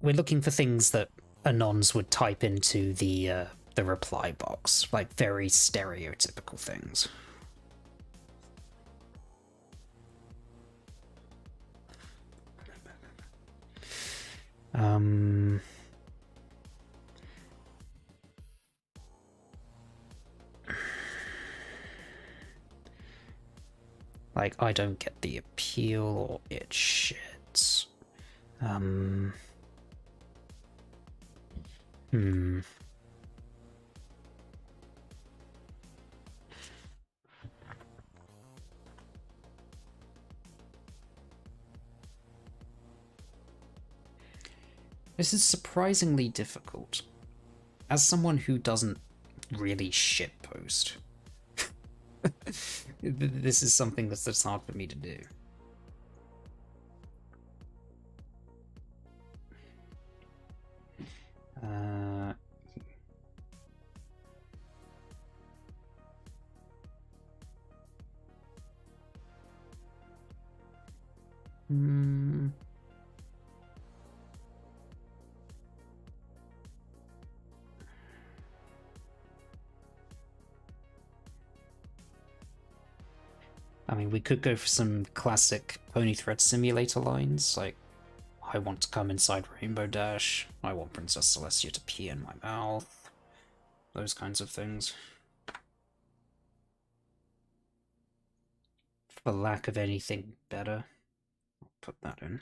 we're looking for things that Anons would type into the reply box, like very stereotypical things. Like, I don't get the appeal, or it shits. This is surprisingly difficult. As someone who doesn't really shitpost, this is something that's hard for me to do. I mean, we could go for some classic Pony Thread Simulator lines, like, I want to come inside Rainbow Dash, I want Princess Celestia to pee in my mouth, those kinds of things. For lack of anything better, I'll put that in.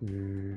Hmm.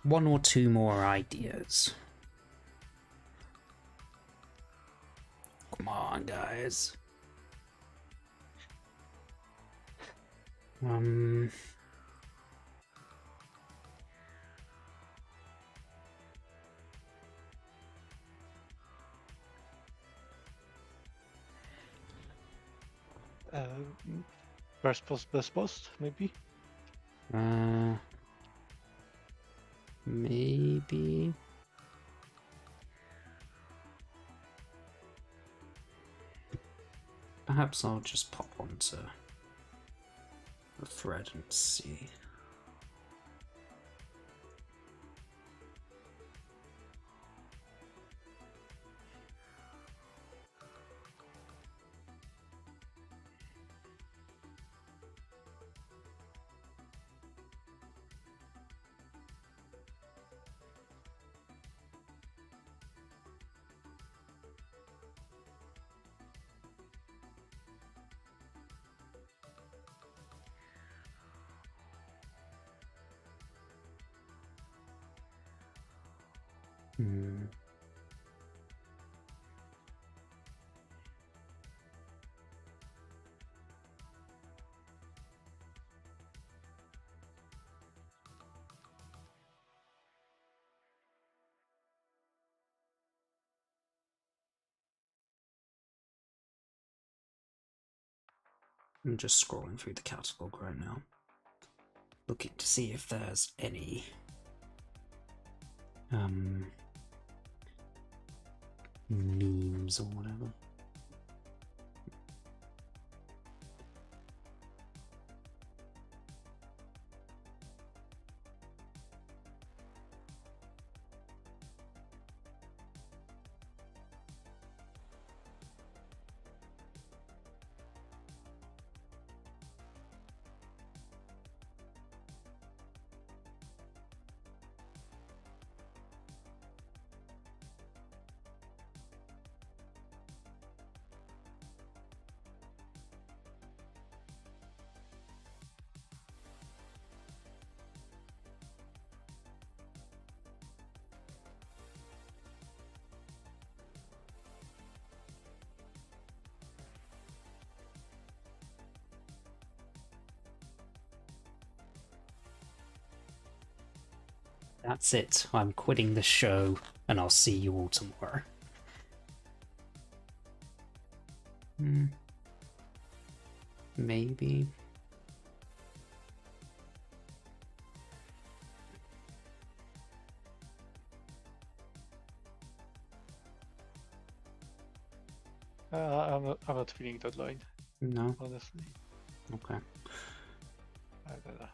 One or two more ideas. Come on, guys. First post, best post, maybe. Maybe. Perhaps I'll just pop onto the thread and see. I'm just scrolling through the catalog right now, looking to see if there's any memes or whatever. That's it. I'm quitting the show, and I'll see you all tomorrow. Maybe. I'm not feeling that line, No? honestly. Okay. I don't know.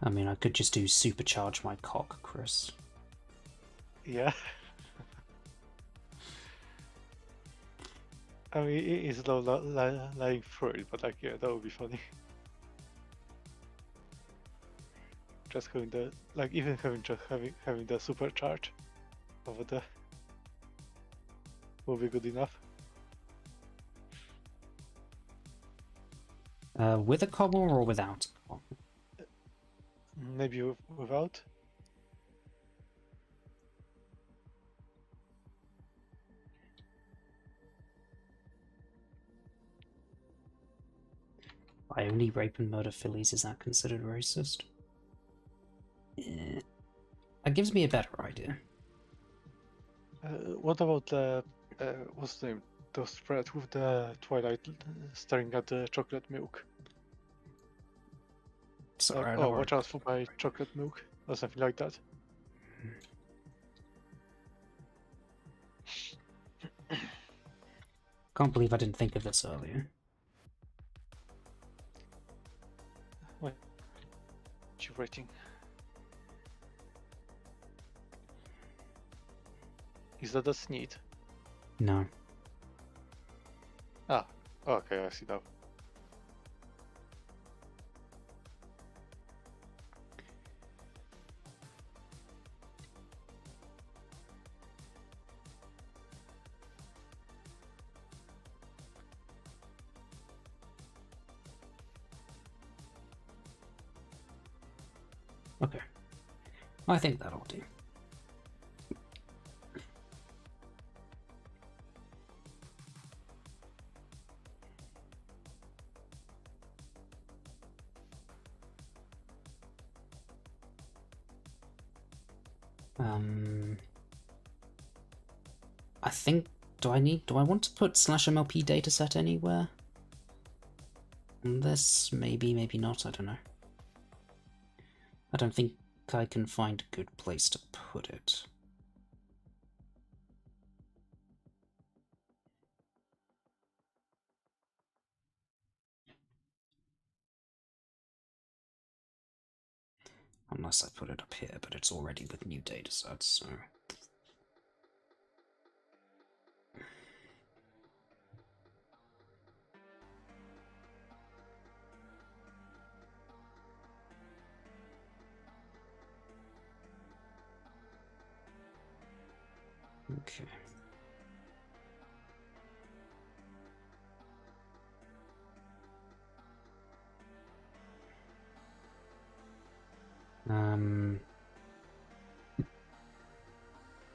I mean, I could just do supercharge my cock, Chris. Yeah. I mean, it is low lying through it, but like, yeah, that would be funny. Just having the, like, even having the supercharge over there will be good enough. With a cobble or without a cobble? Maybe without. I only rape and murder fillies, is that considered racist? That gives me a better idea. What about the, what's the name? The spread with the Twilight staring at the chocolate milk? Sorry, Like, I oh, don't watch out for my chocolate milk, or something like that. Can't believe I didn't think of this earlier. What you rating? Is that a sneed? No. Ah, okay, I see now. Okay. I think that'll do. I think, do I want to put /MLP dataset anywhere? On this, maybe, maybe not, I don't know. I don't think I can find a good place to put it. Unless I put it up here, but it's already with new datasets, so... Okay.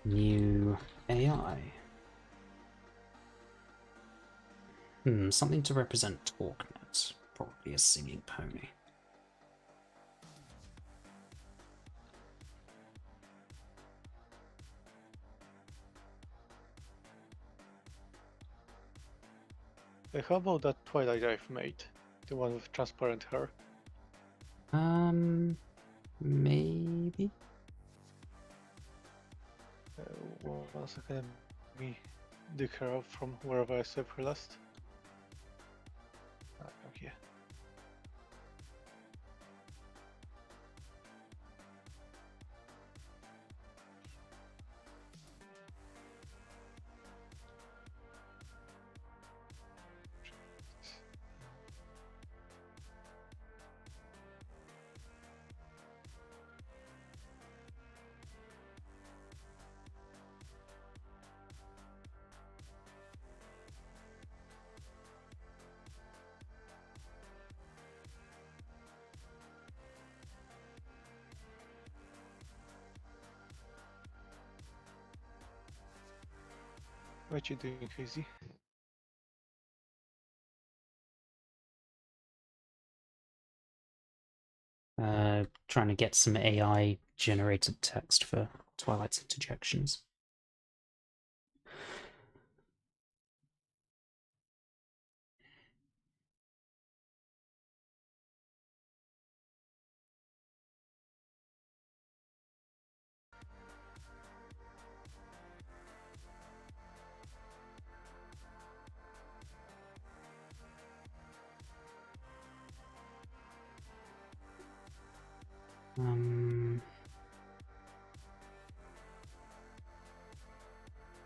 New AI. Something to represent TalkNet. Probably a singing pony. How about that Twilight I've made? The one with transparent hair? Maybe? One second, let me dig her up from wherever I saved her last. Okay. What you doing, crazy? Trying to get some AI generated text for Twilight's interjections.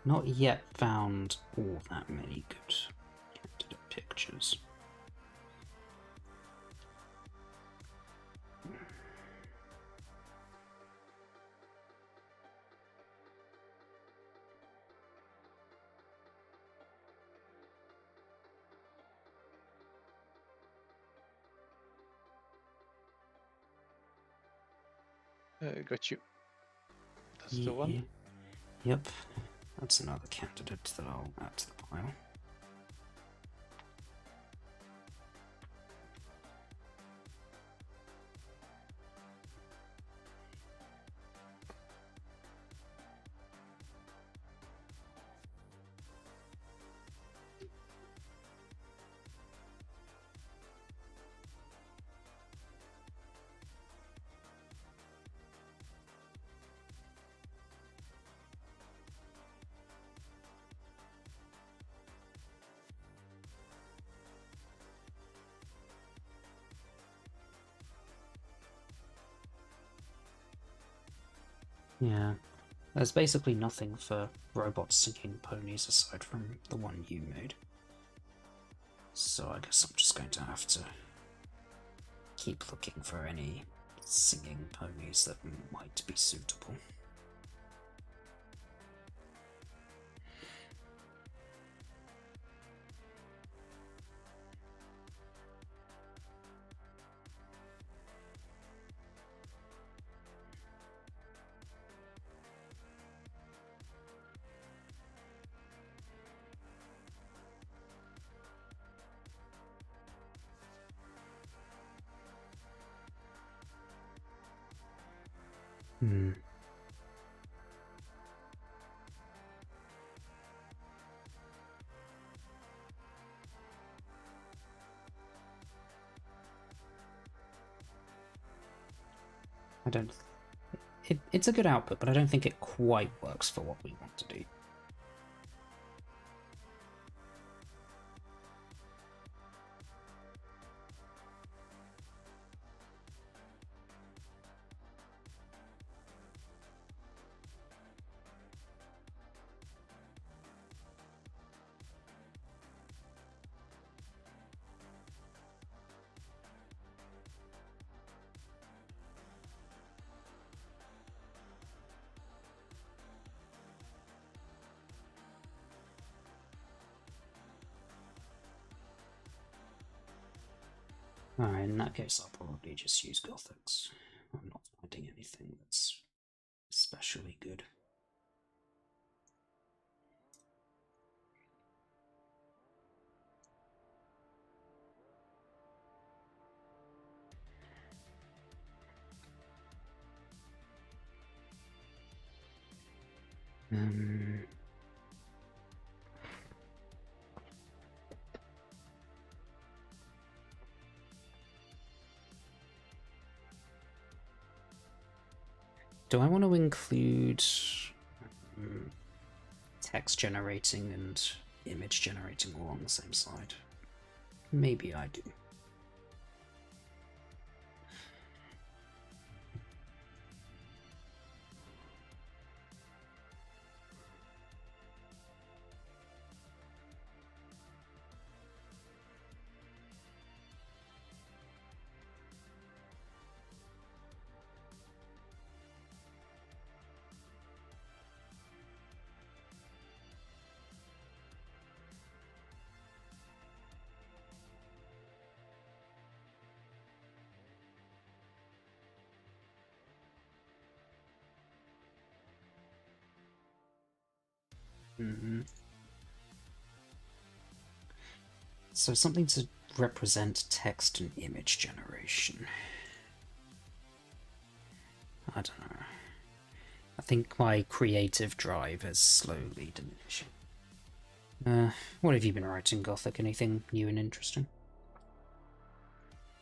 Not yet found all that many good candidate pictures. Got you. That's the one. Yep, that's another candidate that I'll add to the pile. Yeah, there's basically nothing for robots singing ponies aside from the one you made. So I guess I'm just going to have to keep looking for any singing ponies that might be suitable. Hmm. I don't... It's a good output, but I don't think it quite works for what we want to do. Alright, in that case I'll probably just use Gothics. I'm not finding anything that's especially good. Do I want to include text generating and image generating all on the same slide? Maybe I do. So something to represent text and image generation. I don't know. I think my creative drive is slowly diminishing. What have you been writing, Gothic? Anything new and interesting?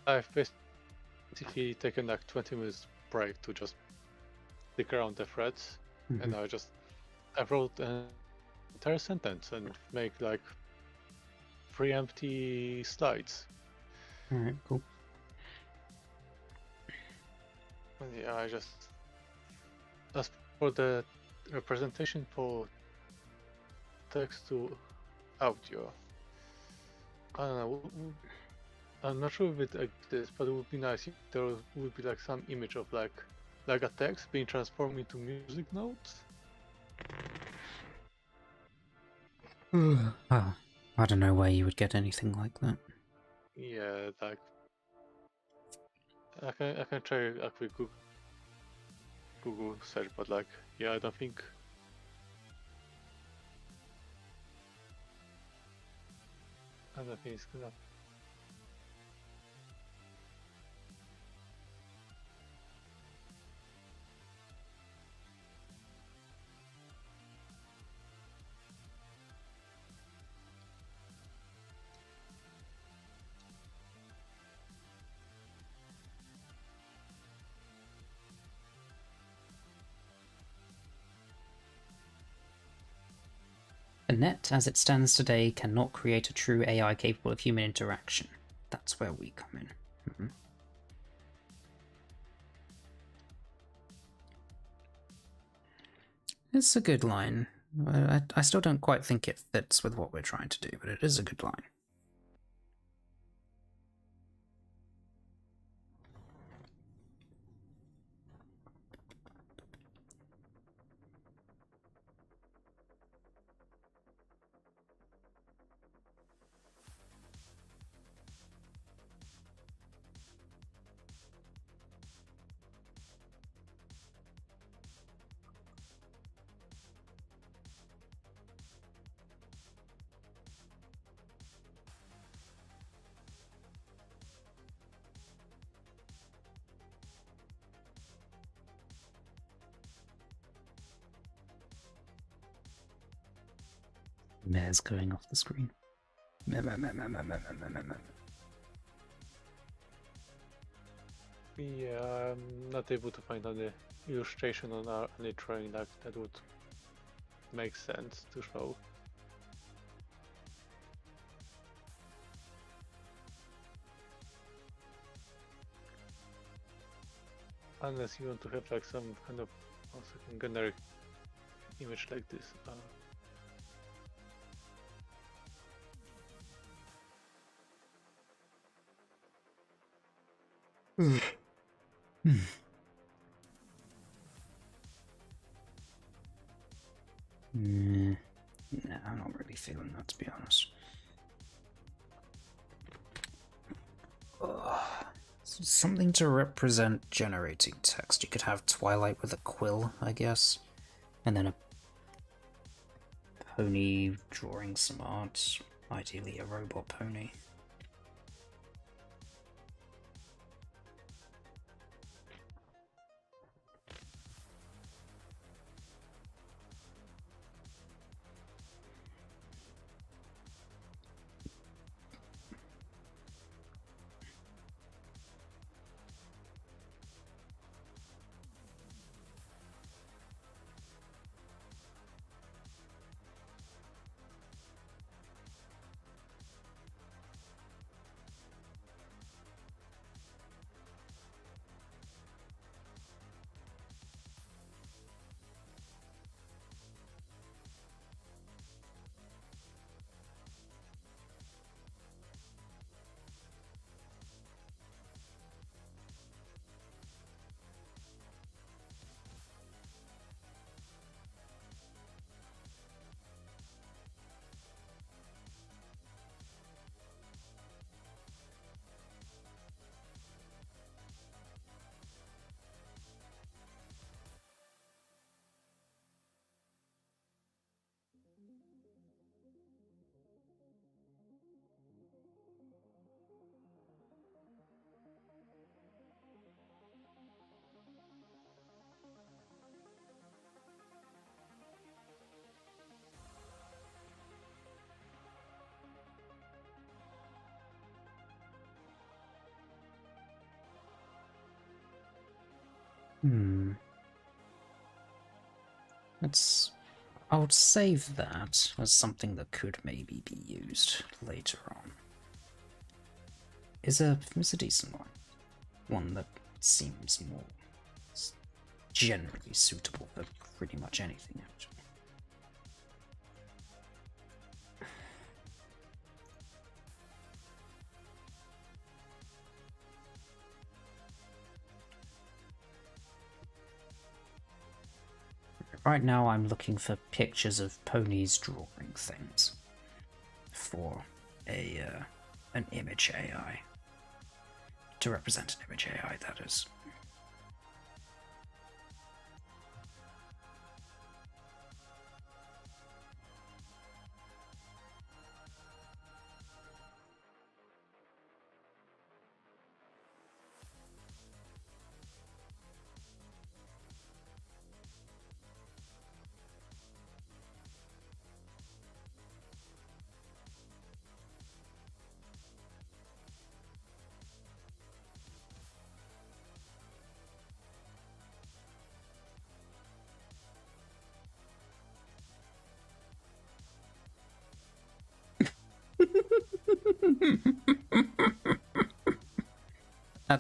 I've basically taken like 20 minutes break to just stick around the threads, and I wrote an entire sentence and make like 3 empty slides. Alright, cool. And yeah, as for the representation for text to audio, I don't know. I'm not sure if it exists, but it would be nice if there would be like some image of like a text being transformed into music notes. I don't know where you would get anything like that. Yeah, like I can try a quick Google search, but like yeah, I don't think it's gonna. The net, as it stands today, cannot create a true AI capable of human interaction. That's where we come in. It's a good line. I still don't quite think it fits with what we're trying to do, but it is a good line. Mare's going off the screen. Yeah, I'm not able to find any illustration on any drawing that would make sense to show. Unless you want to have like some kind of generic image like this. Nah, I'm not really feeling that, to be honest. Something to represent generating text. You could have Twilight with a quill, I guess, and then a pony drawing some art, ideally a robot pony. I would save that as something that could maybe be used later on. Is a decent one. One that seems more generally suitable for pretty much anything, actually. Right now I'm looking for pictures of ponies drawing things for an image AI. To represent an image AI, that is.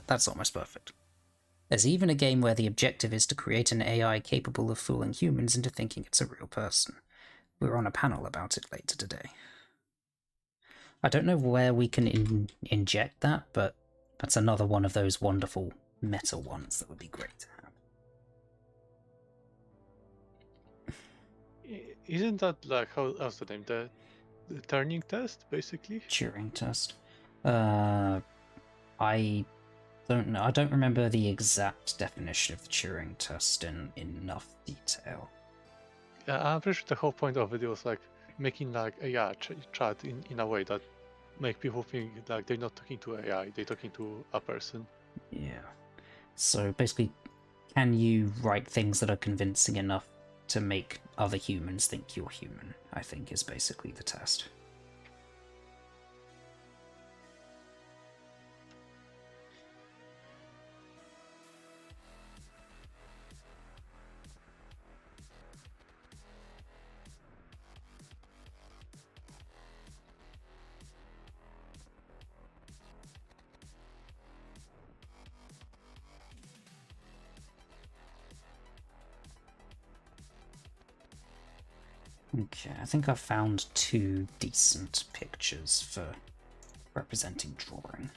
That's almost perfect. There's even a game where the objective is to create an AI capable of fooling humans into thinking it's a real person. We're on a panel about it later today. I don't know where we can inject that, but that's another one of those wonderful meta ones that would be great to have. Isn't that like how's the name? The Turing test, basically? Turing test. I don't know. I don't remember the exact definition of the Turing test in enough detail. Yeah, I'm pretty sure the whole point of it was like making like AI chat in a way that make people think like they're not talking to AI, they're talking to a person. Yeah. So basically, can you write things that are convincing enough to make other humans think you're human? I think is basically the test. Okay, I think I've found 2 decent pictures for representing drawing.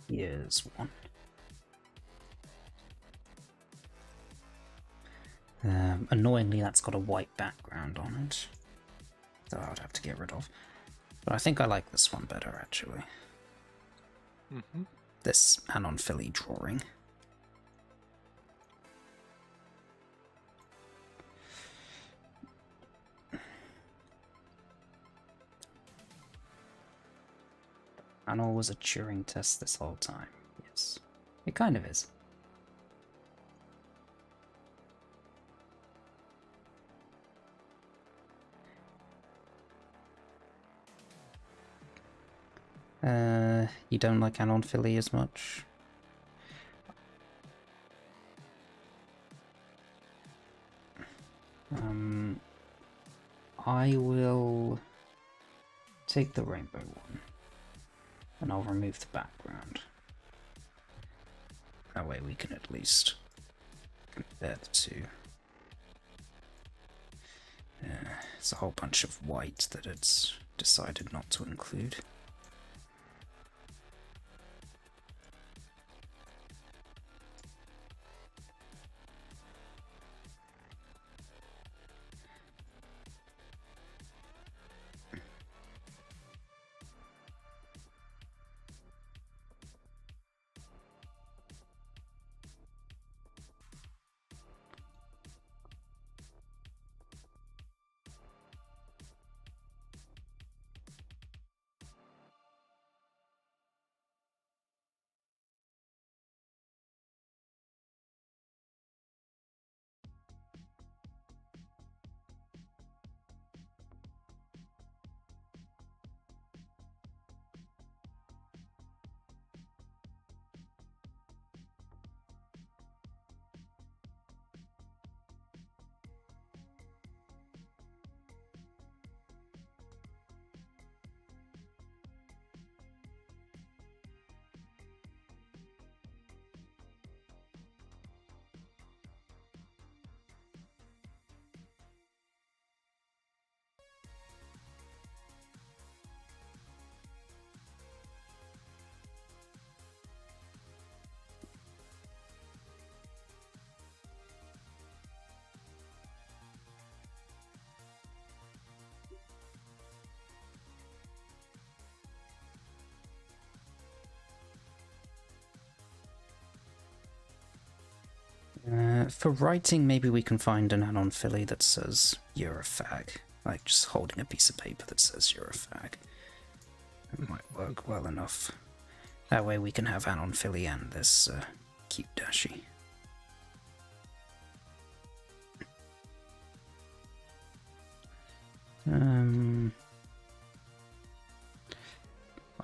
Here's one. Annoyingly, that's got a white background on it, that I would have to get rid of. But I think I like this one better, actually. Mm-hmm. This Anon Philly drawing. Anon was a Turing test this whole time. Yes, it kind of is. You don't like Anon Philly as much? I will take the rainbow one, and I'll remove the background. That way we can at least compare the two. It's a whole bunch of white that it's decided not to include. For writing, maybe we can find an anon filly that says you're a fag. Like just holding a piece of paper that says you're a fag. It might work well enough. That way we can have anon filly and this cute Dashi.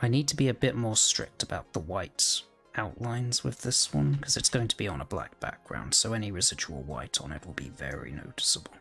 I need to be a bit more strict about the white outlines with this one, because it's going to be on a black background, so any residual white on it will be very noticeable.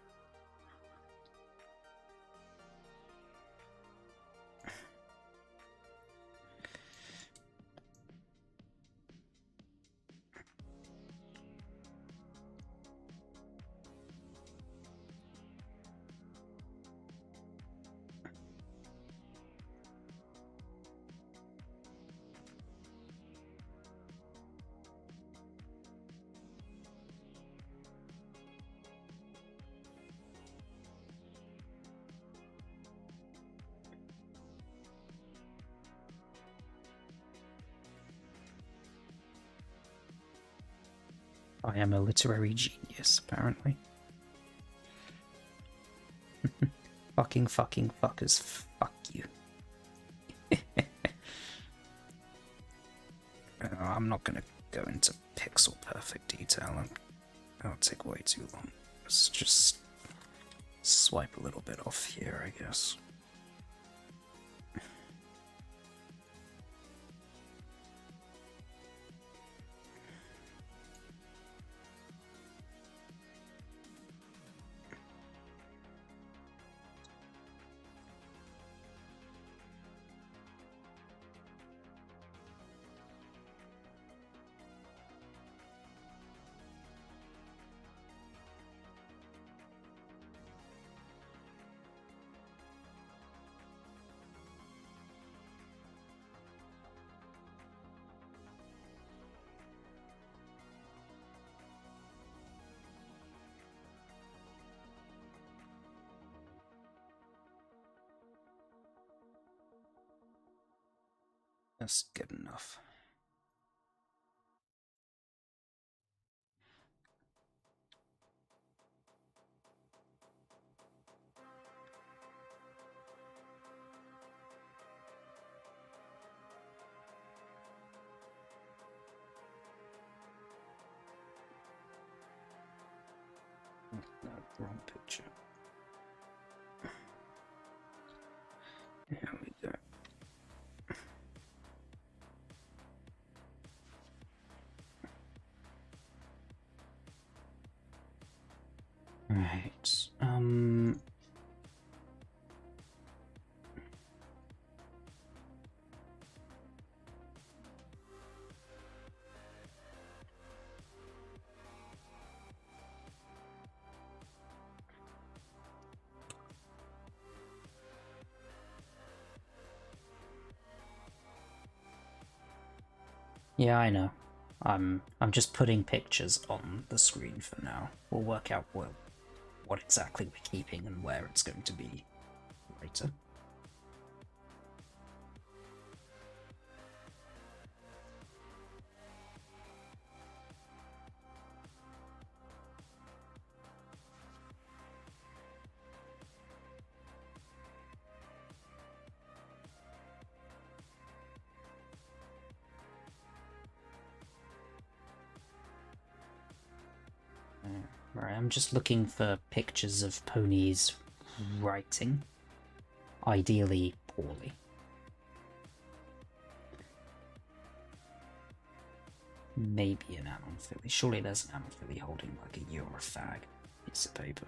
I am a literary genius, apparently. Fucking fuckers, fuck you. I'm not gonna go into pixel perfect detail, that'll take way too long. Let's just swipe a little bit off here, I guess. That's good enough. No, wrong picture. Here we go. Right. Yeah, I know. I'm just putting pictures on the screen for now. We'll work out what exactly we're keeping and where it's going to be later. Right, I'm just looking for pictures of ponies writing, ideally poorly. Maybe an anon filly. Surely there's an anon filly holding like a "you're a fag" piece of paper.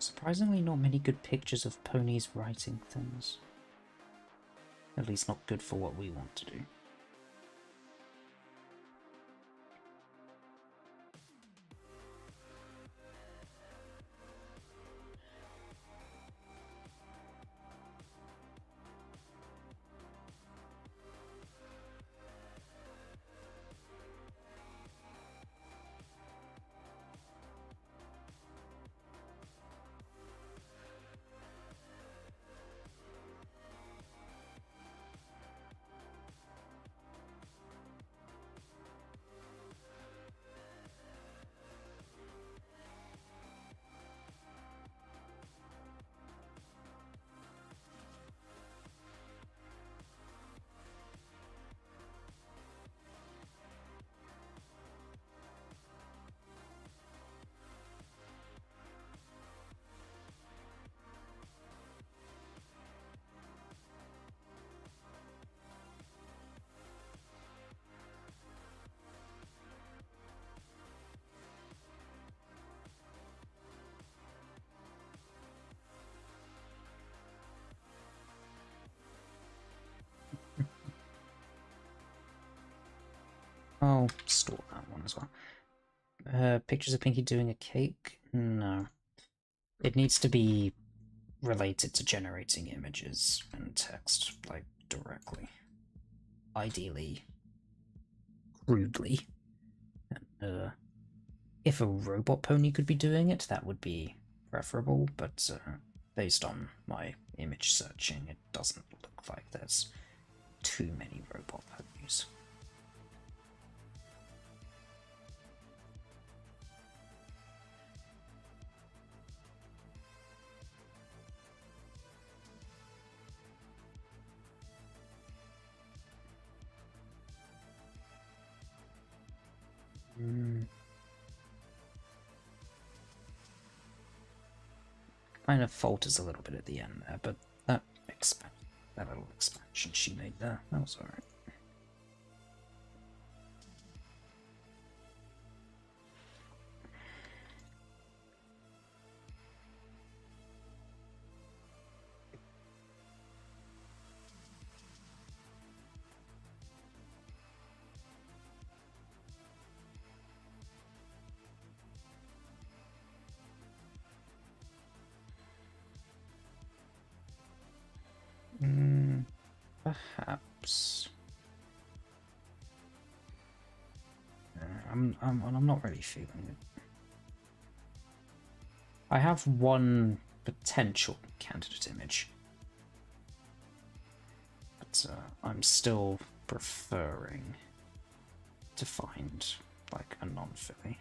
Surprisingly, not many good pictures of ponies writing things. At least not good for what we want to do. I'll store that one as well. Pictures of Pinky doing a cake? No. It needs to be related to generating images and text, like, directly. Ideally, crudely. If a robot pony could be doing it, that would be preferable, but based on my image searching, it doesn't look like there's too many robot ponies. Kind of falters a little bit at the end there, but that little expansion she made there, that was alright. Perhaps. I'm not really feeling it. I have one potential candidate image, but I'm still preferring to find like a non-filly.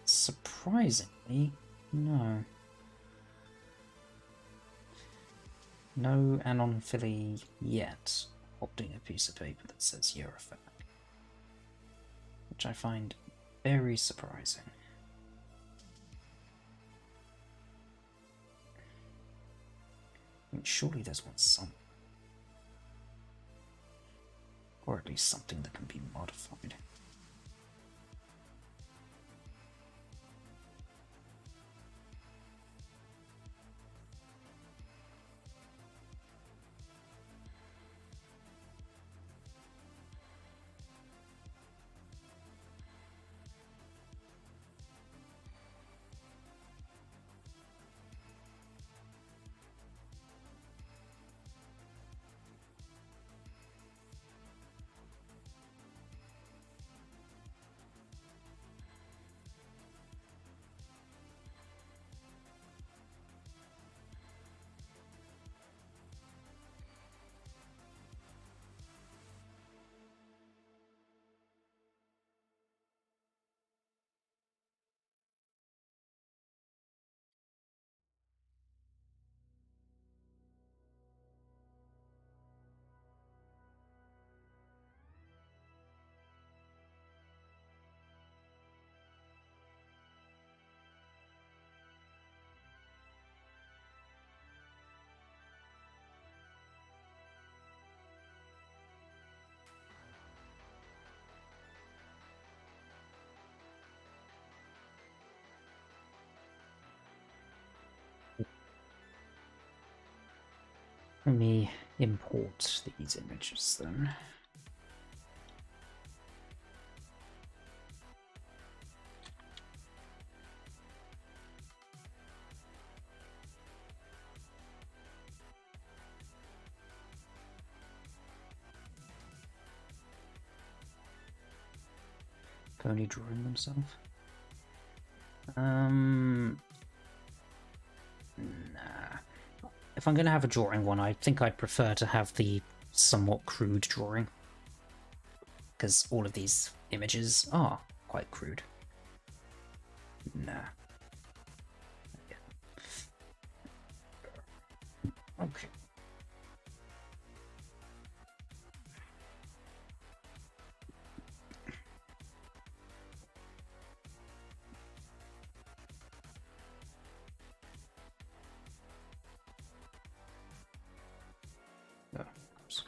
Surprisingly, no. No Anon filly yet holding a piece of paper that says Eurofag, which I find very surprising. I mean, surely there's one somewhere. Or at least something that can be modified. Let me import these images then. Pony drawing themselves? Nah. If I'm going to have a drawing one, I think I'd prefer to have the somewhat crude drawing. Because all of these images are quite crude. Nah. Okay. Oh, oops.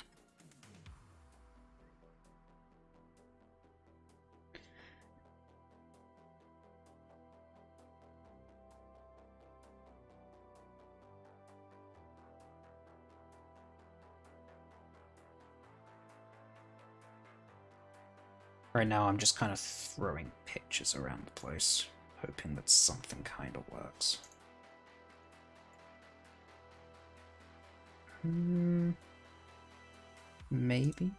Right now I'm just kind of throwing pictures around the place, hoping that something kind of works. Maybe?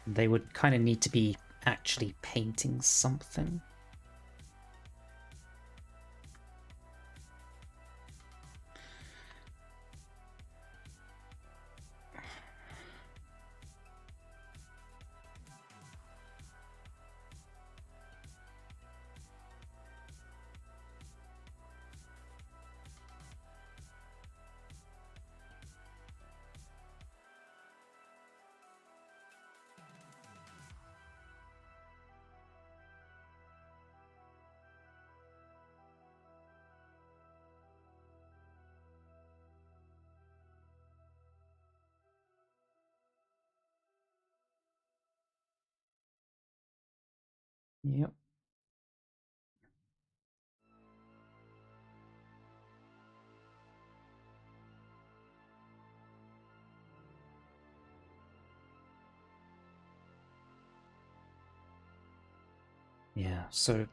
They would kind of need to be actually painting something. Yep. Yeah, so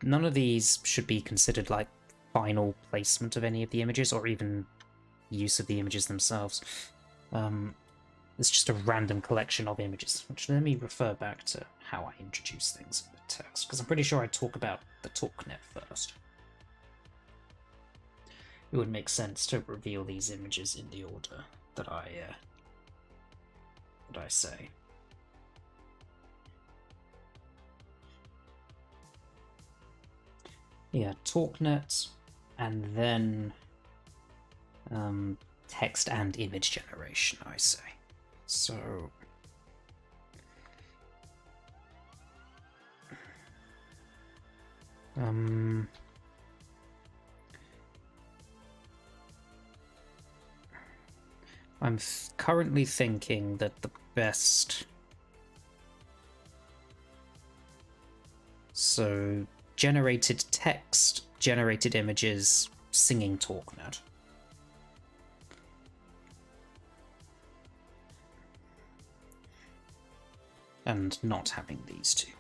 none of these should be considered like final placement of any of the images or even use of the images themselves. It's just a random collection of images, which let me refer back to how I introduce things in the text, because I'm pretty sure I talk about the talknet first. It would make sense to reveal these images in the order that I say. Yeah, talknet, and then text and image generation, I say. So I'm currently thinking that the best... So, generated text, generated images, singing talknet. And not having these two.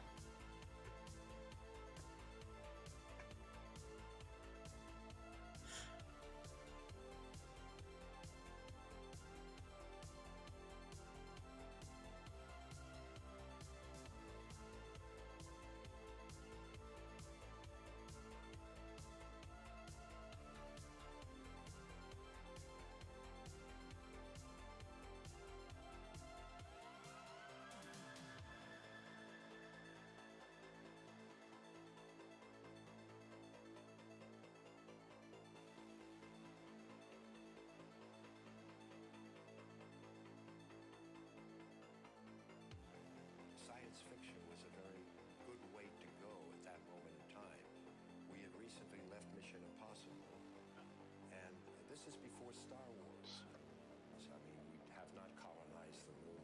This is before Star Wars. So, I mean, we have not colonized the moon.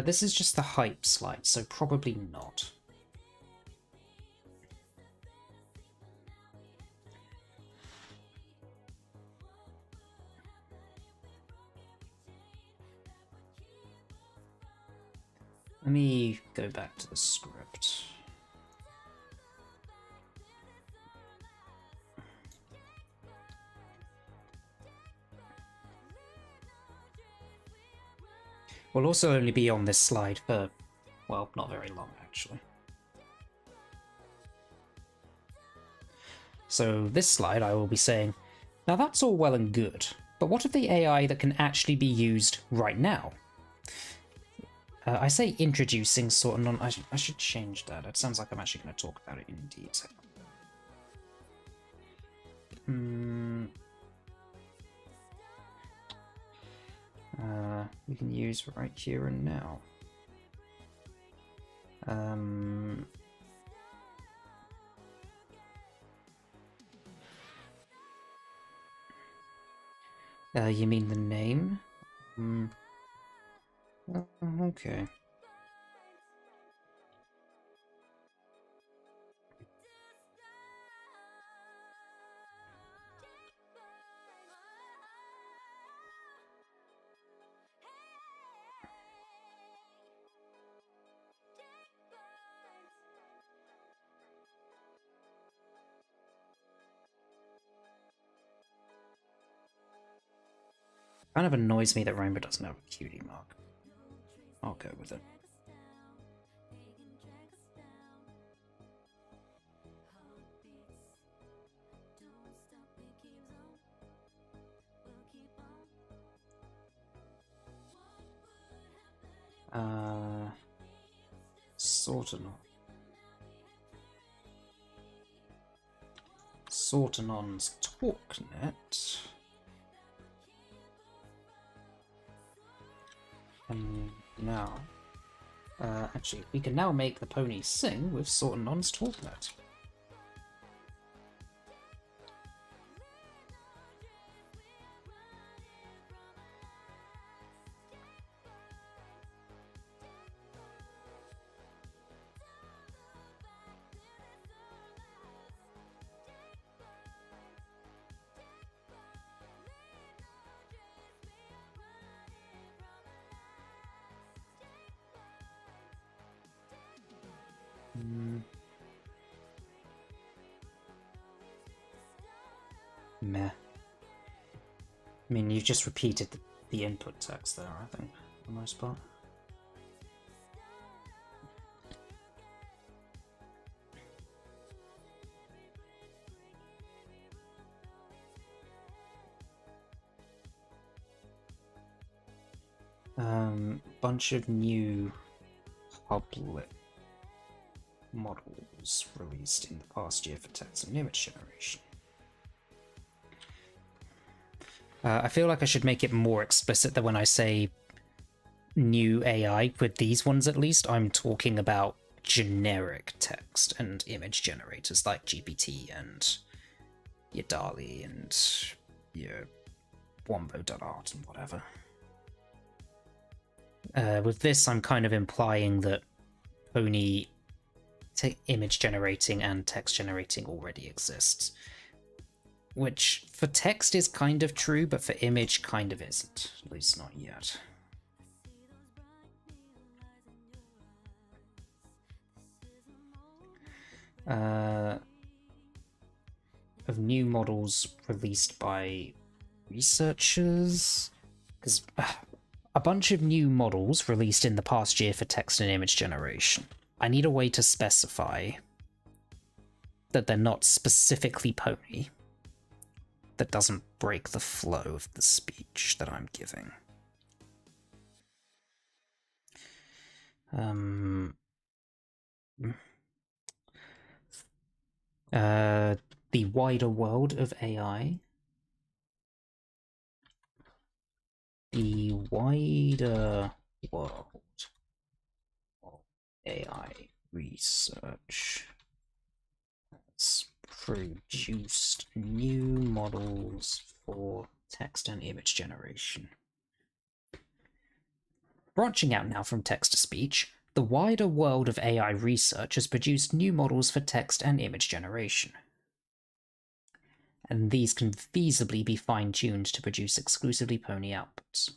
This is just the hype slide, so probably not. Let me go back to the script. We'll also only be on this slide for, well, not very long, actually. So this slide I will be saying, now that's all well and good, but what of the AI that can actually be used right now? I say introducing sort of non... I should change that. It sounds like I'm actually going to talk about it in detail. We can use right here and now. You mean the name? Okay. Kind of annoys me that Rainbow doesn't have a cutie mark. I'll go with it. Sortanon's TalkNet. And now, actually, we can now make the pony sing with Sortanon's TalkNet. meh. I mean, you've just repeated the input text there, I think, for the most part. Bunch of new public models released in the past year for text and image generation. I feel like I should make it more explicit that when I say new AI, with these ones at least, I'm talking about generic text and image generators like GPT and your DALL-E and your Wombo.art and whatever. With this, I'm kind of implying that only image generating and text generating already exists. Which, for text is kind of true, but for image kind of isn't. At least not yet. Of new models released by researchers? Because a bunch of new models released in the past year for text and image generation. I need a way to specify that they're not specifically pony. That doesn't break the flow of the speech that I'm giving. The wider world of AI. The wider world of AI research has produced new models for text and image generation. Branching out now from text to speech, the wider world of AI research has produced new models for text and image generation. And these can feasibly be fine-tuned to produce exclusively pony outputs.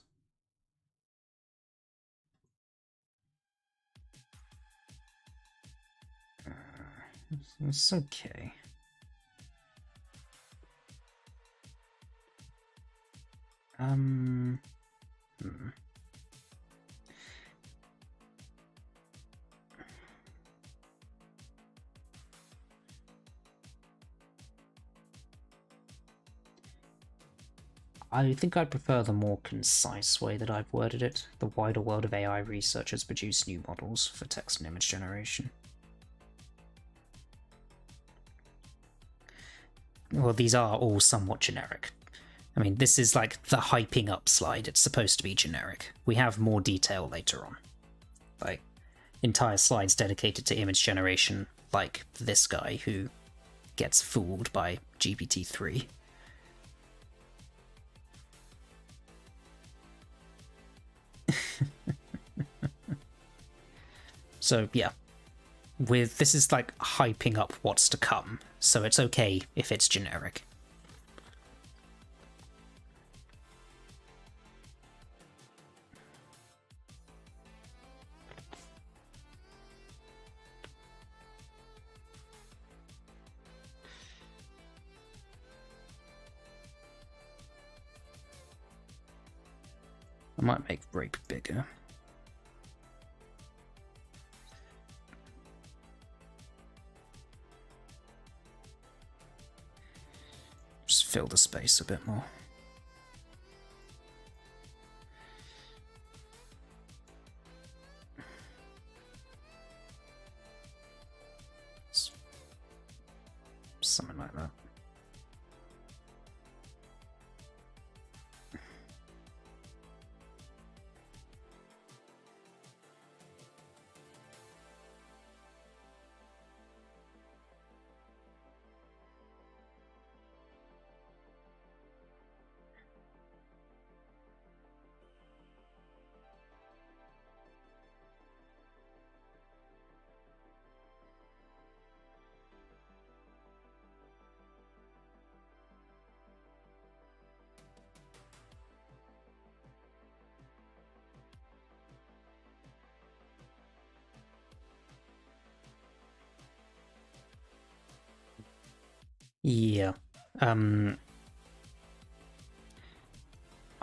It's okay. I think I'd prefer the more concise way that I've worded it. The wider world of AI research has produced new models for text and image generation. Well, these are all somewhat generic. I mean, this is like the hyping up slide. It's supposed to be generic. We have more detail later on. Like, entire slides dedicated to image generation, like this guy who gets fooled by GPT-3. So, yeah. This is like hyping up what's to come, so it's okay if it's generic. I might make break bigger. Just fill the space a bit more. Something like that. Yeah.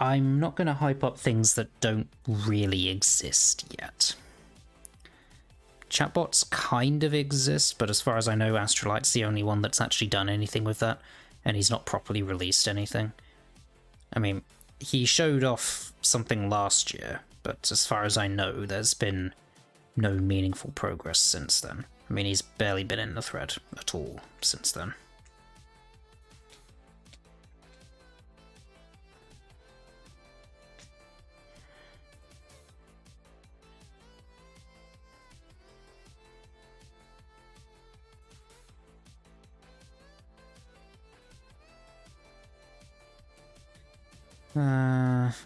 I'm not going to hype up things that don't really exist yet. Chatbots kind of exist, but as far as I know, Astrolite's the only one that's actually done anything with that, and he's not properly released anything. I mean, he showed off something last year, but as far as I know, there's been no meaningful progress since then. I mean, he's barely been in the thread at all since then.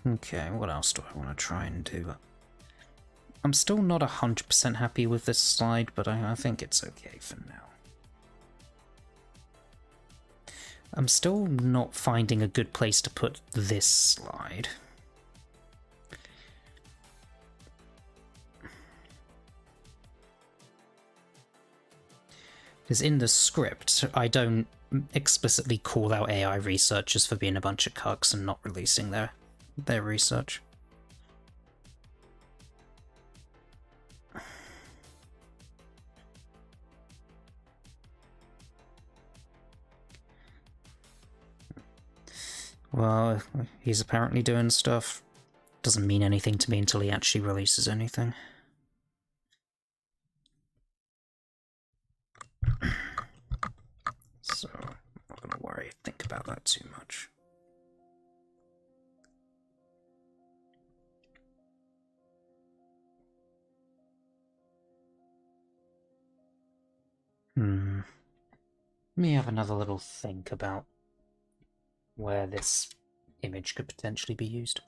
Okay, what else do I want to try and do? I'm still not 100% happy with this slide, but I think it's okay for now. I'm still not finding a good place to put this slide. Because in the script, I don't explicitly call out AI researchers for being a bunch of cucks and not releasing their research. Well, he's apparently doing stuff. Doesn't mean anything to me until he actually releases anything. So, I'm not gonna think about that too much. Let me have another little think about where this image could potentially be used.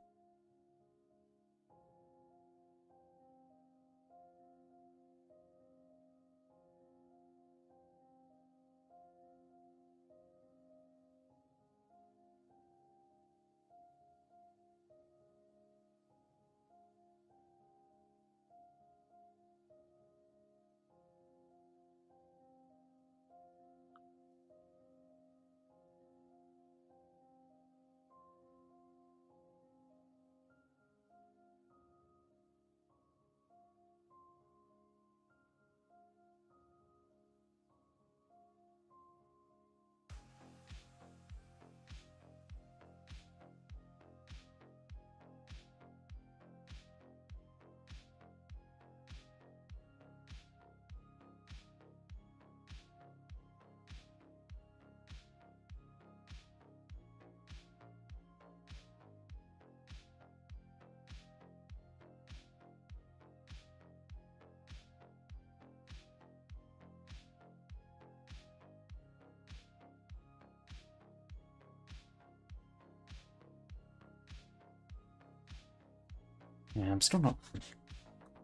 Yeah, I'm still not...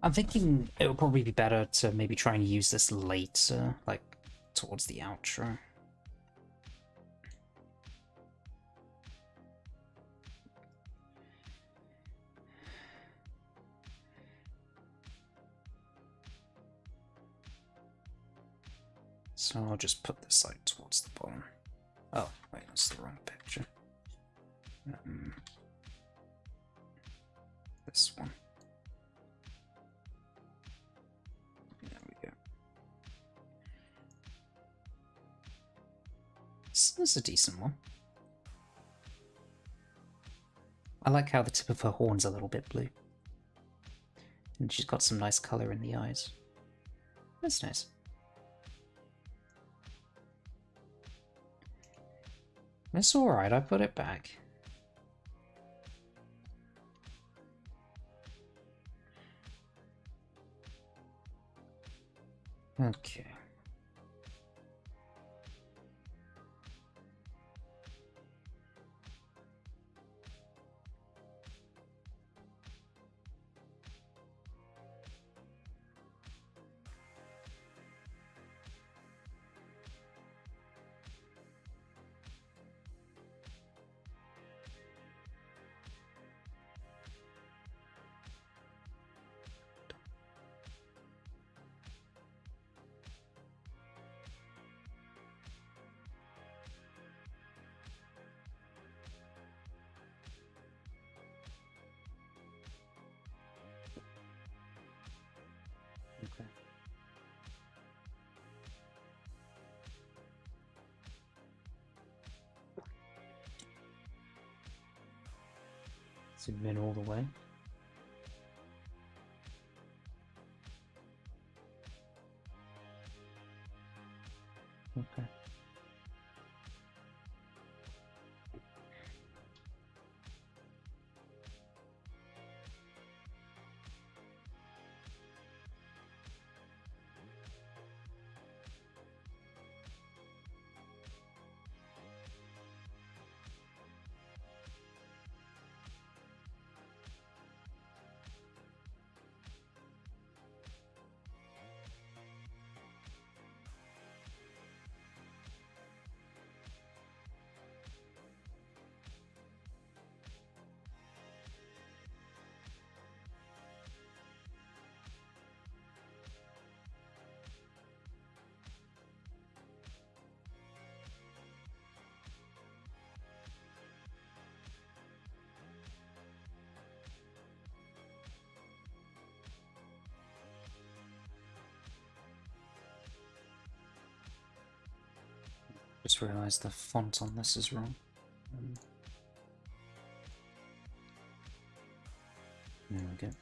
I'm thinking it would probably be better to maybe try and use this later, like, towards the outro. So I'll just put this like towards the bottom. Oh, wait, that's the wrong picture. This one. There we go. This is a decent one. I like how the tip of her horn's a little bit blue. And she's got some nice colour in the eyes. That's nice. It's alright, I put it back. Okay. Zoom in all the way. Okay. Just realised the font on this is wrong. There we go.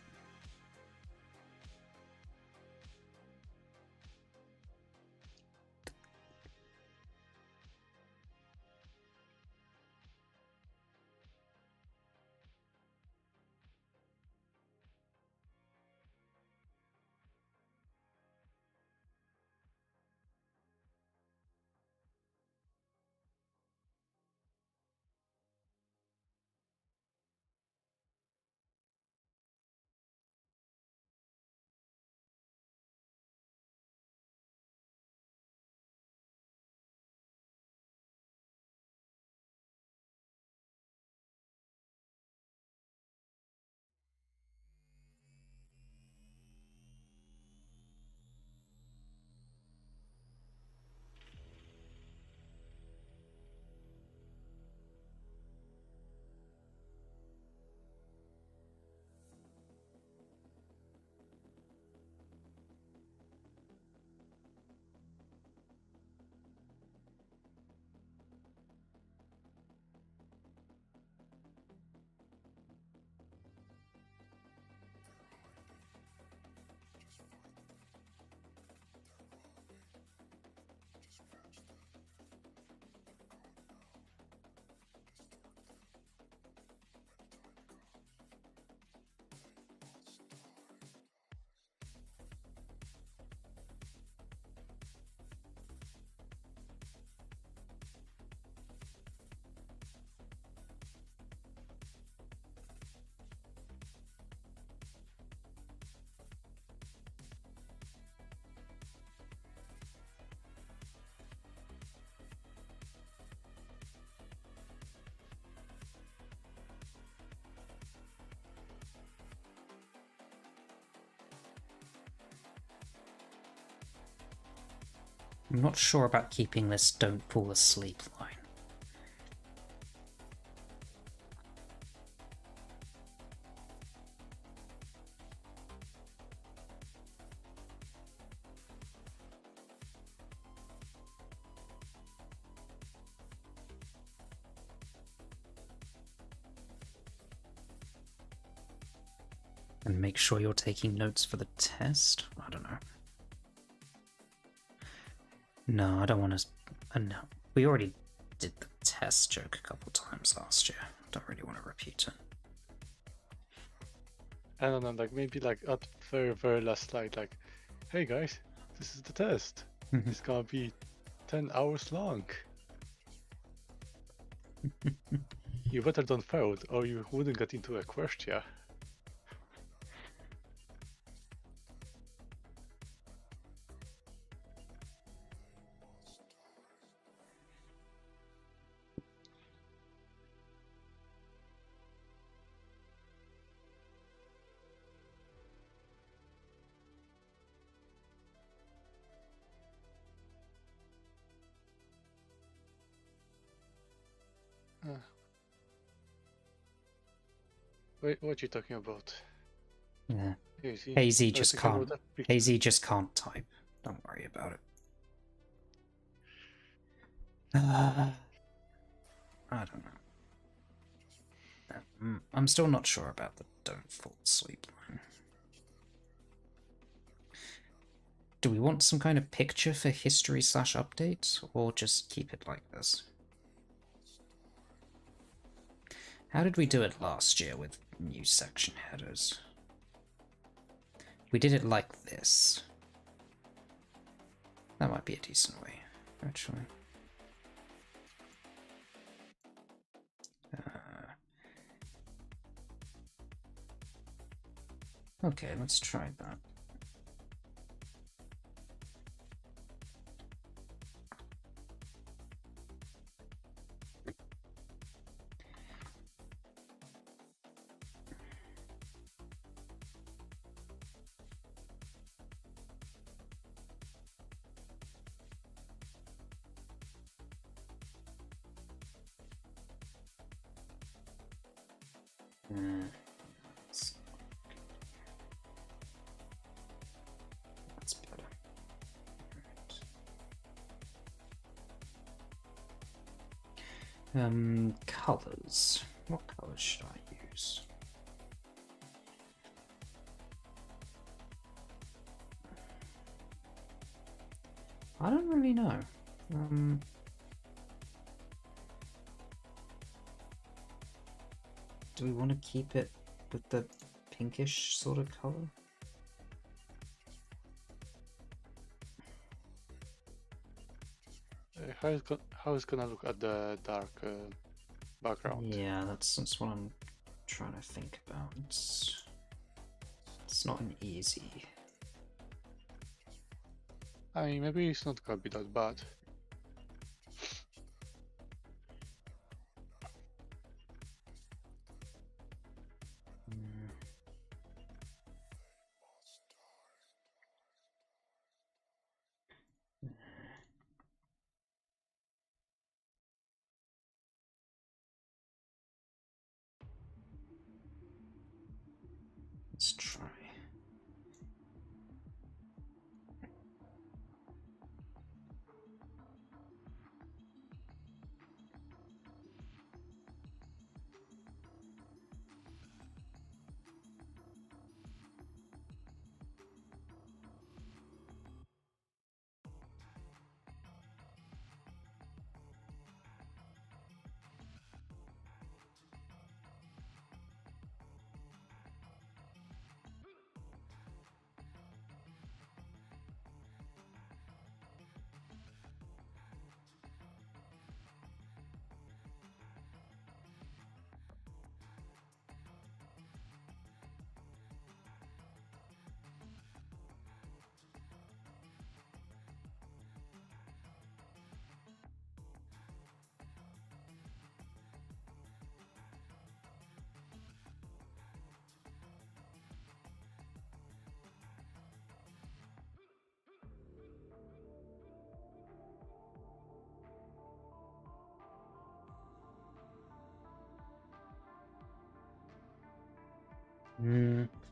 I'm not sure about keeping this "don't fall asleep" line. And make sure you're taking notes for the test? I don't know. No, I don't want to... no. We already did the test joke a couple times last year. I don't really want to repeat it. I don't know, like maybe like at very last slide, like, hey guys, this is the test. It's gonna be 10 hours long. You better don't fail it, or you wouldn't get into a question. Wait, what you talking about? Yeah. Hazy. Hazy just talking can't. about that picture? Hazy just can't type. Don't worry about it. I don't know. I'm still not sure about the don't fall asleep line. Do we want some kind of picture for history/update, or just keep it like this? How did we do it last year with new section headers? We did it like this. That might be a decent way, actually. Okay, let's try that. That's better. Colors. What colors should I use? I don't really know. Do we want to keep it with the pinkish sort of color? How is gonna look at the dark background? Yeah, that's what I'm trying to think about. It's not an easy. I mean, maybe it's not gonna be that bad. Let's try.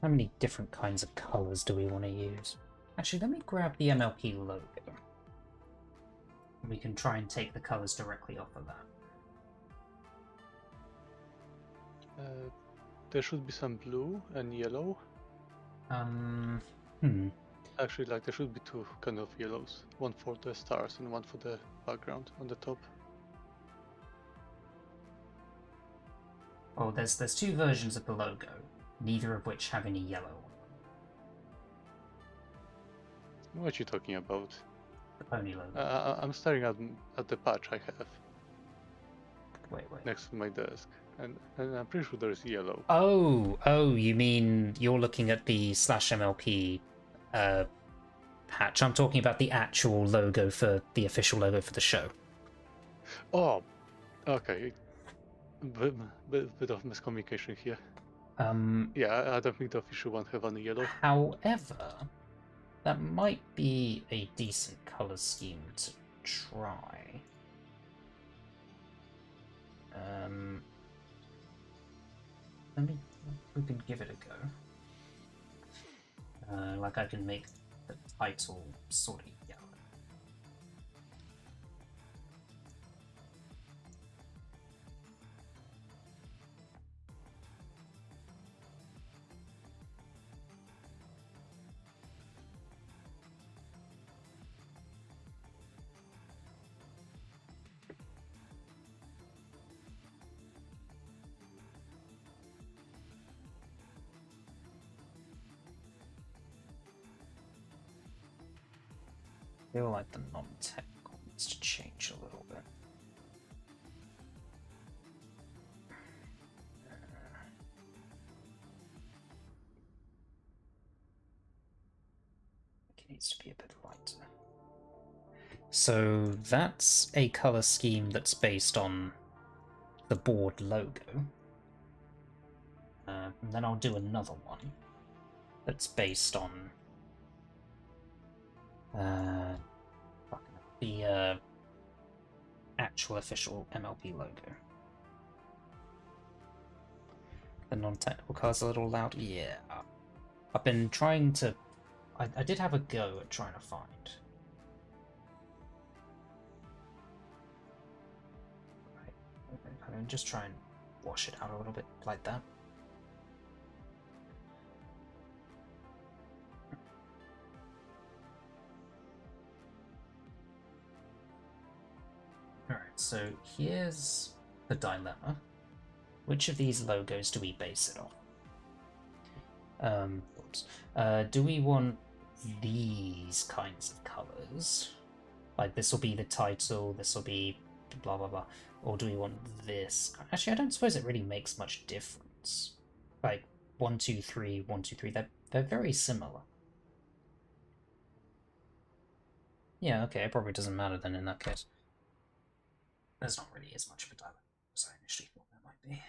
How many different kinds of colors do we want to use? Actually, let me grab the MLP logo. We can try and take the colors directly off of that. There should be some blue and yellow. Actually, like there should be two kind of yellows. One for the stars and one for the background on the top. Oh, there's two versions of the logo, neither of which have any yellow. What are you talking about? The pony logo. I'm staring at the patch I have Wait. next to my desk, and I'm pretty sure there's yellow. Oh, you mean you're looking at the /MLP patch? I'm talking about the actual logo for the official logo for the show. Oh, okay. Bit of miscommunication here. Yeah, I don't think the official one have any yellow. However, that might be a decent color scheme to try. We can give it a go. Like I can make the title sort of yellow. feel like the non-technical needs to change a little bit. It needs to be a bit lighter. So that's a color scheme that's based on the board logo. And then I'll do another one that's based on the actual official MLP logo. The non-technical color's a little loud. Yeah. I've been trying to... I did have a go at trying to find... Right. I'm just try and wash it out a little bit like that. Alright, so here's the dilemma. Which of these logos do we base it on? Do we want these kinds of colors? Like this will be the title, this will be blah blah blah. Or do we want this? Actually, I don't suppose it really makes much difference. Like 1, 2, 3, 1, 2, 3. They're very similar. Yeah, okay, it probably doesn't matter then in that case. There's not really as much of a dilemma as I initially thought there might be.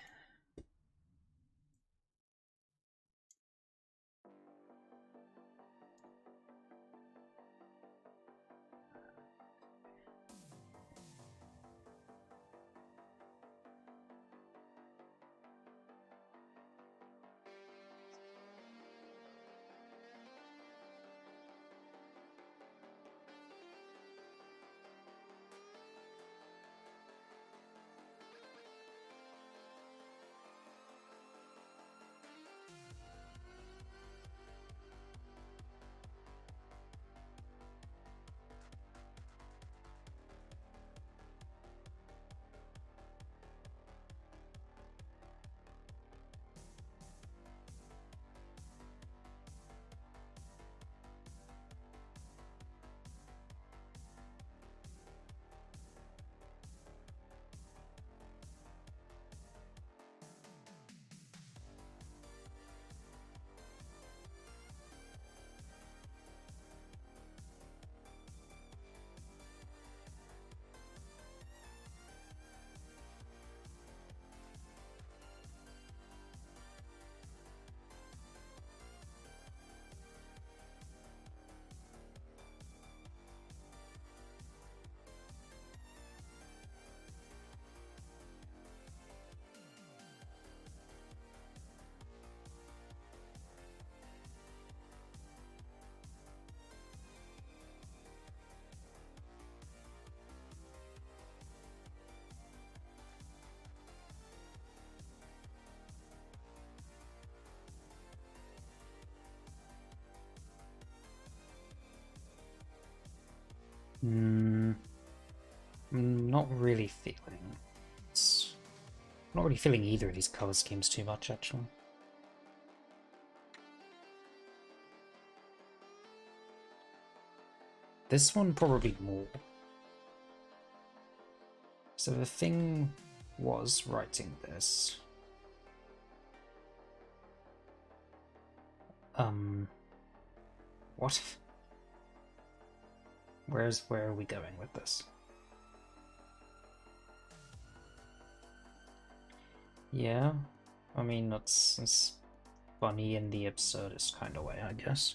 Not really feeling. Not really feeling either of these color schemes too much, actually. This one probably more. So the thing was writing this. What? Where are we going with this? Yeah, I mean, it's funny in the absurdist kind of way, I guess.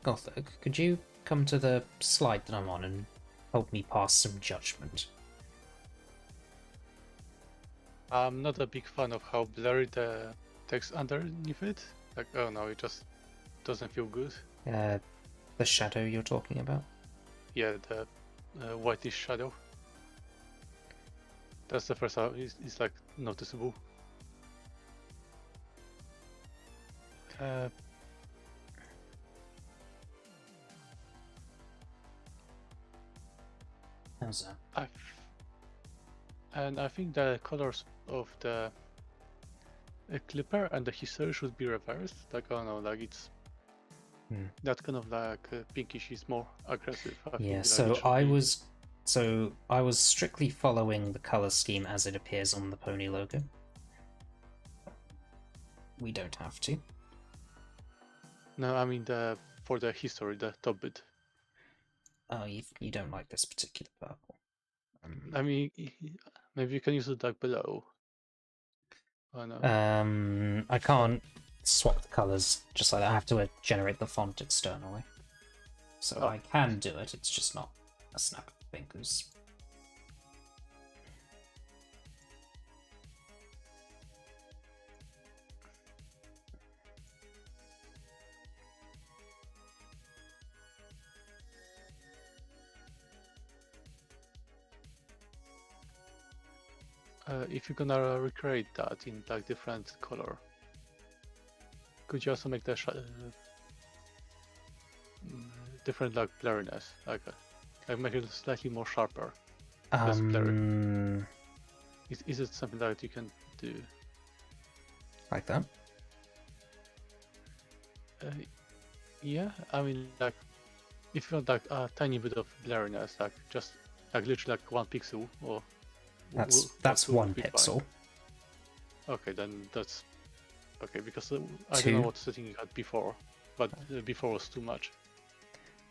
Gothic, could you come to the slide that I'm on and help me pass some judgment? I'm not a big fan of how blurry the text underneath it. Like, oh no, it just doesn't feel good. The shadow you're talking about? Yeah, the whitish shadow. That's the first time it's like noticeable. How's that? And I think the colors of the clipper and the history should be reversed. Like, I don't know, like it's that kind of like pinkish is more aggressive. I Yeah, think, like, I was strictly following the color scheme as it appears on the pony logo. We don't have to. No, I mean for the history, the top bit. Oh, you don't like this particular purple. I mean, maybe you can use it like below. Oh no. I can't swap the colors just like that. I have to generate the font externally. So Oh. I can do it, it's just not a snap of fingers. If you're gonna recreate that in like different color, could you also make the different like blurriness, like make it slightly more sharper, less blurry? Is it something that you can do? Like that? Yeah, I mean, like if you want like a tiny bit of blurriness, like just like literally like 1 pixel, or that's would 1 be pixel. fine. Okay, then that's okay, because I don't know what setting you had before, but before was too much.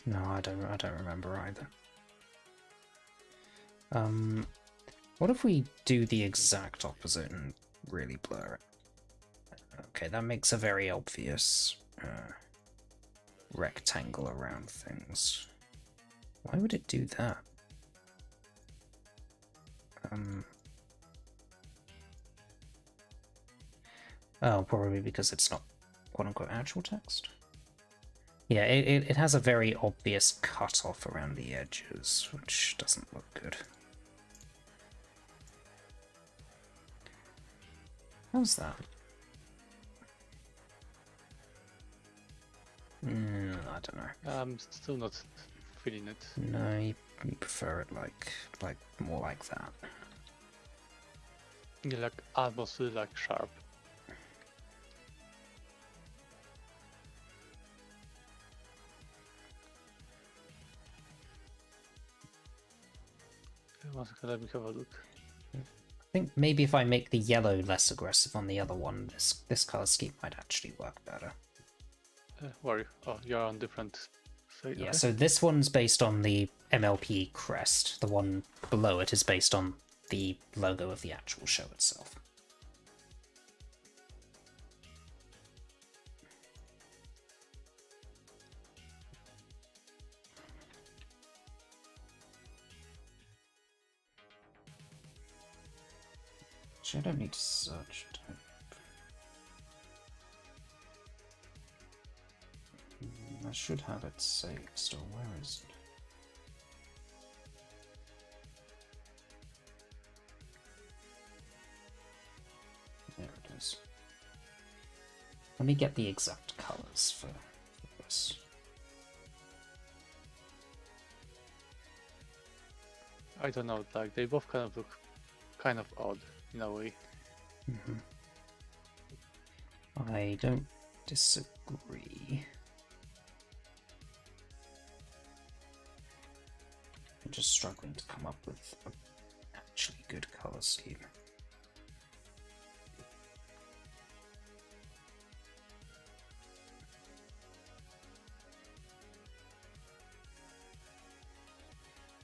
No, I don't remember either. What if we do the exact opposite and really blur it? Okay, that makes a very obvious rectangle around things. Why would it do that? Oh, probably because it's not quote-unquote actual text. Yeah, it has a very obvious cut-off around the edges, which doesn't look good. How's that? I don't know. I'm still not feeling it. No, you prefer it like more like that. Yeah, like almost like sharp. One second, let me have a look. I think maybe if I make the yellow less aggressive on the other one, this color scheme might actually work better. Where are you? Oh, you're on different side. Yeah, Okay. so this one's based on the MLP crest. The one below it is based on the logo of the actual show itself. Actually, I don't need to search type. I should have it saved still. Where is it? There it is. Let me get the exact colors for this. I don't know, like they both kind of look kind of odd in a way. I don't disagree. I'm just struggling to come up with an actually good color scheme.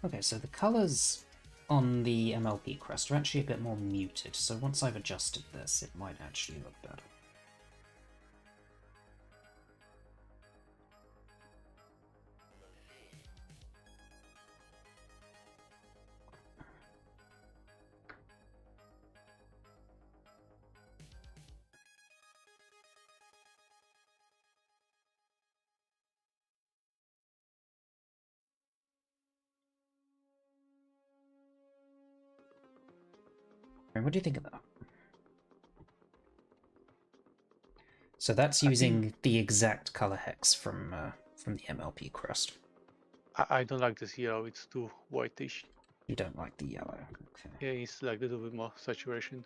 Okay, so the colors on the MLP crest are actually a bit more muted, so once I've adjusted this, it might actually look better. What do you think of that? So that's I using think the exact color hex from the MLP crest. I don't like this yellow. It's too whitish. You don't like the yellow. Okay. Yeah, it's like a little bit more saturation.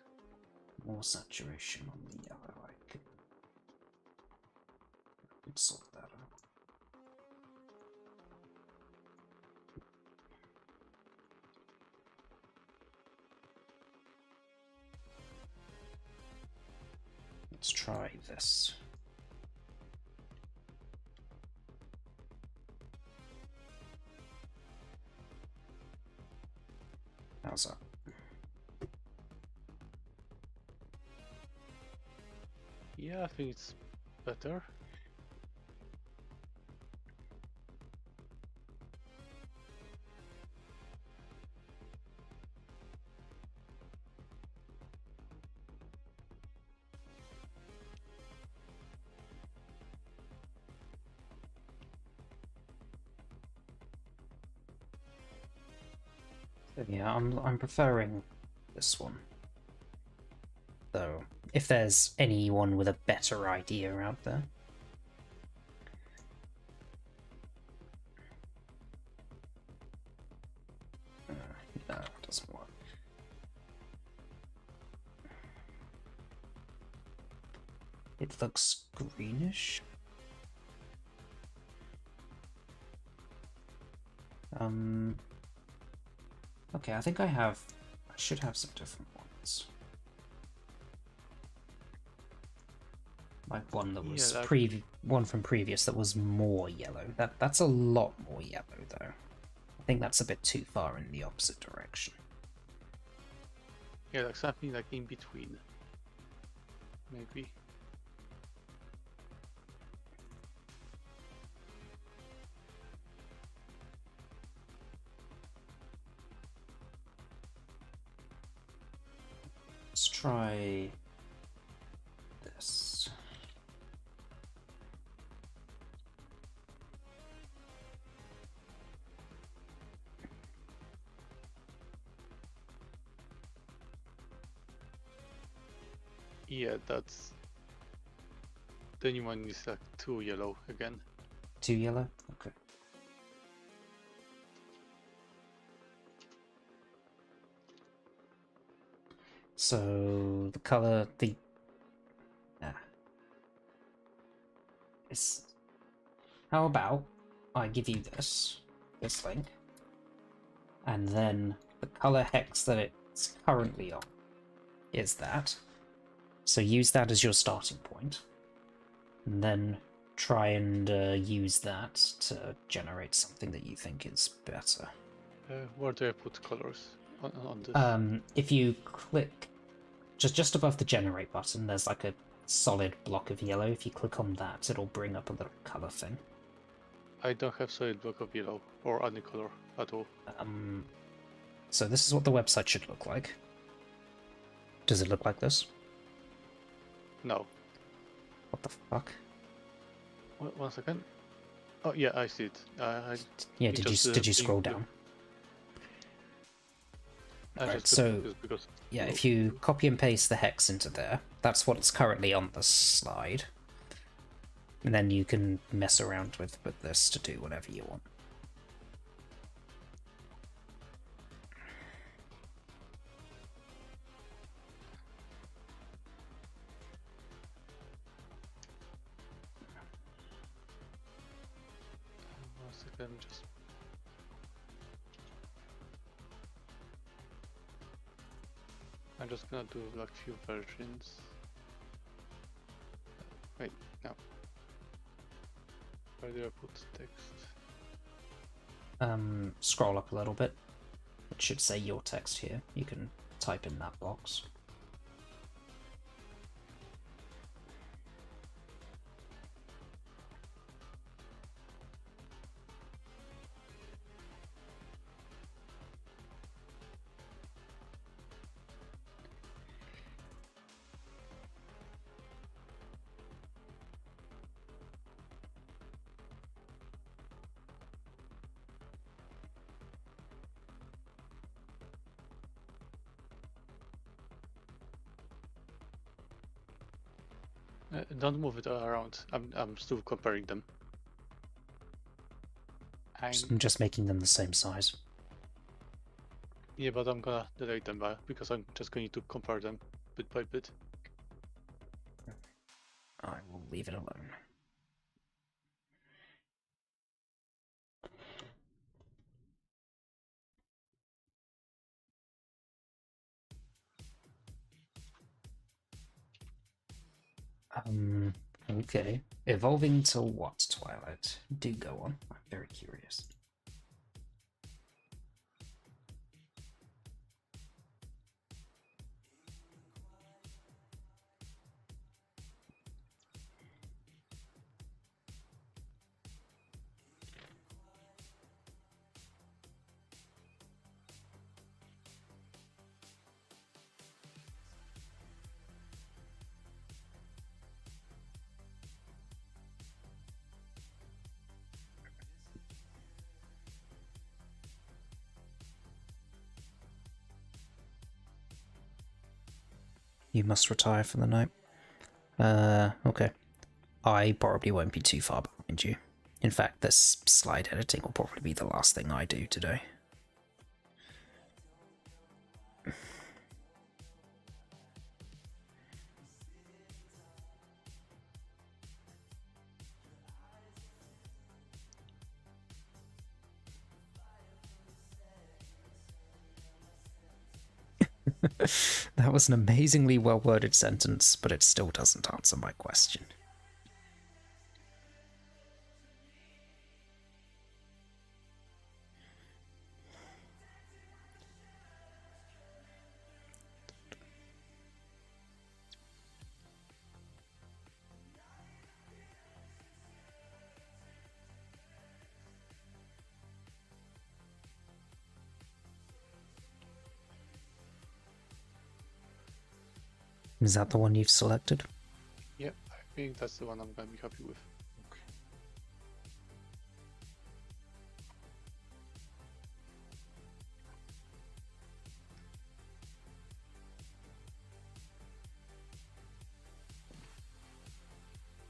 More saturation on the yellow. I could sort that out. Let's try this. How's that? Yeah, I think it's better. Yeah, I'm preferring this one. Though, if there's anyone with a better idea out there. No, it doesn't work. It looks greenish. Okay, I think I should have some different ones. Like one that was Yeah, like, one from previous that was more yellow. That's a lot more yellow though. I think that's a bit too far in the opposite direction. yeah, like something like in between. Maybe. Let's try this. Yeah, that's the new one is like too yellow again. Too yellow? Okay. So the color, it's, how about I give you this link, and then the color hex that it's currently on is that. So use that as your starting point, and then try and use that to generate something that you think is better. Where do I put colors on this? If you click just above the generate button, there's like a solid block of yellow. If you click on that, it'll bring up a little color thing. I don't have solid block of yellow or any color at all. So this is what the website should look like. Does it look like this? No. What the fuck? One second. Oh yeah, I see it. Yeah, it did just, you scroll down? I Right, just so because yeah, if you copy and paste the hex into there, that's what's currently on the slide. And then you can mess around with this to do whatever you want. one second, just I'm just gonna do like few versions. Wait, no. Where do I put text? Scroll up a little bit. It should say your text here. You can type in that box. Don't move it around. I'm still comparing them. I'm just making them the same size. Yeah, but I'm gonna delete them because I'm just going to compare them bit by bit. I will leave it alone. Okay. Evolving to what, Twilight? Do go on. I'm very curious. You must retire for the night. Okay. I probably won't be too far behind you. In fact, this slide editing will probably be the last thing I do today. That was an amazingly well-worded sentence, but it still doesn't answer my question. Is that the one you've selected? Yeah, I think that's the one I'm gonna be happy with.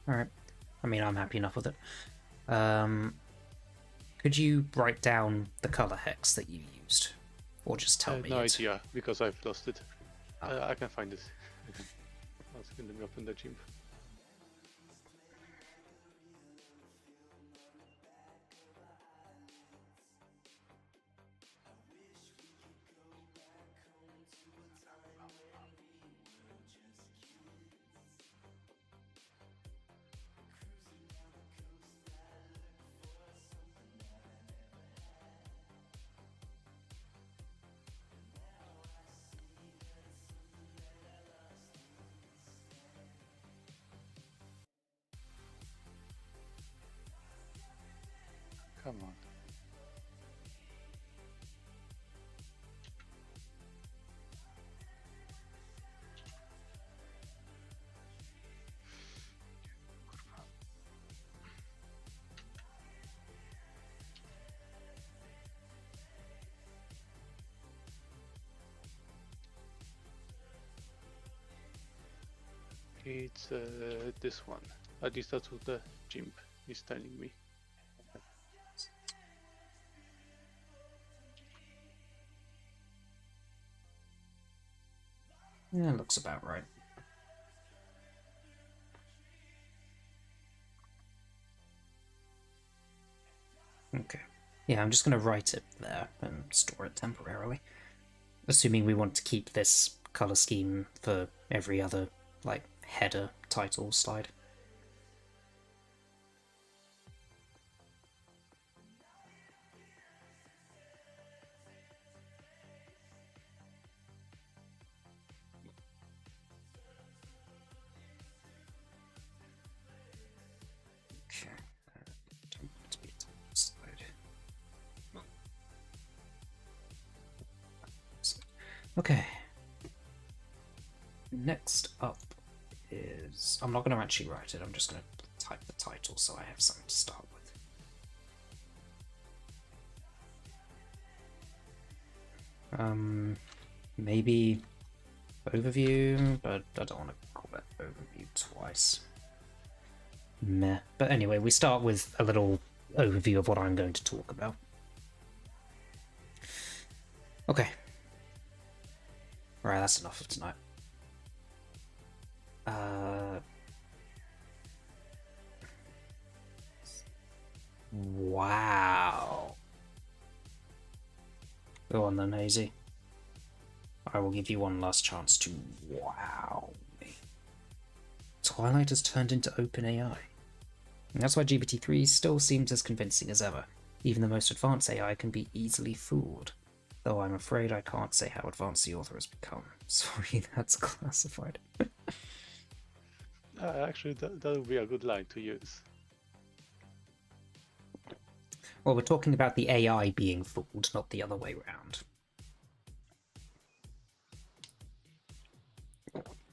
Alright. I mean, I'm happy enough with it. Could you write down the color hex that you used? Or just tell me No it? idea, because I've lost it. I can find it. I'll let me open the gym. Come on. It's this one. At least that's what the gym is telling me. Yeah, looks about right. Okay. Yeah, I'm just going to write it there and store it temporarily. Assuming we want to keep this color scheme for every other, like, header title slide. Okay. Don't want it to be a title slide. Okay. Next up is... I'm not going to actually write it, I'm just going to type the title so I have something to start with. Maybe overview, but I don't want to call it overview twice. Meh. But anyway, we start with a little overview of what I'm going to talk about. Okay. Right, that's enough of tonight. Wow. Go on then, Hazy. I will give you one last chance to wow me. Twilight has turned into OpenAI. And that's why GPT-3 still seems as convincing as ever. Even the most advanced AI can be easily fooled. Though I'm afraid I can't say how advanced the author has become. Sorry, that's classified. Actually, that would be a good line to use. Well, we're talking about the AI being fooled, not the other way around.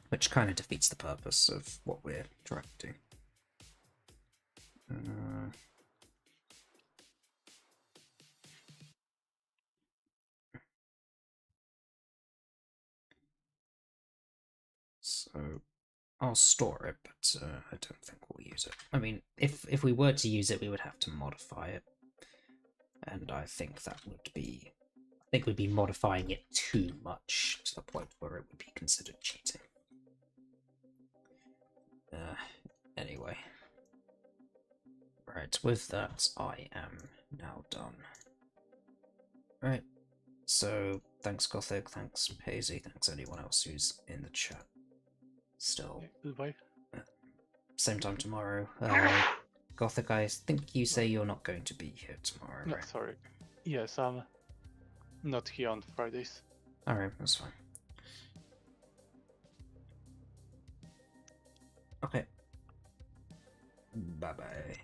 Which kind of defeats the purpose of what we're trying to do. So I'll store it, but I don't think we'll use it. I mean, if we were to use it, we would have to modify it, and I think that would be, I think we'd be modifying it too much to the point where it would be considered cheating. Anyway, right. With that, I am now done. Right. So thanks Gothic, thanks Hazy, thanks anyone else who's in the chat. Still. Goodbye. Same time tomorrow. Gothic, I think you say you're not going to be here tomorrow, No, right? sorry. Yes, I'm not here on Fridays. Alright, that's fine. Okay. Bye-bye.